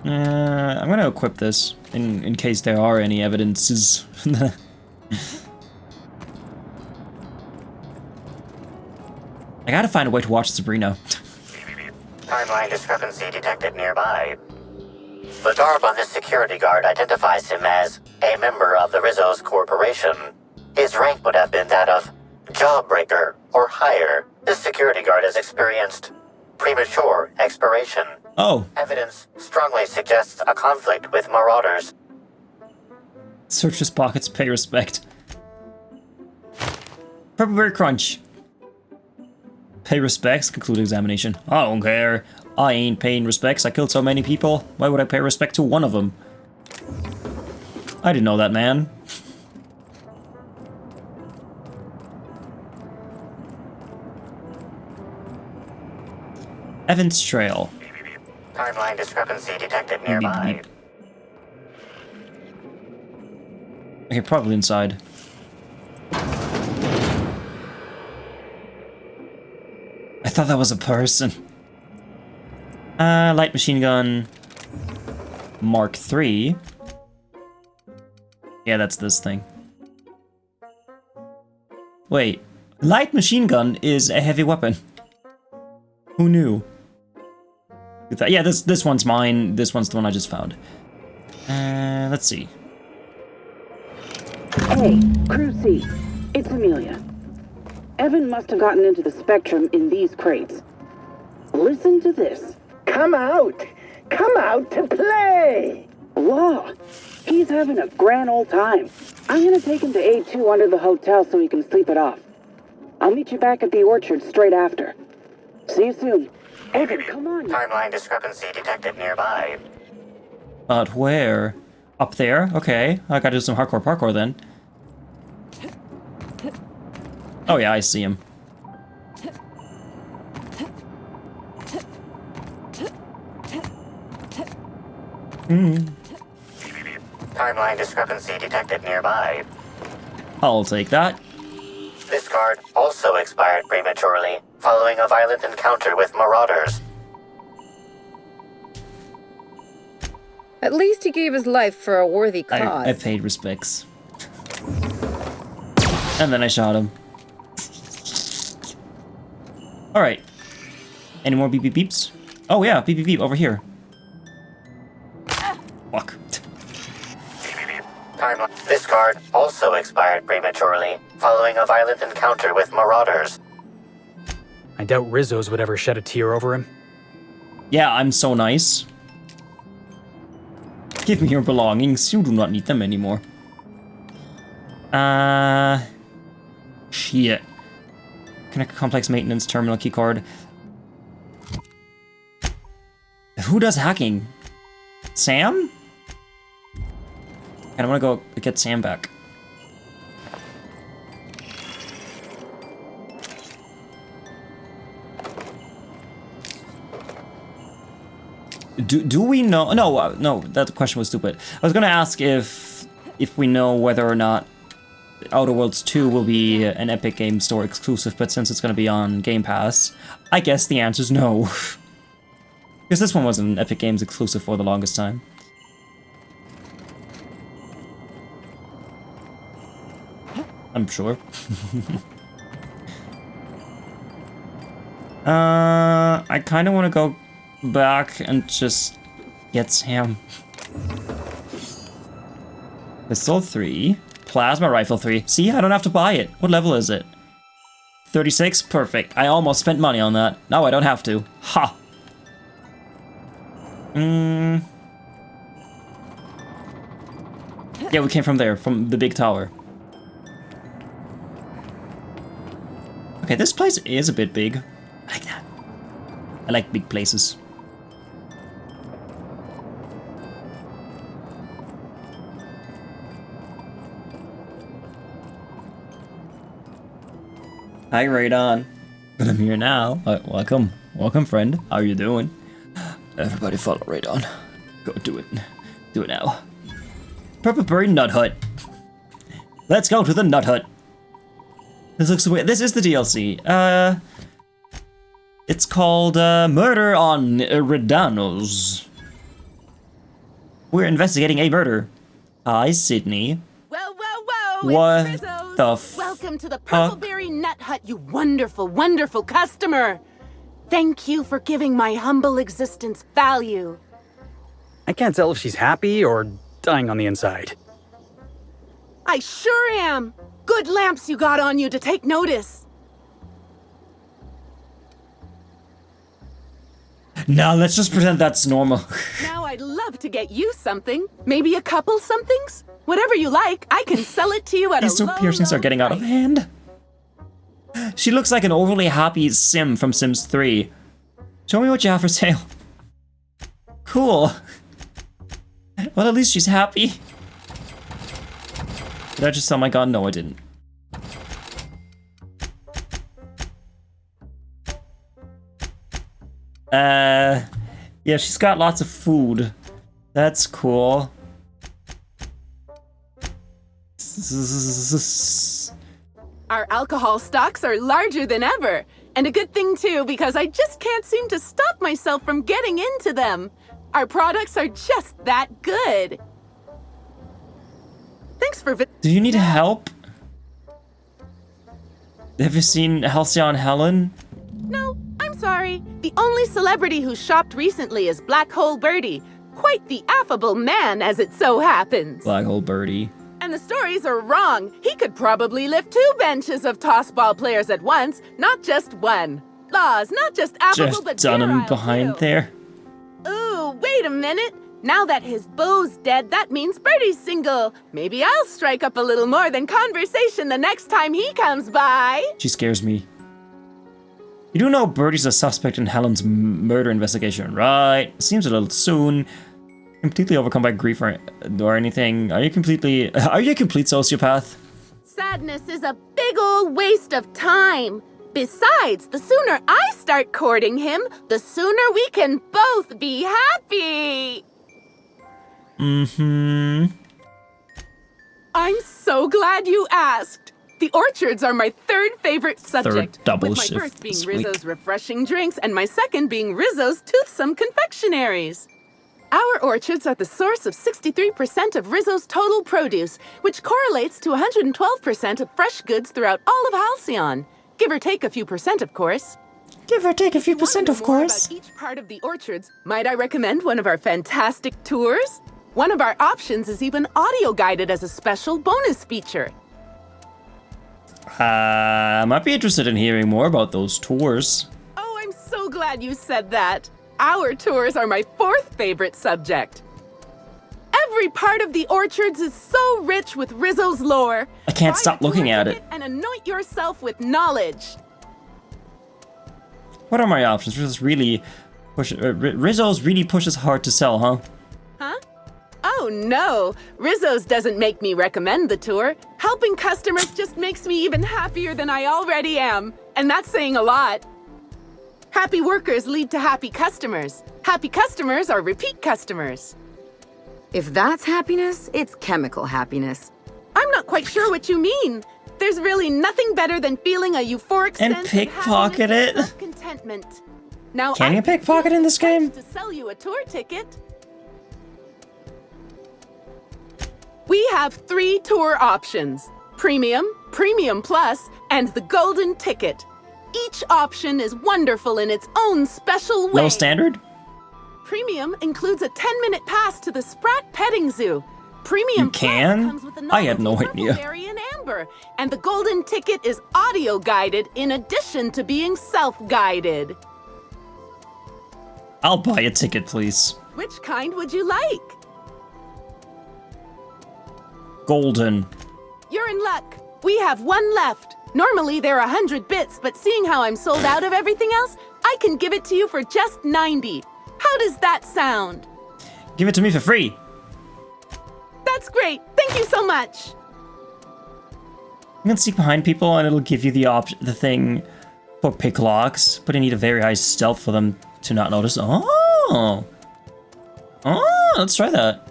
I'm gonna equip this in case there are any evidences. I gotta find a way to watch Sabrina. Timeline discrepancy detected nearby. The garb on this security guard identifies him as a member of the Rizzo's Corporation. His rank would have been that of Jawbreaker or higher. This security guard has experienced premature expiration. Oh. Evidence strongly suggests a conflict with marauders. Search his pockets, pay respect. Purple Crunch. Pay respects, conclude examination. I don't care. I ain't paying respects. I killed so many people. Why would I pay respect to one of them? I didn't know that, man. Evans Trail. Timeline discrepancy detected nearby. Okay, probably inside. I thought that was a person. Light machine gun Mark III. Yeah, that's this thing. Wait, light machine gun is a heavy weapon. Who knew? Yeah, this one's mine. This one's the one I just found. Let's see. Hey, Crew C. It's Amelia. Evan must have gotten into the Spectrum in these crates. Listen to this. Come out! Come out to play! Law, he's having a grand old time. I'm gonna take him to A2 under the hotel so he can sleep it off. I'll meet you back at the orchard straight after. See you soon. Evan, come on. Timeline discrepancy detected nearby. But where? Up there? Okay, I gotta do some hardcore parkour then. Oh yeah, I see him. Timeline discrepancy detected nearby. I'll take that. This card also expired prematurely, following a violent encounter with marauders. At least he gave his life for a worthy cause. I paid respects. And then I shot him. Alright. Any more beep beep beeps? Oh yeah, beep beep beep over here. Fuck. This card also expired prematurely, following a violent encounter with marauders. I doubt Rizzo's would ever shed a tear over him. Yeah, I'm so nice. Give me your belongings. You do not need them anymore. Shit. Connect complex maintenance terminal keycard. Who does hacking? Sam? And I want to go get Sam back. Do we know? No, no, that question was stupid. I was gonna ask if we know whether or not Outer Worlds 2 will be an Epic Game Store exclusive, but since it's gonna be on Game Pass, I guess the answer is no. Because this one was an Epic Games exclusive for the longest time. I'm sure. I kind of want to go back and just get Sam. Pistol 3. Plasma rifle 3. See, I don't have to buy it. What level is it? 36? Perfect. I almost spent money on that. Now I don't have to. Ha! Yeah, we came from there, from the big tower. Okay, this place is a bit big. I like that. I like big places. Hi, Radon. But I'm here now. Welcome. Welcome, friend. How are you doing? Everybody follow Radon. Go do it. Do it now. Purple Berry Nut Hut. Let's go to the Nut Hut. This looks weird. This is the DLC. It's called Murder on Eridanos. We're investigating a murder. Hi, Sydney. Whoa, whoa, whoa! What It's Rizzo's. the f- Welcome to the Purpleberry Nut Hut, you wonderful, wonderful customer. Thank you for giving my humble existence value. I can't tell if she's happy or dying on the inside. I sure am. Good lamps you got on you to take notice. Now let's just pretend that's normal. Now I'd love to get you something. Maybe a couple somethings? Whatever you like, I can sell it to you at These a two low, piercings low are getting out of price. hand. She looks like an overly happy Sim from Sims 3. Show me what you have for sale. Cool. Well, at least she's happy. Did I just sell my gun? No, I didn't. Yeah, she's got lots of food. That's cool. Our alcohol stocks are larger than ever. And a good thing, too, because I just can't seem to stop myself from getting into them. Our products are just that good. Thanks for... Do you need help? Have you seen Halcyon Helen? No, I'm sorry. The only celebrity who shopped recently is Black Hole Birdie. Quite the affable man, as it so happens. Black Hole Birdie. And the stories are wrong. He could probably lift 2 benches of tossball players at once, not just one. Laws, not just affable, but Just Dunham behind there. Ooh, wait a minute. Now that his beau's dead, that means Birdie's single. Maybe I'll strike up a little more than conversation the next time he comes by. She scares me. You do know Birdie's a suspect in Helen's murder investigation, right? Seems a little soon. Completely overcome by grief or anything. Are you a complete sociopath? Sadness is a big old waste of time. Besides, the sooner I start courting him, the sooner we can both be happy. Mm-hmm. I'm so glad you asked. The orchards are my 3rd favorite subject. Third double with my shift first being this Rizzo's week. refreshing drinks and my second being Rizzo's toothsome confectionaries. Our orchards are the source of 63% of Rizzo's total produce, which correlates to 112% of fresh goods throughout all of Halcyon. Give or take a few percent, of course. Give or take a few percent, of course. About each part of the orchards, might I recommend one of our fantastic tours? One of our options is even audio-guided as a special bonus feature. I might be interested in hearing more about those tours. Oh, I'm so glad you said that. Our tours are my 4th favorite subject. Every part of the orchards is so rich with Rizzo's lore. I can't stop looking at it. And anoint yourself with knowledge. What are my options? Rizzo's really pushes hard to sell, huh? Huh? Oh no, Rizzo's doesn't make me recommend the tour. Helping customers just makes me even happier than I already am. And that's saying a lot. Happy workers lead to happy customers. Happy customers are repeat customers. If that's happiness, it's chemical happiness. I'm not quite sure what you mean. There's really nothing better than feeling a euphoric And sense pickpocket of it. self-contentment. Now, Can you pickpocket in this game? To sell you a tour ticket. We have 3 tour options: Premium, Premium Plus, and the Golden Ticket. Each option is wonderful in its own special way. Low standard? Premium includes a 10-minute pass to the Sprat Petting Zoo. Premium You can? Plus comes with a I had no idea. Berry and Amber. And the Golden Ticket is audio-guided in addition to being self-guided. I'll buy a ticket, please. Which kind would you like? Golden. You're in luck. We have 1 left. Normally they're 100 bits, but seeing how I'm sold out of everything else, I can give it to you for just 90. How does that sound? Give it to me for free. That's great. Thank you so much. You can sneak behind people and it'll give you the thing for pick locks, but you need a very high stealth for them to not notice. Oh, let's try that.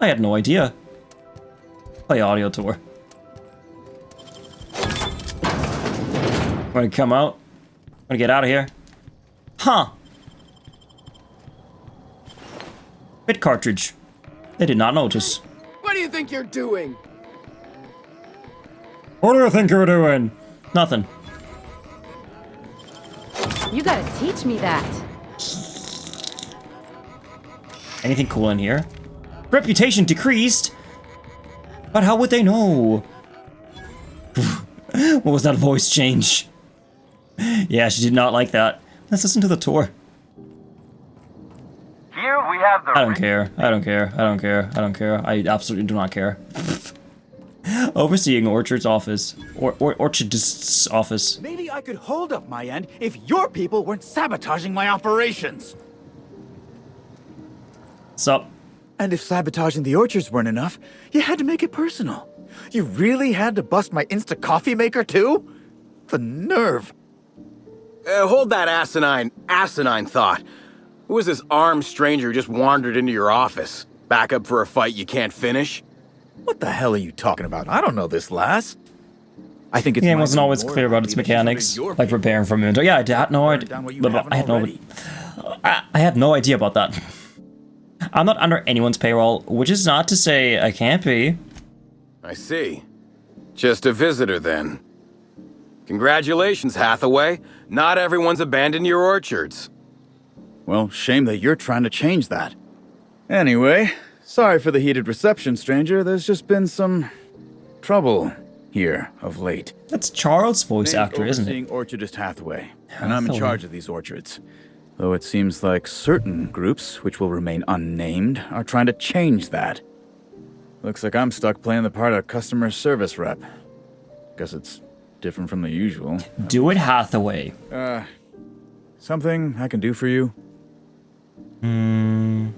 I had no idea. Play audio tour. Want to come out? Want to get out of here? Huh. Bit cartridge. They did not notice. What do you think you're doing? What do you think you're doing? Nothing. You gotta teach me that. Anything cool in here? Reputation decreased? But how would they know? What was that voice change? Yeah, she did not like that. Let's listen to the tour. Here we have the... I don't care. I don't care. I don't care. I don't care. I absolutely do not care. Overseeing Orchard's office. Orchardist's office. Maybe I could hold up my end if your people weren't sabotaging my operations. Sup? And if sabotaging the orchards weren't enough, you had to make it personal. You really had to bust my Insta coffee maker too? The nerve. Hold that asinine thought. Who was this armed stranger who just wandered into your office? Back up for a fight you can't finish? What the hell are you talking about? I don't know this lass. I think it's The game wasn't always clear about its mechanics, like preparing for inventory. Yeah, I had no idea. I had no idea about that. I'm not under anyone's payroll, which is not to say I can't be. I see. Just a visitor then. Congratulations, Hathaway. Not everyone's abandoned your orchards. Well, shame that you're trying to change that. Anyway, sorry for the heated reception, stranger. There's just been some trouble here of late. That's Charles' voice actor, isn't it? Orchardist Hathaway, and I'm in charge of these orchards. Though it seems like certain groups, which will remain unnamed, are trying to change that. Looks like I'm stuck playing the part of customer service rep. Guess it's different from the usual. Do it, Hathaway. Something I can do for you? I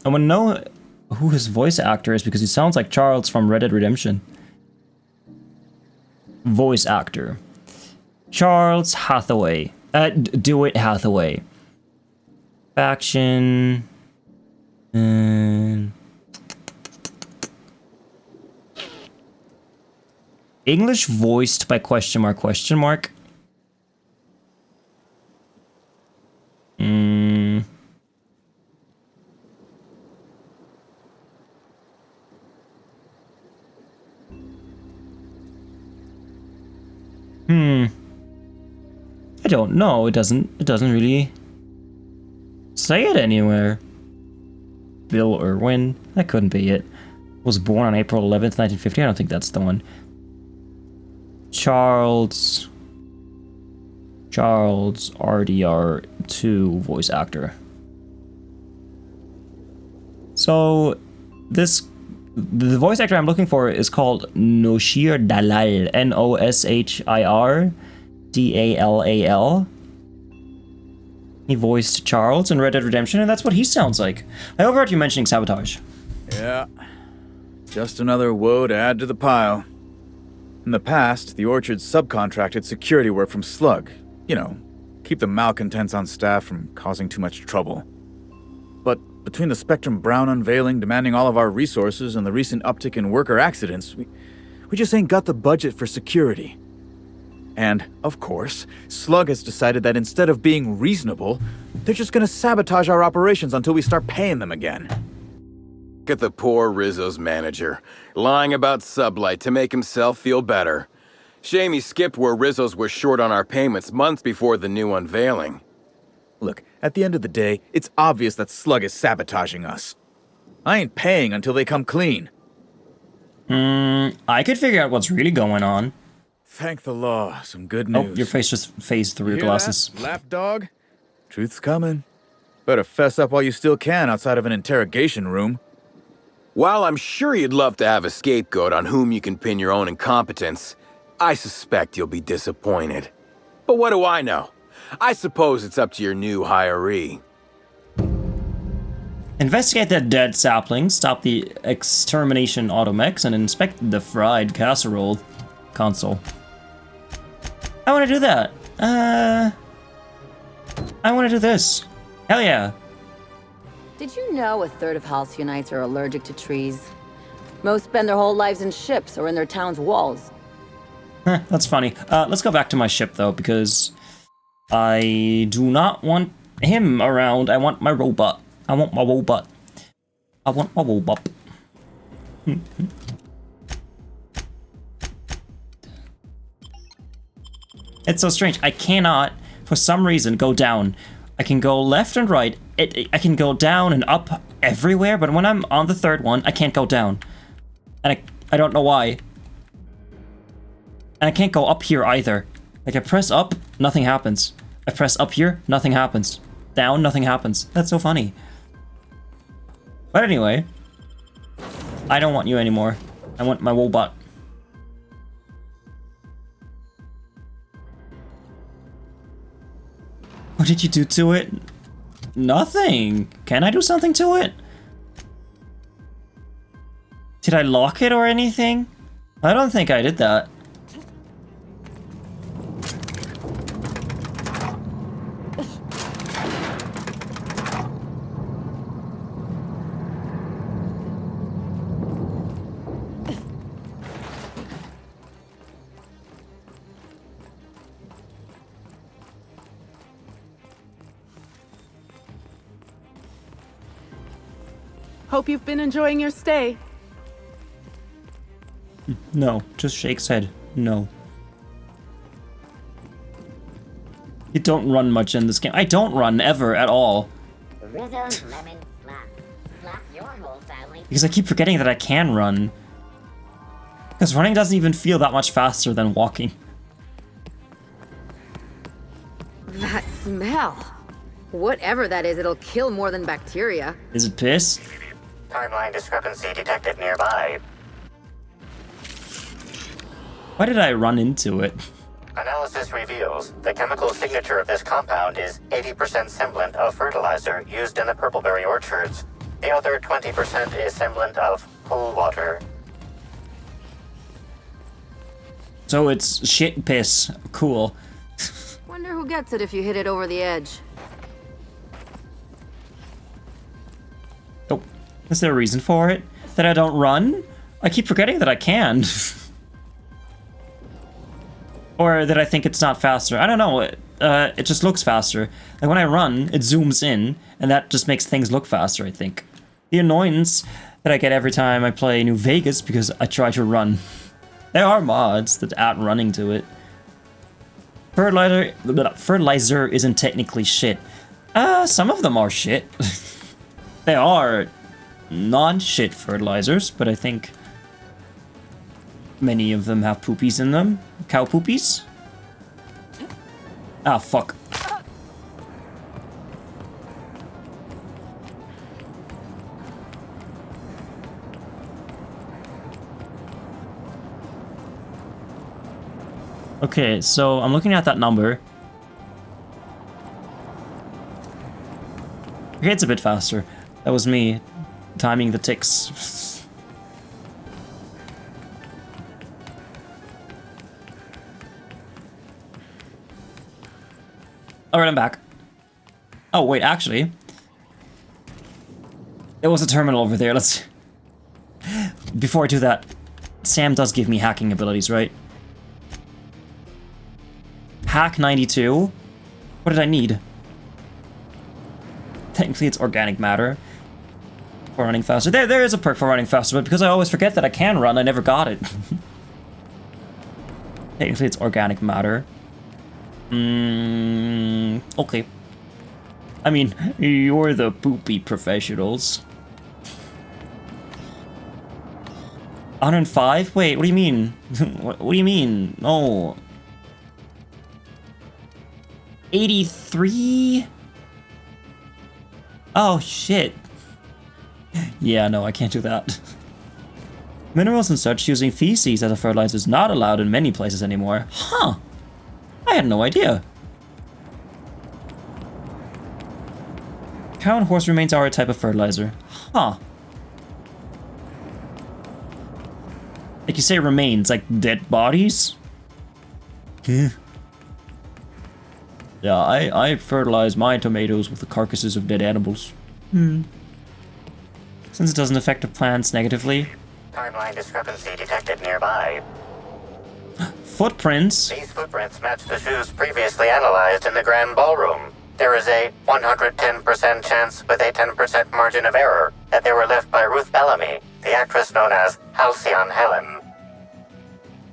want to know who his voice actor is because he sounds like Charles from Red Dead Redemption. Voice actor. Charles Hathaway. Do it, Hathaway. Faction. English voiced by question mark. I don't know. It doesn't really say it anywhere. Bill Irwin. That couldn't be it. Was born on April 11th, 1950. I don't think that's the one. Charles RDR2 voice actor. So the voice actor I'm looking for is called Noshir Dalal. NOSHIR DALAL. He voiced Charles in Red Dead Redemption, and that's what he sounds like. I overheard you mentioning sabotage. Yeah. Just another woe to add to the pile. In the past, the orchard subcontracted security work from Slug. You know, keep the malcontents on staff from causing too much trouble. But between the Spectrum Brown unveiling demanding all of our resources and the recent uptick in worker accidents, we just ain't got the budget for security. And, of course, Slug has decided that instead of being reasonable, they're just gonna sabotage our operations until we start paying them again. Look at the poor Rizzo's manager, lying about Sublight to make himself feel better. Shame he skipped where Rizzo's was short on our payments months before the new unveiling. Look, at the end of the day, it's obvious that Slug is sabotaging us. I ain't paying until they come clean. I could figure out what's really going on. Thank the law, some good news. Oh, your face just phased through your glasses. That, lapdog? Truth's coming. Better fess up while you still can outside of an interrogation room. While I'm sure you'd love to have a scapegoat on whom you can pin your own incompetence, I suspect you'll be disappointed. But what do I know? I suppose it's up to your new hiree. Investigate that dead sapling, stop the extermination automechs, and inspect the fried casserole console. I want to do that. I want to do this. Hell yeah. Did you know a third of Halcyonites are allergic to trees? Most spend their whole lives in ships or in their town's walls. That's funny. Let's go back to my ship, though, because I do not want him around. I want my robot. I want my robot. I want my robot. It's so strange. I cannot, for some reason, go down. I can go left and right. I can go down and up everywhere, but when I'm on the third one, I can't go down. And I don't know why. And I can't go up here either. Like, I press up, nothing happens. I press up here, nothing happens. Down, nothing happens. That's so funny. But anyway, I don't want you anymore. I want my robot. What did you do to it? Nothing. Can I do something to it? Did I lock it or anything? I don't think I did that. Hope you've been enjoying your stay. No, just shakes head. No. You don't run much in this game. I don't run ever at all. Rizzo's lemon slap. Slap your whole family. Because I keep forgetting that I can run. Because running doesn't even feel that much faster than walking. That smell. Whatever that is, it'll kill more than bacteria. Is it piss? Timeline discrepancy detected nearby. Why did I run into it? Analysis reveals the chemical signature of this compound is 80% semblant of fertilizer used in the purpleberry orchards. The other 20% is semblant of pool water. So it's shit piss. Cool. Wonder who gets it if you hit it over the edge. Oh, is there a reason for it? That I don't run? I keep forgetting that I can. Or that I think it's not faster. I don't know. It just looks faster. Like when I run, it zooms in, and that just makes things look faster, I think. The annoyance that I get every time I play New Vegas because I try to run. There are mods that add running to it. Fertilizer isn't technically shit. Some of them are shit. They are non-shit fertilizers, but I think many of them have poopies in them. Cow poopies? Ah, fuck. Okay, so I'm looking at that number. Okay, it's a bit faster. That was me timing the ticks. Alright, I'm back. Oh, wait, actually. There was a terminal over there. Let's... Before I do that, Sam does give me hacking abilities, right? Hack 92? What did I need? Technically, it's organic matter. For running faster. There is a perk for running faster, but because I always forget that I can run, I never got it. Technically, it's organic matter. Okay. I mean, you're the poopy professionals. 105? Wait, what do you mean? What do you mean? No. 83? Oh, shit. Yeah, no, I can't do that. Minerals and such using feces as a fertilizer is not allowed in many places anymore. Huh. I had no idea. Cow and horse remains are a type of fertilizer. Huh. Like you say remains, like dead bodies? Yeah, I fertilize my tomatoes with the carcasses of dead animals. Since it doesn't affect the plants negatively. Timeline discrepancy detected nearby. Footprints? These footprints match the shoes previously analyzed in the Grand Ballroom. There is a 110% chance with a 10% margin of error that they were left by Ruth Bellamy, the actress known as Halcyon Helen.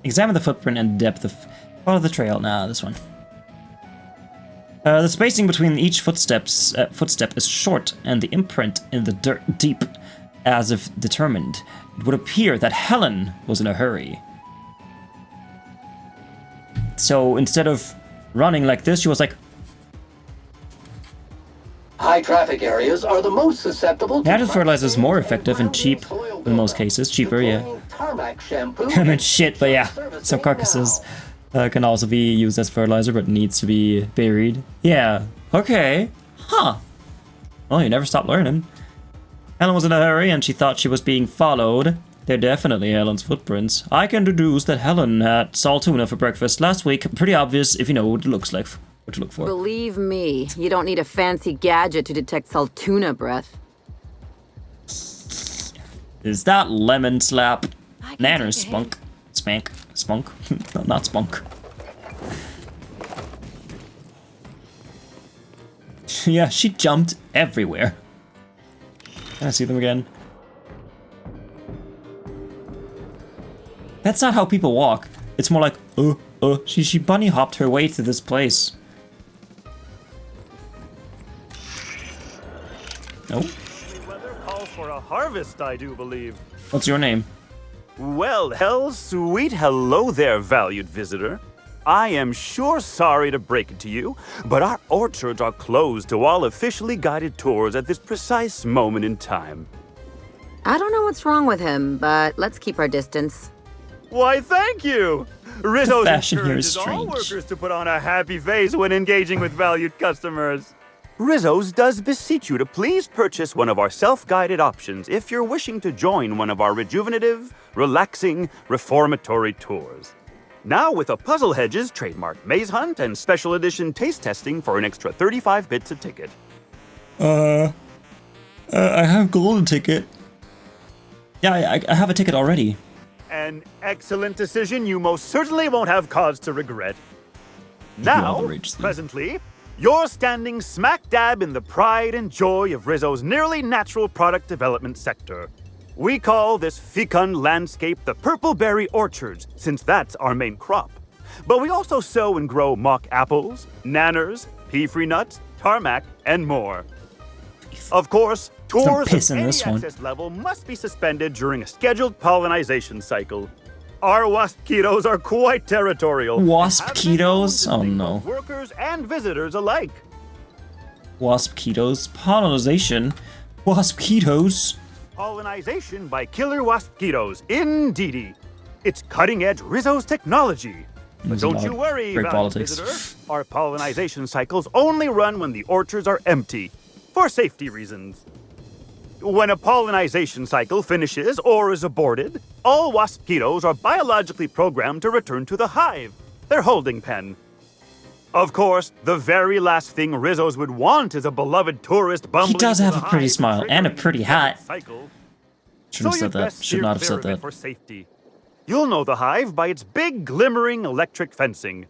Examine the footprint and depth of... Follow the trail. Nah, this one. The spacing between each footstep is short, and the imprint in the dirt deep, as if determined. It would appear that Helen was in a hurry. So instead of running like this, she was like... High traffic areas are the most susceptible to... Natural fertilizer is more effective and cheap in most cases. Cheaper, yeah. Tarmac shampoo. I meant shit, but yeah. Some carcasses can also be used as fertilizer, but needs to be buried. Yeah. Okay. Huh. Well, you never stop learning. Helen was in a hurry and she thought she was being followed. They're definitely Helen's footprints. I can deduce that Helen had salt tuna for breakfast last week. Pretty obvious if you know what it looks like. What to look for. Believe me, you don't need a fancy gadget to detect saltuna breath. Is that lemon slap? Nanner spunk. Spank. Spunk. No, not spunk. Yeah, she jumped everywhere. Can I see them again? That's not how people walk. It's more like, she bunny hopped her way to this place. Nope. Weather calls for a harvest, I do believe. What's your name? Well, sweet hello there, valued visitor. I am sure sorry to break it to you, but our orchards are closed to all officially guided tours at this precise moment in time. I don't know what's wrong with him, but let's keep our distance. Why, thank you! Rizzo's fashion here is encourages all strange. workers to put on a happy face when engaging with valued customers. Rizzo's does beseech you to please purchase one of our self-guided options if you're wishing to join one of our rejuvenative, relaxing, reformatory tours. Now with a Puzzle Hedges trademark maze hunt and special edition taste testing for an extra 35 bits a ticket. I have golden ticket. Yeah, I have a ticket already. An excellent decision you most certainly won't have cause to regret. Now, presently, you're standing smack dab in the pride and joy of Rizzo's nearly natural product development sector. We call this fecund landscape the Purple Berry Orchards, since that's our main crop. But we also sow and grow mock apples, nanners, pea-free nuts, tarmac, and more. Of course, tours of any access level must be suspended during a scheduled pollinization cycle. Our wasp-ketos are quite territorial. Wasp-ketos? Oh no. Workers and visitors alike. Wasp-ketos? Pollinization? Wasp-ketos? Pollinization by killer wasp-ketos, indeedy. It's cutting-edge Rizzo's technology. But don't you worry, valued visitor. Our pollinization cycles only run when the orchards are empty, for safety reasons. When a pollinization cycle finishes or is aborted, all wasp-ketos are biologically programmed to return to the hive, their holding pen. Of course, the very last thing Rizzo's would want is a beloved tourist bumbling. He does have a pretty smile and a pretty hat. Shouldn't have said that. Should not have said that. For safety. You'll know the hive by its big, glimmering electric fencing.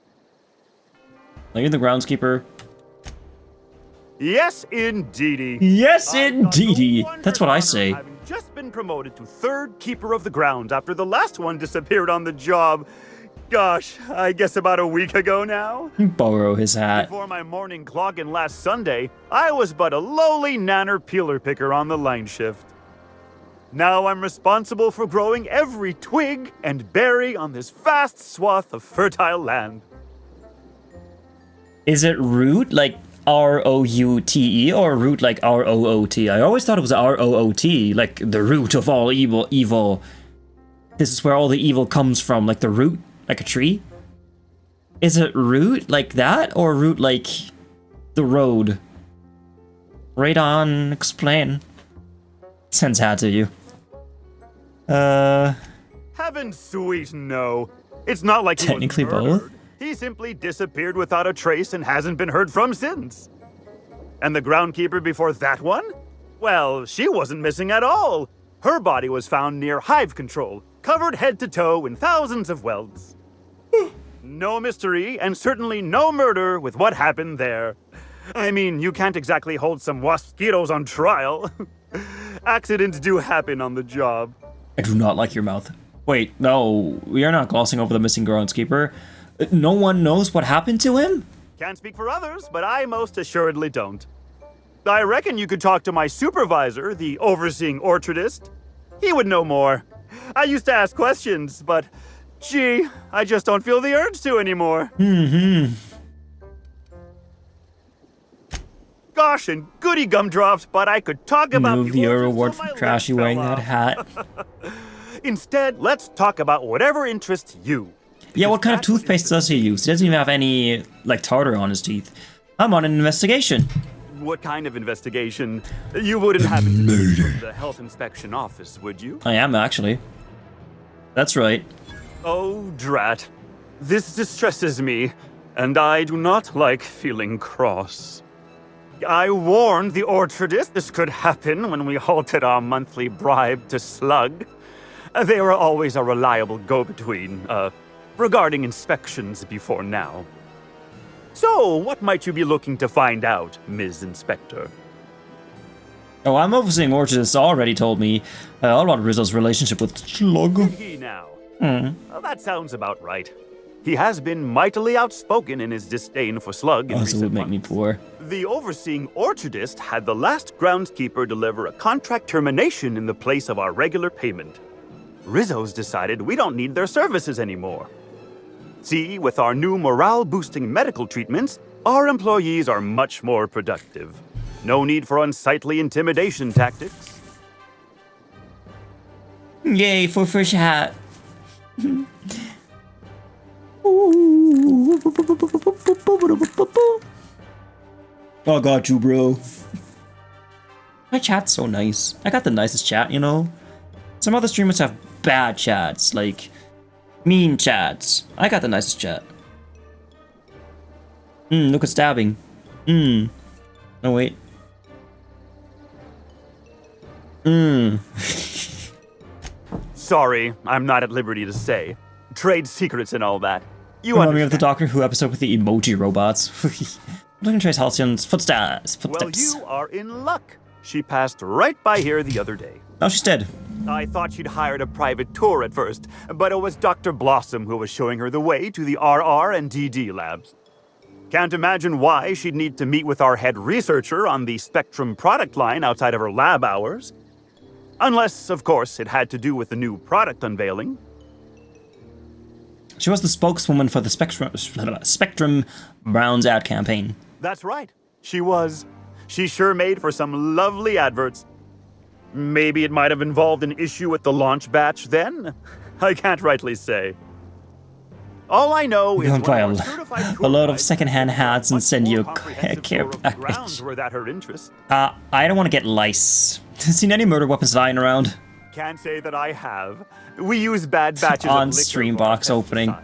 Are you the groundskeeper? Yes, indeedy. Yes, indeedy. That's what I say. Having just been promoted to third keeper of the grounds after the last one disappeared on the job. Gosh, I guess about a week ago now. Borrow his hat. Before my morning clock-in last Sunday, I was but a lowly nanner peeler picker on the line shift. Now I'm responsible for growing every twig and berry on this vast swath of fertile land. Is it root like R-O-U-T-E or root like R-O-O-T? I always thought it was R-O-O-T, like the root of all evil. This is where all the evil comes from, like the root, like a tree? Is it root like that or root like the road? Right on, explain. Sends hat to you. Heaven sweet, no. It's not like he technically was murdered. both. He simply disappeared without a trace and hasn't been heard from since. And the groundkeeper before that one? Well, she wasn't missing at all. Her body was found near hive control, covered head to toe in thousands of welts. No mystery, and certainly no murder with what happened there. I mean, you can't exactly hold some wasp-ketos on trial. Accidents do happen on the job. I do not like your mouth. Wait, no, we are not glossing over the missing groundskeeper. No one knows what happened to him? Can't speak for others, but I most assuredly don't. I reckon you could talk to my supervisor, the overseeing orchardist. He would know more. I used to ask questions, but gee, I just don't feel the urge to anymore. Gosh, and goody gumdrops, but I could talk about Move the reward for Trashy wearing that hat. Instead, let's talk about whatever interests you. Yeah, what kind of toothpaste does he use? He doesn't even have any, like, tartar on his teeth. I'm on an investigation. What kind of investigation? You wouldn't happen to be from the health inspection office, would you? I am, actually. That's right. Oh, drat. This distresses me, and I do not like feeling cross. I warned the orchardist this could happen when we halted our monthly bribe to Slug. They were always a reliable go-between, regarding inspections before now. So, what might you be looking to find out, Ms. Inspector? Oh, I'm overseeing orchardists already told me all about Rizzo's relationship with Slug. Now, Well, that sounds about right. He has been mightily outspoken in his disdain for Slug in Also would make me poor. The overseeing orchardist had the last groundskeeper deliver a contract termination in the place of our regular payment. Rizzo's decided we don't need their services anymore. See, with our new morale-boosting medical treatments, our employees are much more productive. No need for unsightly intimidation tactics. Yay for fish hat. I got you, bro. My chat's so nice. I got the nicest chat, you know? Some other streamers have bad chats, like mean chats. I got the nicest chat. Look at stabbing. Oh, wait. Sorry, I'm not at liberty to say. Trade secrets and all that. You Remind me understand. of the Doctor Who episode with the emoji robots. I'm looking to trace Halcyon's footsteps. Well, you are in luck. She passed right by here the other day. Oh, she's dead. I thought she'd hired a private tour at first, but it was Dr. Blossom who was showing her the way to the RR and DD labs. Can't imagine why she'd need to meet with our head researcher on the Spectrum product line outside of her lab hours. Unless, of course, it had to do with the new product unveiling. She was the spokeswoman for the Spectrum Browns Out campaign. That's right. She was. She sure made for some lovely adverts. Maybe it might have involved an issue with the launch batch then? I can't rightly say. All I know is buy a load of secondhand hats and send you a care package. Were that her interest? I don't want to get lice. Seen any murder weapons lying around? Can't say that I have. We use bad batches on of stream box opening.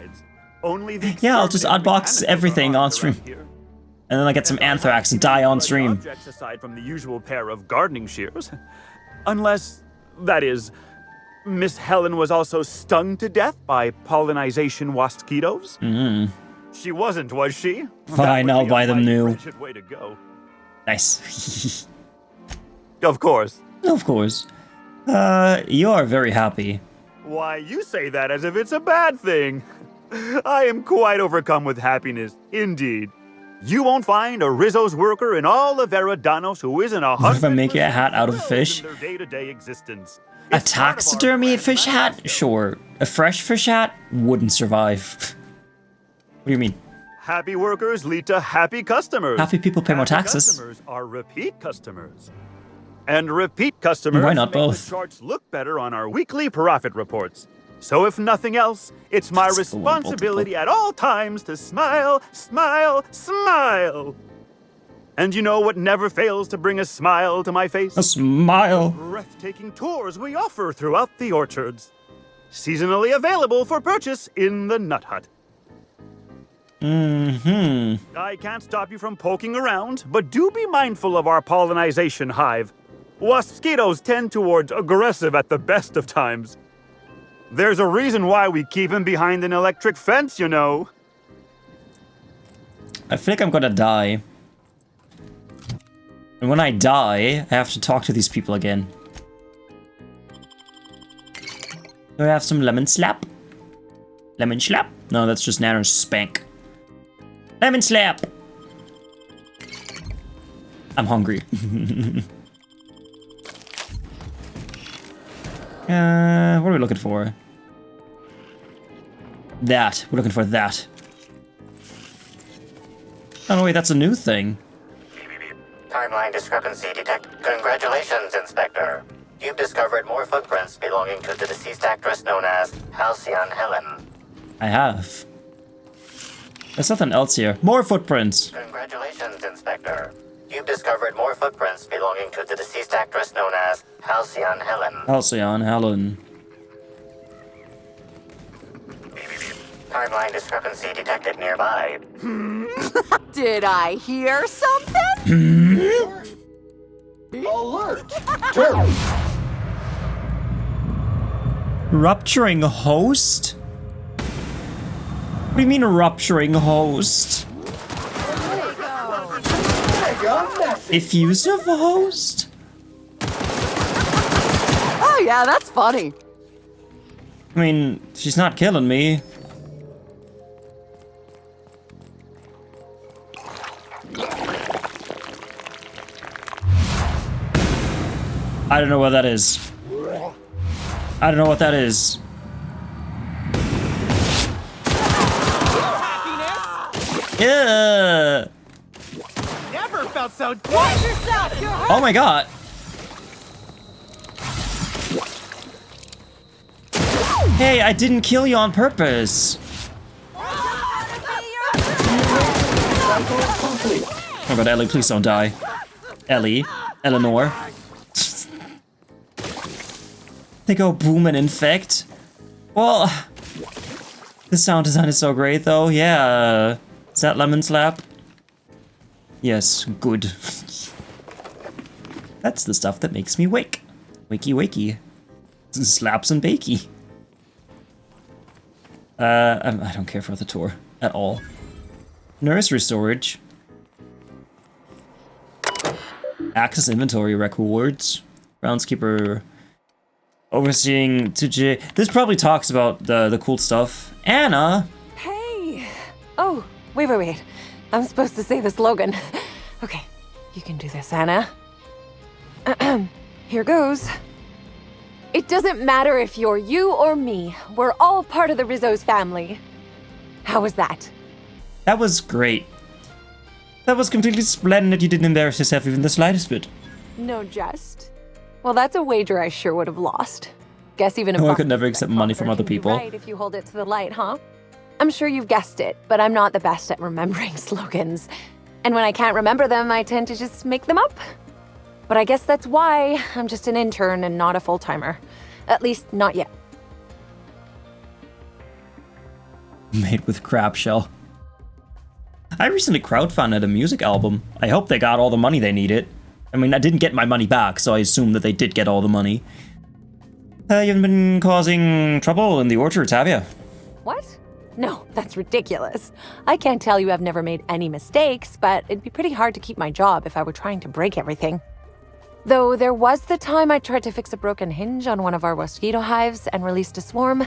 Only the yeah, I'll just unbox everything on stream. And then I get some anthrax and die on stream. Objects aside from the usual pair of gardening shears. Unless, that is, Miss Helen was also stung to death by pollinization mosquitoes. She wasn't, was she? Fine, I'll buy them new. Way to go. Nice. Of course. Of course. You are very happy. Why, you say that as if it's a bad thing. I am quite overcome with happiness, indeed. You won't find a Rizzo's worker in all of Eridanos who isn't 100% if I make a hat out of a fish? their day-to-day existence. A taxidermy fish hat? Sure. A fresh fish hat wouldn't survive. What do you mean? Happy workers lead to happy customers. Happy people pay more taxes. Customers are repeat customers. And repeat customers Why not make both? the charts look better on our weekly profit reports. So if nothing else, it's my responsibility at all times to smile, smile, smile. And you know what never fails to bring a smile to my face? A smile. The breathtaking tours we offer throughout the orchards. Seasonally available for purchase in the Nut Hut. I can't stop you from poking around, but do be mindful of our pollinization hive. Mosquitoes tend towards aggressive at the best of times. There's a reason why we keep him behind an electric fence, you know. I feel like I'm gonna die. And when I die, I have to talk to these people again. Do I have some lemon slap? Lemon slap? No, that's just Nanner's spank. Lemon slap! I'm hungry. What are we looking for? That. We're looking for that. Oh, no, wait, that's a new thing. Timeline discrepancy detect. Congratulations, Inspector. You've discovered more footprints belonging to the deceased actress known as Halcyon Helen. I have. There's something else here. More footprints. Congratulations, Inspector. You've discovered more footprints belonging to the deceased actress known as Halcyon Helen. Halcyon Helen. Timeline discrepancy detected nearby. Did I hear something? Alert! Rupturing host? What do you mean rupturing host? Effusive host? Oh yeah, that's funny. I mean, she's not killing me. I don't know what that is. I don't know what that is. Yeah. Never felt so good. Watch yourself. Oh my god. Hey, I didn't kill you on purpose. Oh my god, Ellie, please don't die. Ellie, Eleanor. They go boom and infect. Well, the sound design is so great though. Yeah. Is that lemon slap? Yes, good. That's the stuff that makes me wake. Wakey wakey. Slaps and bakey. I don't care for the tour at all. Nursery storage. Access inventory records. Groundskeeper overseeing 2J. This probably talks about the cool stuff. Anna! Hey! Oh, wait. I'm supposed to say the slogan. Okay, you can do this, Anna. Here goes. It doesn't matter if you're you or me. We're all part of the Rizzo's family. How was that? That was great. That was completely splendid. You didn't embarrass yourself even the slightest bit. No jest. Well, that's a wager I sure would have lost. Guess even I could never accept money from other people. Right if you hold it to the light, huh? I'm sure you've guessed it, but I'm not the best at remembering slogans. And when I can't remember them, I tend to just make them up. But I guess that's why I'm just an intern and not a full-timer. At least, not yet. Made with crab shell. I recently crowdfunded a music album. I hope they got all the money they needed. I mean, I didn't get my money back, so I assume that they did get all the money. You haven't been causing trouble in the orchards, have you? What? No, that's ridiculous. I can't tell you I've never made any mistakes, but it'd be pretty hard to keep my job if I were trying to break everything. Though there was the time I tried to fix a broken hinge on one of our mosquito hives and released a swarm.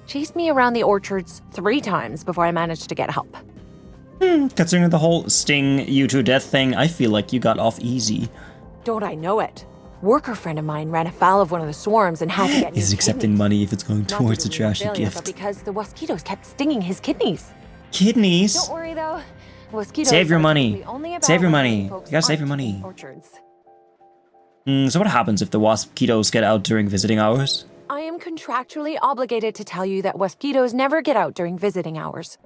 Chased me around the orchards 3 times before I managed to get help. Considering the whole sting you to death thing, I feel like you got off easy. Don't I know it? Worker friend of mine ran afoul of one of the swarms and had to get He's accepting money if it's going towards a trashy gift. But because the mosquitoes kept stinging his kidneys. Kidneys? Don't worry though. Mosquitoes save your money. Only Save your money. You gotta save your money. So what happens if the mosquitoes get out during visiting hours? I am contractually obligated to tell you that mosquitoes never get out during visiting hours.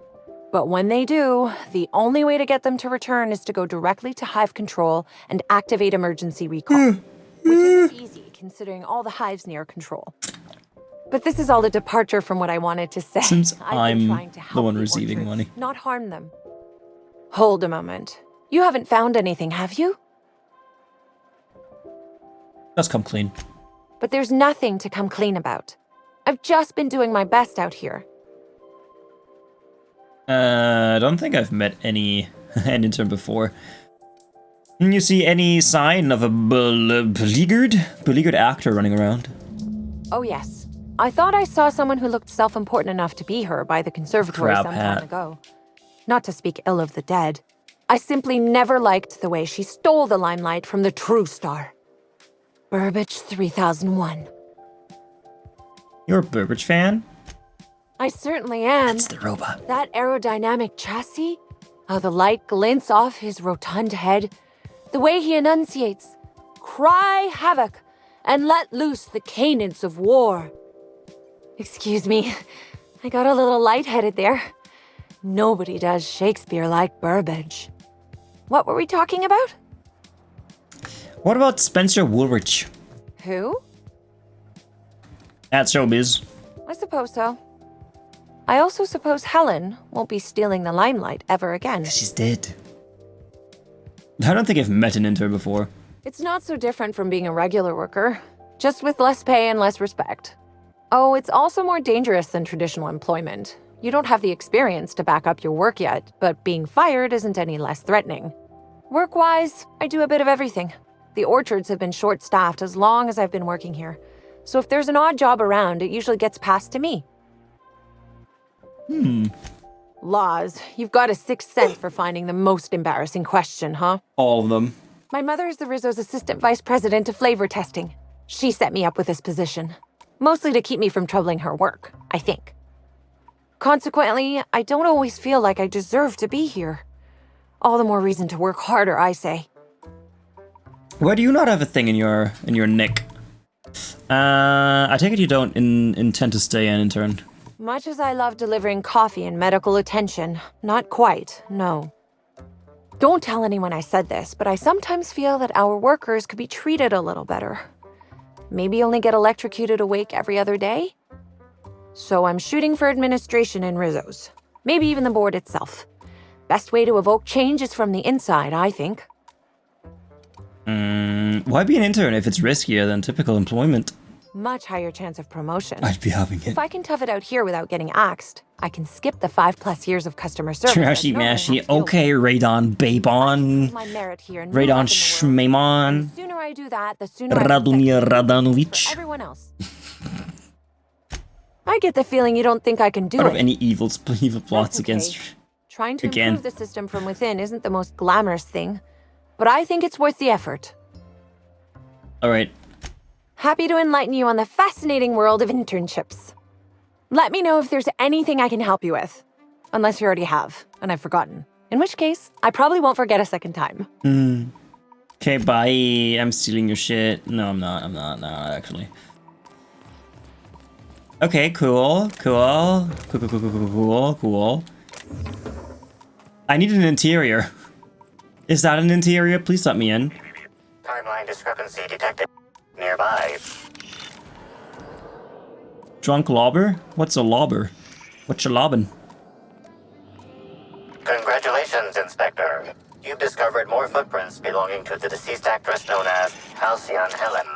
But when they do, the only way to get them to return is to go directly to hive control and activate emergency recall. Which isn't easy, considering all the hives near control. But this is all a departure from what I wanted to say. Since I've been I'm trying to help the one the receiving orchards, money. not harm them. Hold a moment. You haven't found anything, have you? Let's come clean. But there's nothing to come clean about. I've just been doing my best out here. I don't think I've met an intern before. You see any sign of a beleaguered actor running around? Oh yes. I thought I saw someone who looked self-important enough to be her by the conservatory Crab some hat. time ago. Not to speak ill of the dead. I simply never liked the way she stole the limelight from the true star. Burbage 3001. You're a Burbage fan? I certainly am. That's the robot. That aerodynamic chassis, how the light glints off his rotund head, the way he enunciates, cry havoc, and let loose the cadence of war. Excuse me, I got a little lightheaded there. Nobody does Shakespeare like Burbage. What were we talking about? What about Spencer Woolrich? Who? At Showbiz. I suppose so. I also suppose Helen won't be stealing the limelight ever again. She's dead. I don't think I've met an intern before. It's not so different from being a regular worker, just with less pay and less respect. Oh, it's also more dangerous than traditional employment. You don't have the experience to back up your work yet, but being fired isn't any less threatening. Work-wise, I do a bit of everything. The orchards have been short-staffed as long as I've been working here, So if there's an odd job around, it usually gets passed to me. Laws, you've got a sixth sense for finding the most embarrassing question, huh? All of them. My mother is the Rizzo's assistant vice president of flavor testing. She set me up with this position. Mostly to keep me from troubling her work, I think. Consequently, I don't always feel like I deserve to be here. All the more reason to work harder, I say. Why do you not have a thing in your nick? I take it you don't intend to stay an intern. Much as I love delivering coffee and medical attention, not quite, no. Don't tell anyone I said this, but I sometimes feel that our workers could be treated a little better. Maybe only get electrocuted awake every other day? So I'm shooting for administration in Rizzo's. Maybe even the board itself. Best way to evoke change is from the inside, I think. Why be an intern if it's riskier than typical employment? Much higher chance of promotion. I'd be having it. If I can tough it out here without getting axed, I can skip the 5+ years of customer service. Trashy mashy. Okay, Radon Babon. My merit here and Radon Shmemon. The sooner I do that, the sooner I Radomir Radanovic. everyone else. I get the feeling you don't think I can do Out it. of any evil plots against Trying to improve the system from within isn't the most glamorous thing, but I think it's worth the effort. Alright. Happy to enlighten you on the fascinating world of internships. Let me know if there's anything I can help you with. Unless you already have, and I've forgotten. In which case, I probably won't forget a second time. Okay, bye. I'm stealing your shit. No, I'm not. No, actually. Okay, cool. I need an interior. Is that an interior? Please let me in. Timeline discrepancy detected nearby. Drunk lobber? What's a lobber? What you lobbing? Congratulations, Inspector. You've discovered more footprints belonging to the deceased actress known as Halcyon Helen.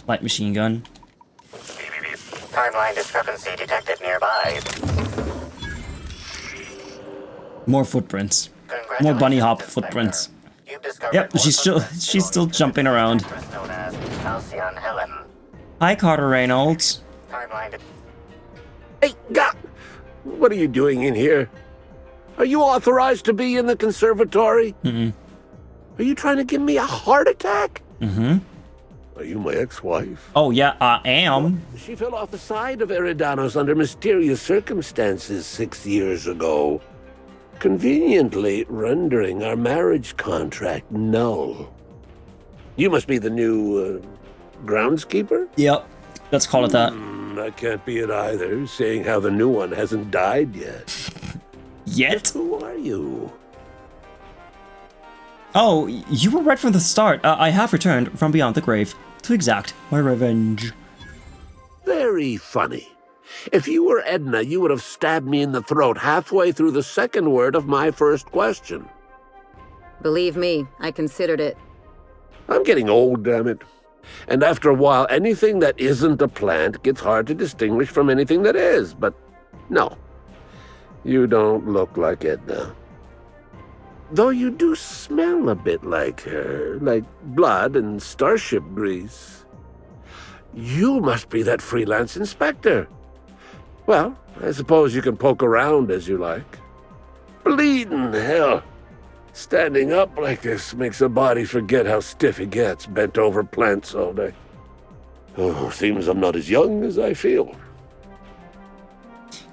Light machine gun. Timeline discrepancy detected nearby. More footprints. More bunny hop footprints. Yep, she's still jumping around. Known as Halcyon Helen. Hi, Carter Reynolds. Hey, what are you doing in here? Are you authorized to be in the conservatory? Are you trying to give me a heart attack? Are you my ex-wife? Oh, yeah, I am. She fell off the side of Eridanos under mysterious circumstances 6 years ago, conveniently rendering our marriage contract null. You must be the new, groundskeeper? Yep, let's call it that. That can't be it either, seeing how the new one hasn't died yet. Yet? Who are you? Oh, you were right from the start. I have returned from beyond the grave to exact my revenge. Very funny. If you were Edna, you would have stabbed me in the throat halfway through the second word of my first question. Believe me, I considered it. I'm getting old, damn it. And after a while, anything that isn't a plant gets hard to distinguish from anything that is. But no, you don't look like Edna. Though you do smell a bit like her, like blood and starship grease. You must be that freelance inspector. Well, I suppose you can poke around as you like. Bleeding hell. Standing up like this makes a body forget how stiff it gets bent over plants all day. Oh, seems I'm not as young as I feel.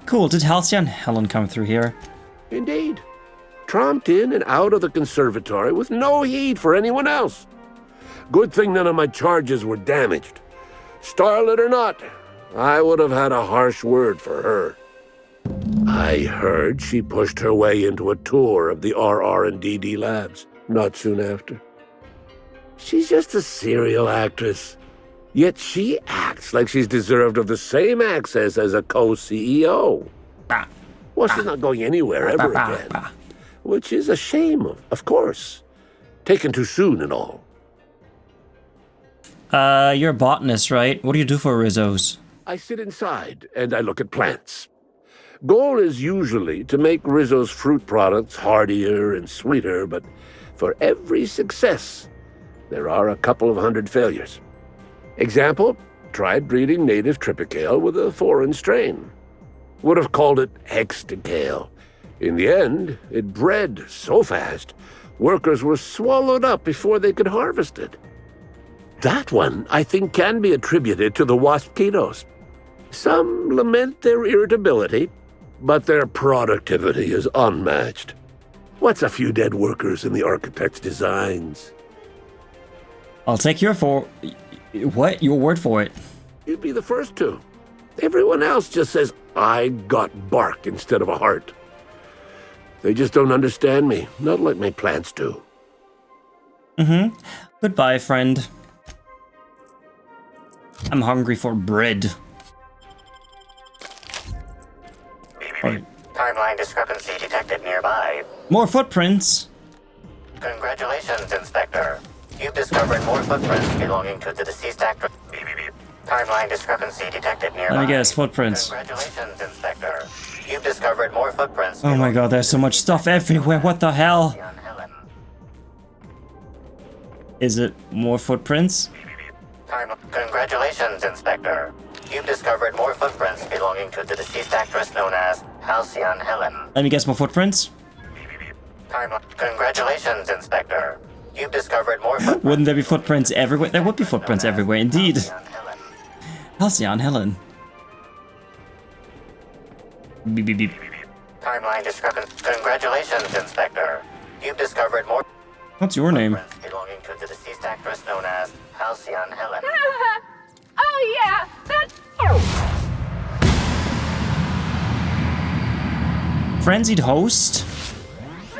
Cool, did Halcyon Helen come through here? Indeed. Tromped in and out of the conservatory with no heed for anyone else. Good thing none of my charges were damaged. Starlet or not, I would have had a harsh word for her. I heard she pushed her way into a tour of the RR&DD labs not soon after. She's just a serial actress, yet she acts like she's deserved of the same access as a co-CEO. Well, she's not going anywhere ever again, which is a shame, of course. Taken too soon and all. You're a botanist, right? What do you do for Rizzo's? I sit inside and I look at plants. Goal is usually to make Rizzo's fruit products hardier and sweeter, but for every success, there are a couple of hundred failures. Example, tried breeding native tripicale with a foreign strain. Would have called it hexticale. In the end, it bred so fast, workers were swallowed up before they could harvest it. That one, I think, can be attributed to the waspitos. Some lament their irritability, but their productivity is unmatched. What's a few dead workers in the architect's designs? I'll take your your word for it. You'd be the first to. Everyone else just says, I got bark instead of a heart. They just don't understand me, not like my plants do. Mm-hmm. Goodbye, friend. I'm hungry for bread. Right. Timeline discrepancy detected nearby. More footprints. Congratulations, Inspector. You've discovered more footprints belonging to the deceased actress. Timeline discrepancy detected nearby. Let me guess, footprints. Congratulations, Inspector. You've discovered more footprints. Oh my god, there's so much stuff everywhere. What the hell? Is it more footprints? Congratulations, Inspector. You've discovered more footprints belonging to the deceased actress known as Halcyon Helen. Let me guess, more footprints? Congratulations, Inspector. You've discovered more footprints. Wouldn't there be footprints everywhere? There would be footprints everywhere, indeed. Halcyon Helen. Beep, beep, beep. Timeline discrepancy. Congratulations, Inspector. You've discovered more. What's your name? Belonging to the deceased actress known as Halcyon Helen. Oh yeah, that's... Frenzied host?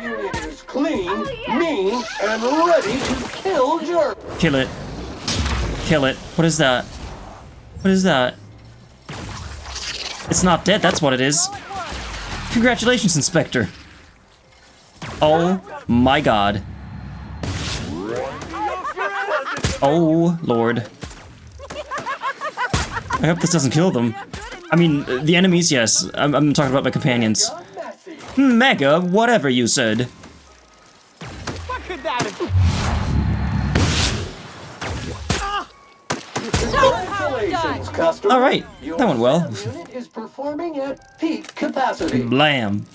Unit is clean, mean, and ready to kill jerk. Kill it. Kill it. What is that? What is that? It's not dead, that's what it is. Congratulations, Inspector. Oh my god. Oh, Lord. I hope this doesn't kill them. I mean, the enemies, yes. I'm talking about my companions. Mega, whatever you said. What could that have been? Congratulations, customer. Alright, that went well. Your unit is performing at peak capacity. Blam.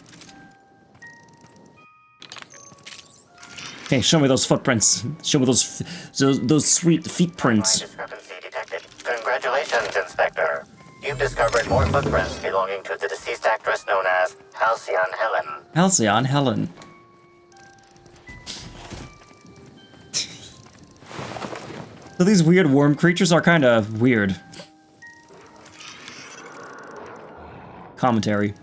Okay, show me those footprints. Show me those sweet feet prints. Discrepancy detected. Congratulations, Inspector. You've discovered more footprints belonging to the deceased actress known as Halcyon Helen. Halcyon Helen. So these weird worm creatures are kind of weird. Commentary.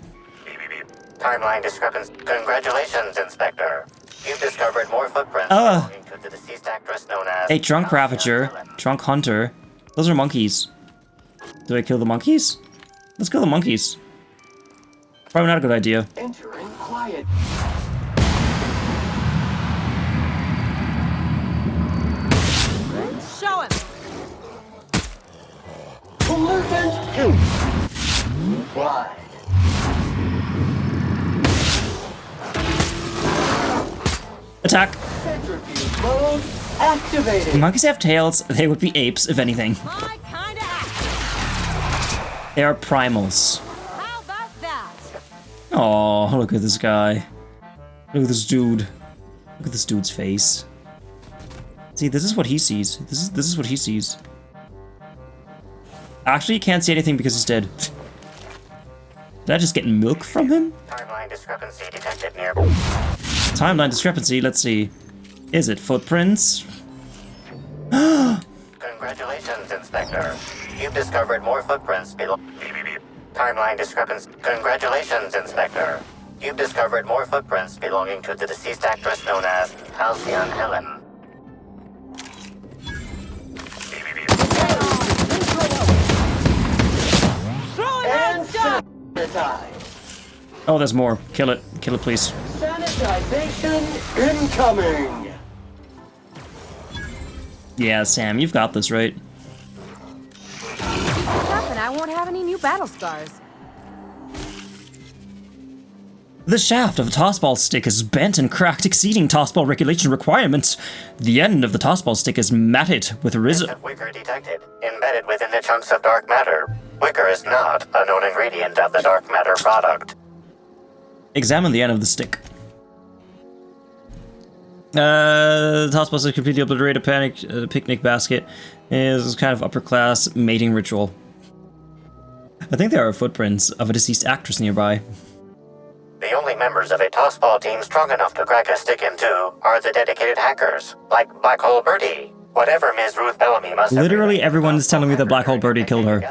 Timeline discrepancy. Congratulations, Inspector. You've discovered more footprints belonging to the deceased actress known as... Hey, Drunk Ravager, Drunk Hunter. Those are monkeys. Do I kill the monkeys? Let's kill the monkeys. Probably not a good idea. Entering quiet. Show him. Pollutant 2. Why? Attack! Centrifuge mode activated. Monkeys have tails. They would be apes, if anything. They are primals. How about that? Oh, look at this guy. Look at this dude. Look at this dude's face. See, this is what he sees. This is what he sees. Actually, he can't see anything because he's dead. Did I just get milk from him? Timeline discrepancy detected near... Timeline discrepancy, let's see. Is it footprints? Congratulations, Inspector. You've discovered more footprints Timeline discrepancy. Congratulations, Inspector. You've discovered more footprints belonging to the deceased actress known as Halcyon Helen. And sanitize. Oh, there's more. Kill it. Kill it, please. Sanitization incoming. Yeah, Sam, you've got this, right? What's up, and I won't have any new battle scars. The shaft of the tossball stick is bent and cracked, exceeding tossball regulation requirements. The end of the tossball stick is matted with resin. Wicker detected, embedded within the chunks of dark matter. Wicker is not a known ingredient of the dark matter product. Examine the end of the stick. The tossball stick completely obliterated picnic basket is kind of upper class mating ritual. I think there are footprints of a deceased actress nearby. The only members of a tossball team strong enough to crack a stick in two are the dedicated hackers, like Black Hole Birdie. Whatever Ms. Ruth Bellamy must have... Literally everyone is telling me that Black Hole Birdie killed her.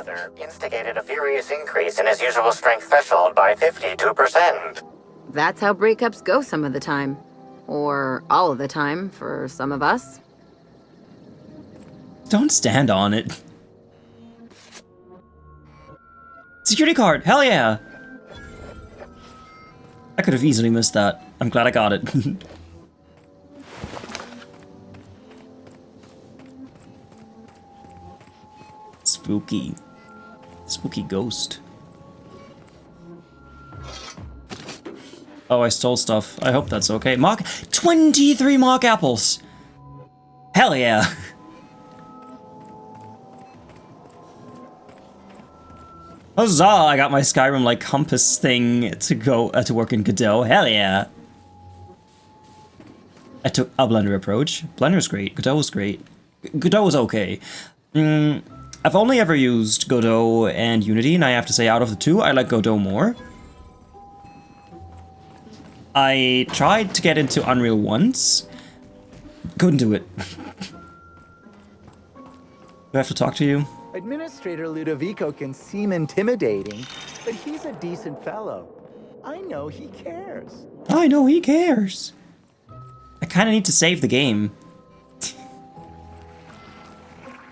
...instigated a furious increase in his usual strength threshold by 52%. That's how breakups go some of the time. Or all of the time, for some of us. Don't stand on it. Security card! Hell yeah! I could have easily missed that. I'm glad I got it. Spooky. Spooky ghost. Oh, I stole stuff. I hope that's okay. 23 mock apples! Hell yeah! Huzzah! I got my Skyrim like compass thing to go to work in Godot. Hell yeah! I took a Blender approach. Blender's great. Godot was great. Godot was okay. I've only ever used Godot and Unity, and I have to say, out of the two, I like Godot more. I tried to get into Unreal once. Couldn't do it. Do I have to talk to you? Administrator Ludovico can seem intimidating, but he's a decent fellow. I know he cares. I know he cares. I kind of need to save the game.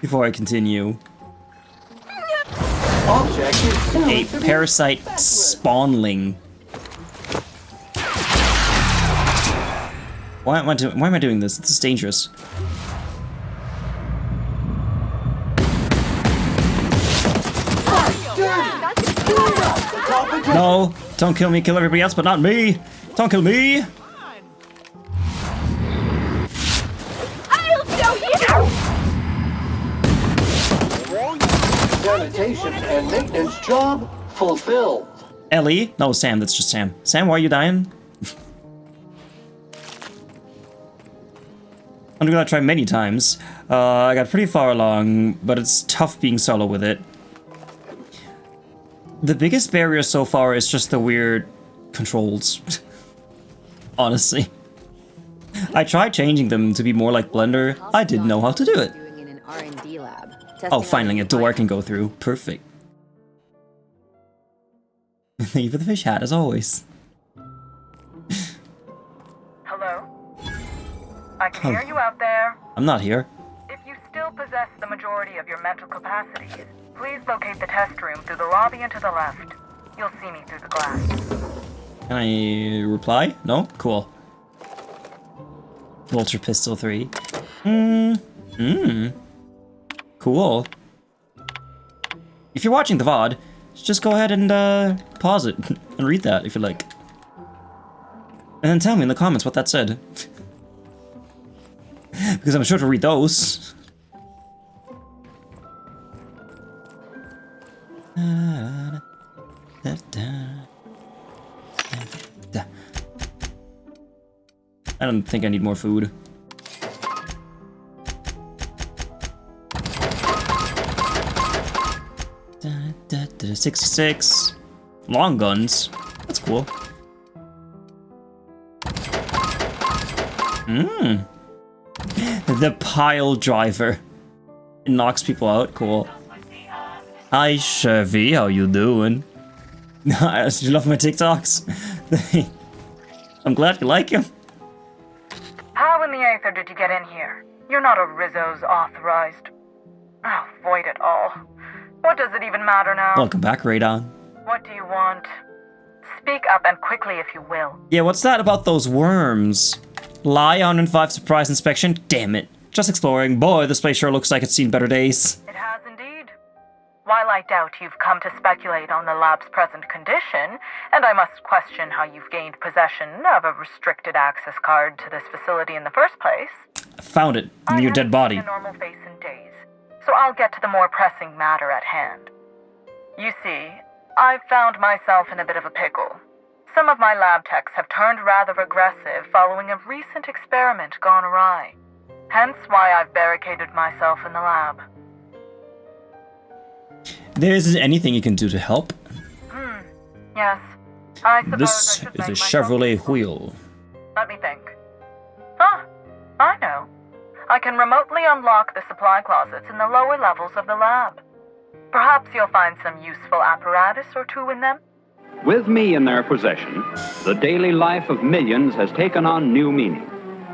Before I continue. A parasite spawnling. Why am I doing this? This is dangerous. No, don't kill me, kill everybody else, but not me. Don't kill me. I'll show you! Sanitation and maintenance job fulfilled. Ellie? No, Sam, that's just Sam. Sam, why are you dying? I'm gonna try many times. I got pretty far along, but it's tough being solo with it. The biggest barrier so far is just the weird controls. Honestly. I tried changing them to be more like Blender. I didn't know how to do it. Oh, finally, a door I can go through. Perfect. Thank you for the fish hat, as always. Hello? I can hear you out there. I'm not here. If you still possess the majority of your mental capacities, please locate the test room through the lobby and to the left. You'll see me through the glass. Can I reply? No? Cool. Vulture Pistol 3. Cool. If you're watching the VOD, just go ahead and pause it and read that if you like. And then tell me in the comments what that said. Because I'm sure to read those. I don't think I need more food. Da, 66. Long guns. That's cool. The pile driver. It knocks people out. Cool. Hi, Chevy. How you doing? You love my TikToks? I'm glad you like him. How in the aether did you get in here? You're not a Rizzo's authorized. Oh, void it all. What does it even matter now? Welcome back, Radon. What do you want? Speak up and quickly if you will. Yeah, what's that about those worms? Lie 105 surprise inspection? Damn it. Just exploring. Boy, this place sure looks like it's seen better days. It has indeed. While I doubt you've come to speculate on the lab's present condition, and I must question how you've gained possession of a restricted access card to this facility in the first place, I found it in your dead body. I haven't seen a normal face in days, so I'll get to the more pressing matter at hand. You see, I've found myself in a bit of a pickle. Some of my lab techs have turned rather aggressive following a recent experiment gone awry. Hence why I've barricaded myself in the lab. There isn't anything you can do to help. Yes. I suppose This is a Chevrolet wheel. Let me think. Ah, I know. I can remotely unlock the supply closets in the lower levels of the lab. Perhaps you'll find some useful apparatus or two in them. With me in their possession, the daily life of millions has taken on new meaning.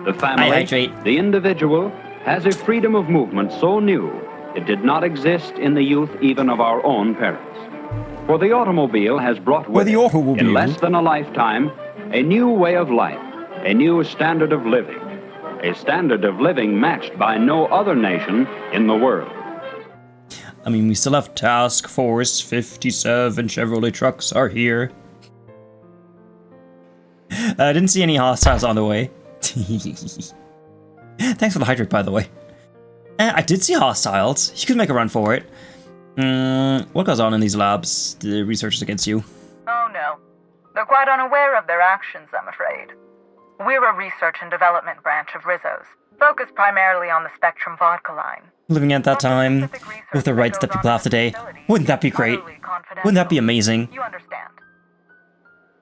The family, the individual, has a freedom of movement so new, it did not exist in the youth even of our own parents. For the automobile has brought with it, in less than a lifetime, a new way of life, a new standard of living, a standard of living matched by no other nation in the world. I mean, we still have Task Force 57 Chevrolet trucks are here. I didn't see any hostiles on the way. Thanks for the hydrate, by the way. I did see hostiles. You could make a run for it. What goes on in these labs? The researchers against you. Oh no. They're quite unaware of their actions, I'm afraid. We're a research and development branch of Rizzo's, focused primarily on the Spectrum vodka line. Living at that time, with the rights that people have today. Wouldn't that be great? Wouldn't that be amazing? You understand.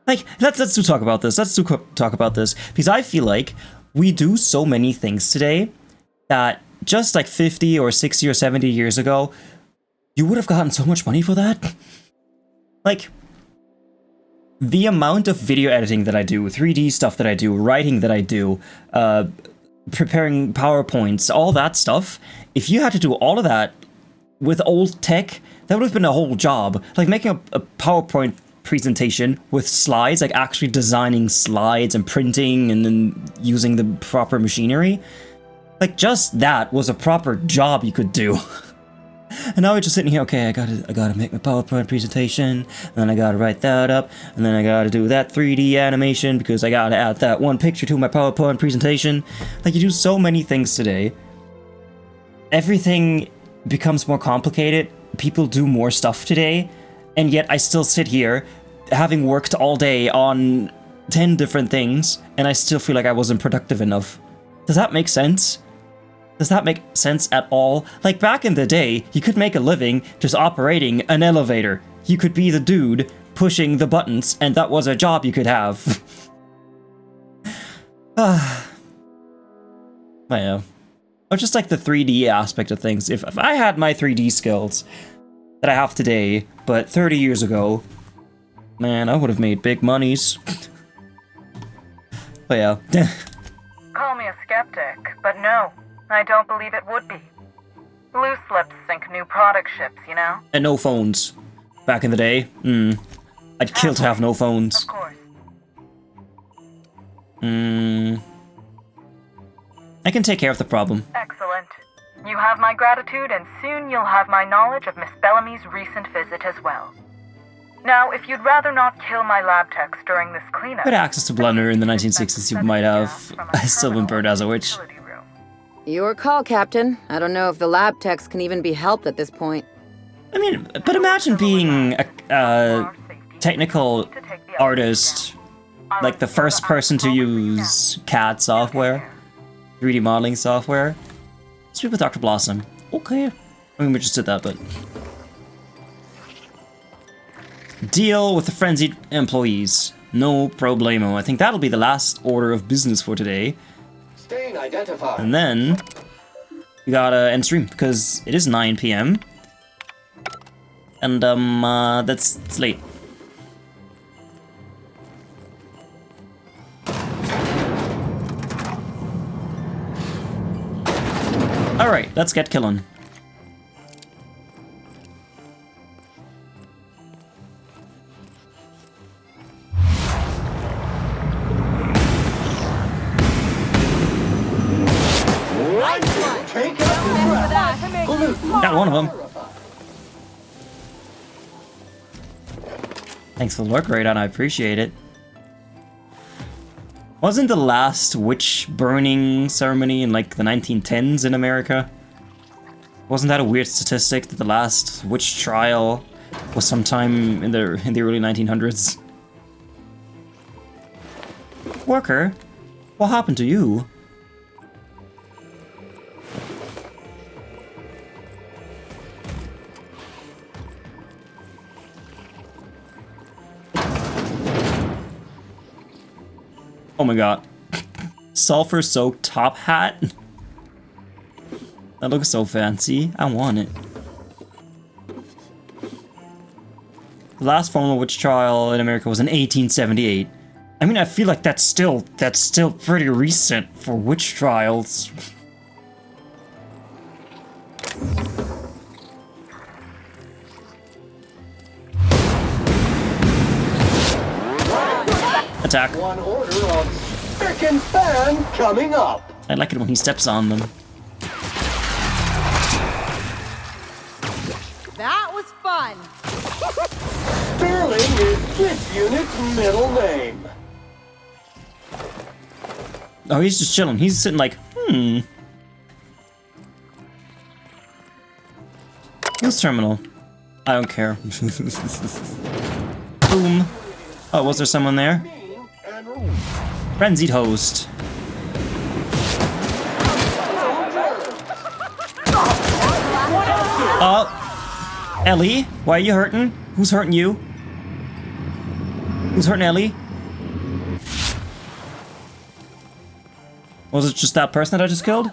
Like, let's talk about this. Let's talk about this. Because I feel like we do so many things today that just like 50 or 60 or 70 years ago, you would have gotten so much money for that. Like, the amount of video editing that I do, 3D stuff that I do, writing that I do, preparing PowerPoints, all that stuff, if you had to do all of that with old tech, that would have been a whole job. Like making a PowerPoint presentation with slides, like actually designing slides and printing and then using the proper machinery. Like just that was a proper job you could do. And now we're just sitting here, okay, I gotta make my PowerPoint presentation, and then I gotta write that up, and then I gotta do that 3D animation because I gotta add that one picture to my PowerPoint presentation. Like, you do so many things today. Everything becomes more complicated. People do more stuff today, and yet I still sit here, having worked all day on 10 different things, and I still feel like I wasn't productive enough. Does that make sense? Does that make sense at all? Like, back in the day, you could make a living just operating an elevator. You could be the dude pushing the buttons, and that was a job you could have. I know. Or just like the 3D aspect of things. If I had my 3D skills that I have today, but 30 years ago, man, I would have made big monies. But yeah. Call me a skeptic, but no. I don't believe it would be. Loose lips sink new product ships, you know? And no phones. Back in the day, I'd kill to have no phones. Of course. I can take care of the problem. Excellent. You have my gratitude, and soon you'll have my knowledge of Miss Bellamy's recent visit as well. Now, if you'd rather not kill my lab techs during this cleanup... I had access to Blender in the 1960s, you might have. I still been burned as a witch. Your call, Captain. I don't know if the lab techs can even be helped at this point. I mean, but imagine being a technical artist, like the first person to use CAD software, 3D modeling software. Speak with Dr. Blossom. Okay. I mean, we just did that, but... Deal with the frenzied employees. No problemo. I think that'll be the last order of business for today. Stain identified. And then we gotta end stream because it is 9 p.m. And it's late. All right, let's get killing. Take out the Got one of them. Thanks for the lurk, Radon. I appreciate it. Wasn't the last witch burning ceremony in like the 1910s in America? Wasn't that a weird statistic that the last witch trial was sometime in the early 1900s? Worker, what happened to you? Oh my god. Sulfur soaked top hat? That looks so fancy. I want it. The last formal witch trial in America was in 1878. I mean, I feel like that's still pretty recent for witch trials. Attack. One order of spick and span coming up. I like it when he steps on them. That was fun. Sterling is this unit's middle name. Oh, he's just chilling. He's sitting like, Use terminal. I don't care. Boom. Oh, was there someone there? Frenzied host. Ellie, why are you hurting? Who's hurting you? Who's hurting Ellie? Was it just that person that I just killed?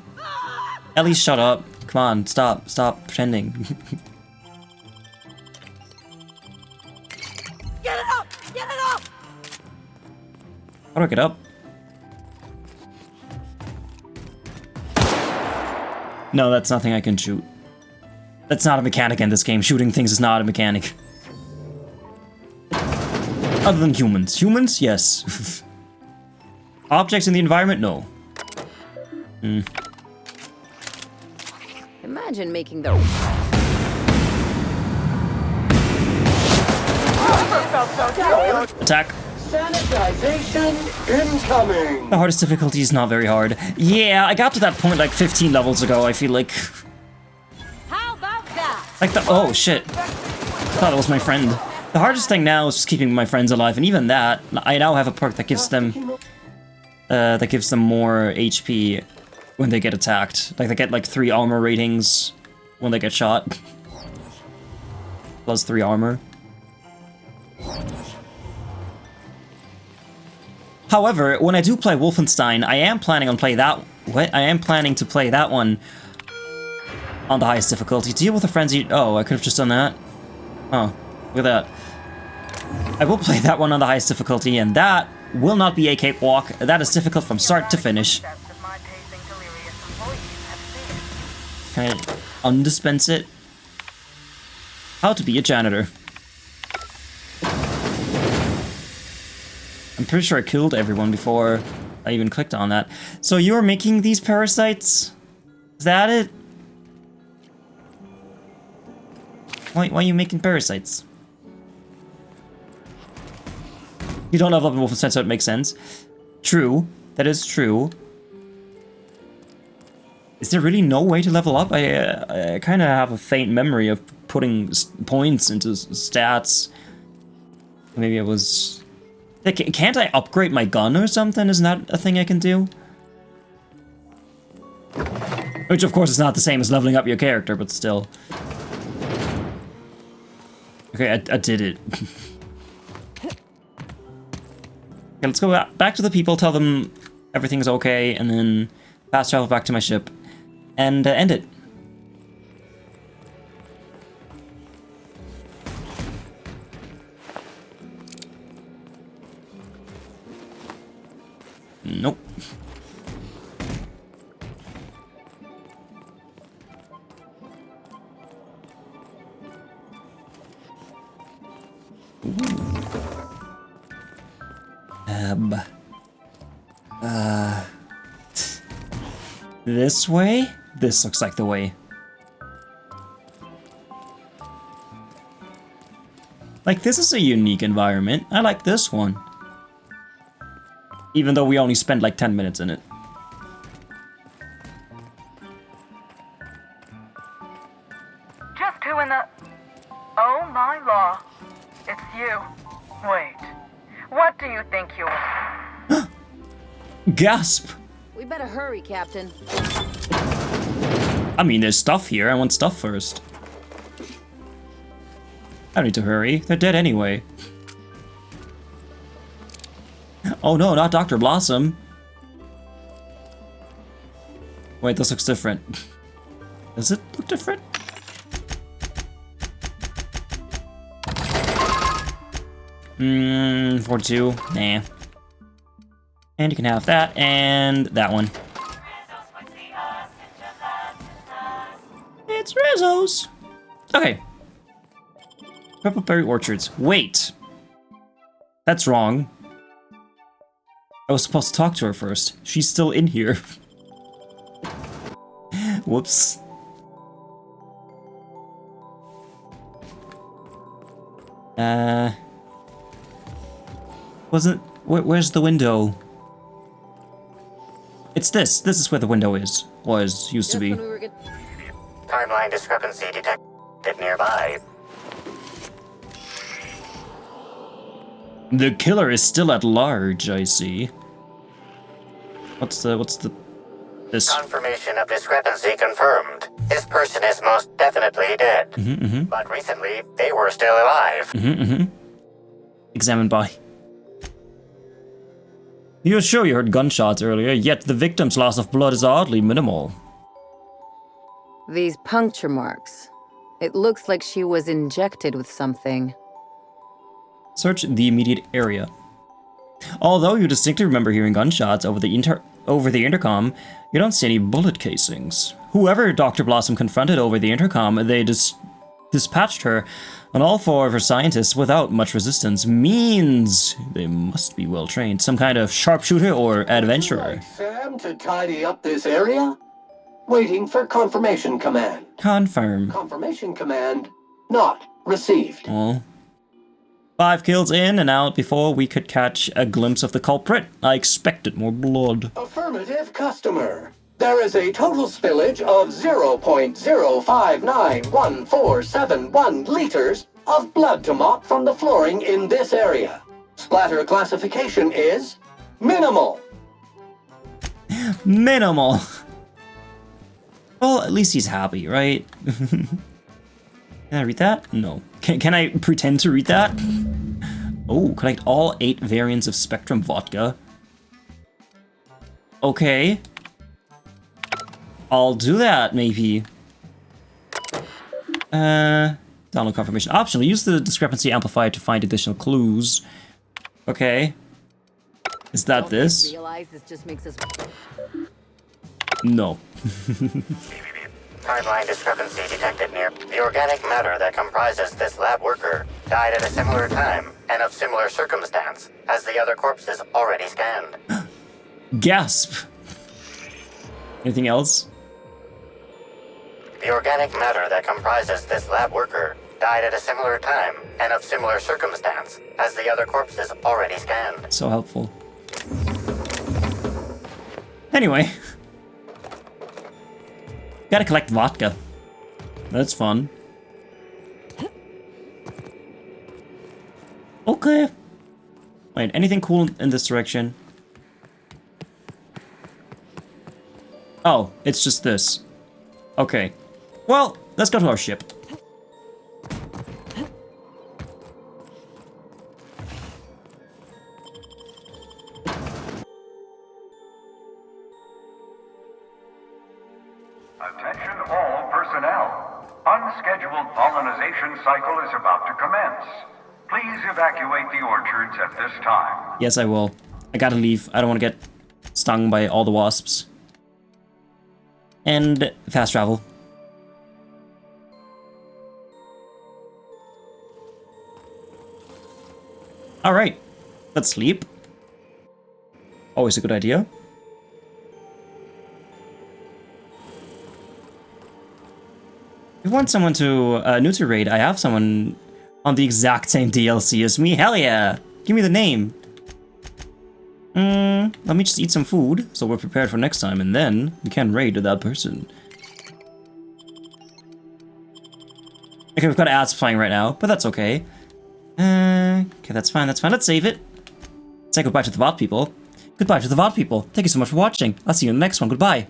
Ellie, shut up. Come on, stop pretending. Get it up! Get it up! How do I get up? No, that's nothing I can shoot. That's not a mechanic in this game. Shooting things is not a mechanic. Other than humans. Humans? Yes. Objects in the environment? No. Imagine making the... Attack. Sanitization incoming. The hardest difficulty is not very hard. Yeah, I got to that point like 15 levels ago, I feel like. How about that? Like the... Oh, shit. I thought it was my friend. The hardest thing now is just keeping my friends alive, and even that, I now have a perk that gives them... more HP when they get attacked. Like, they get like 3 armor ratings when they get shot. Plus 3 armor. However, when I do play Wolfenstein, I am planning on play that... What? I am planning to play that one on the highest difficulty. Deal with a frenzy... Oh, I could have just done that. Oh, look at that. I will play that one on the highest difficulty, and that will not be a cakewalk. That is difficult from start to finish. Can I undispense it? How to be a janitor. I'm pretty sure I killed everyone before I even clicked on that. So you're making these parasites? Is that it? Why are you making parasites? You don't level up in Wolfenstein, so it makes sense. True. That is true. Is there really no way to level up? I kind of have a faint memory of putting points into stats. Maybe it was... Can't I upgrade my gun or something? Isn't that a thing I can do? Which, of course, is not the same as leveling up your character, but still. Okay, I did it. Okay, let's go back to the people, tell them everything's okay, and then fast travel back to my ship, and end it. Nope. This way? This looks like the way. Like, this is a unique environment. I like this one. Even though we only spent like 10 minutes in it. Just who in the... Oh my law. It's you. Wait. What do you think you are? Gasp! We better hurry, Captain. I mean, there's stuff here. I want stuff first. I don't need to hurry. They're dead anyway. Oh no, not Dr. Blossom. Wait, this looks different. Does it look different? 42. Nah. And you can have that and that one. It's Rizzo's. Okay. Purple berry orchards. Wait. That's wrong. I was supposed to talk to her first. She's still in here. Whoops. Where's the window? It's this. This is where the window is. Used to be. Timeline discrepancy detected nearby. The killer is still at large, I see. What's this? Confirmation of discrepancy confirmed. This person is most definitely dead. But recently, they were still alive. Examined by. You're sure you heard gunshots earlier, yet the victim's loss of blood is oddly minimal. These puncture marks. It looks like she was injected with something. Search the immediate area. Although you distinctly remember hearing gunshots over the intercom, you don't see any bullet casings. Whoever Dr. Blossom confronted over the intercom, they dispatched her on all four of her scientists without much resistance. Means they must be well trained. Some kind of sharpshooter or adventurer. Like Sam to tidy up this area? Waiting for confirmation command. Confirm. Confirmation command not received. Oh. 5 kills in and out before we could catch a glimpse of the culprit. I expected more blood. Affirmative customer. There is a total spillage of 0.0591471 liters of blood to mop from the flooring in this area. Splatter classification is minimal. Minimal. Well, at least he's happy, right? Can I read that? No. Can I pretend to read that? Oh, collect all 8 variants of Spectrum vodka. Okay. I'll do that, maybe. Download confirmation. Optional. Use the discrepancy amplifier to find additional clues. Okay. Is that this? Realize this just makes us... No. Timeline discrepancy detected near. The organic matter that comprises this lab worker died at a similar time and of similar circumstance as the other corpses already scanned. Gasp. Anything else? The organic matter that comprises this lab worker died at a similar time and of similar circumstance as the other corpses already scanned. So helpful. Anyway. Gotta collect vodka. That's fun. Okay. Wait, anything cool in this direction? Oh, it's just this. Okay. Well, let's go to our ship. Attention all personnel. Unscheduled pollinization cycle is about to commence. Please evacuate the orchards at this time. Yes, I will. I gotta leave. I don't want to get stung by all the wasps. And fast travel. Alright. Let's sleep. Always a good idea. If you want someone to new to raid, I have someone on the exact same DLC as me. Hell yeah! Give me the name. Let me just eat some food, so we're prepared for next time, and then we can raid that person. Okay, we've got ads playing right now, but that's okay. Okay, that's fine, that's fine. Let's save it. Say goodbye to the VOD people. Goodbye to the VOD people. Thank you so much for watching. I'll see you in the next one. Goodbye.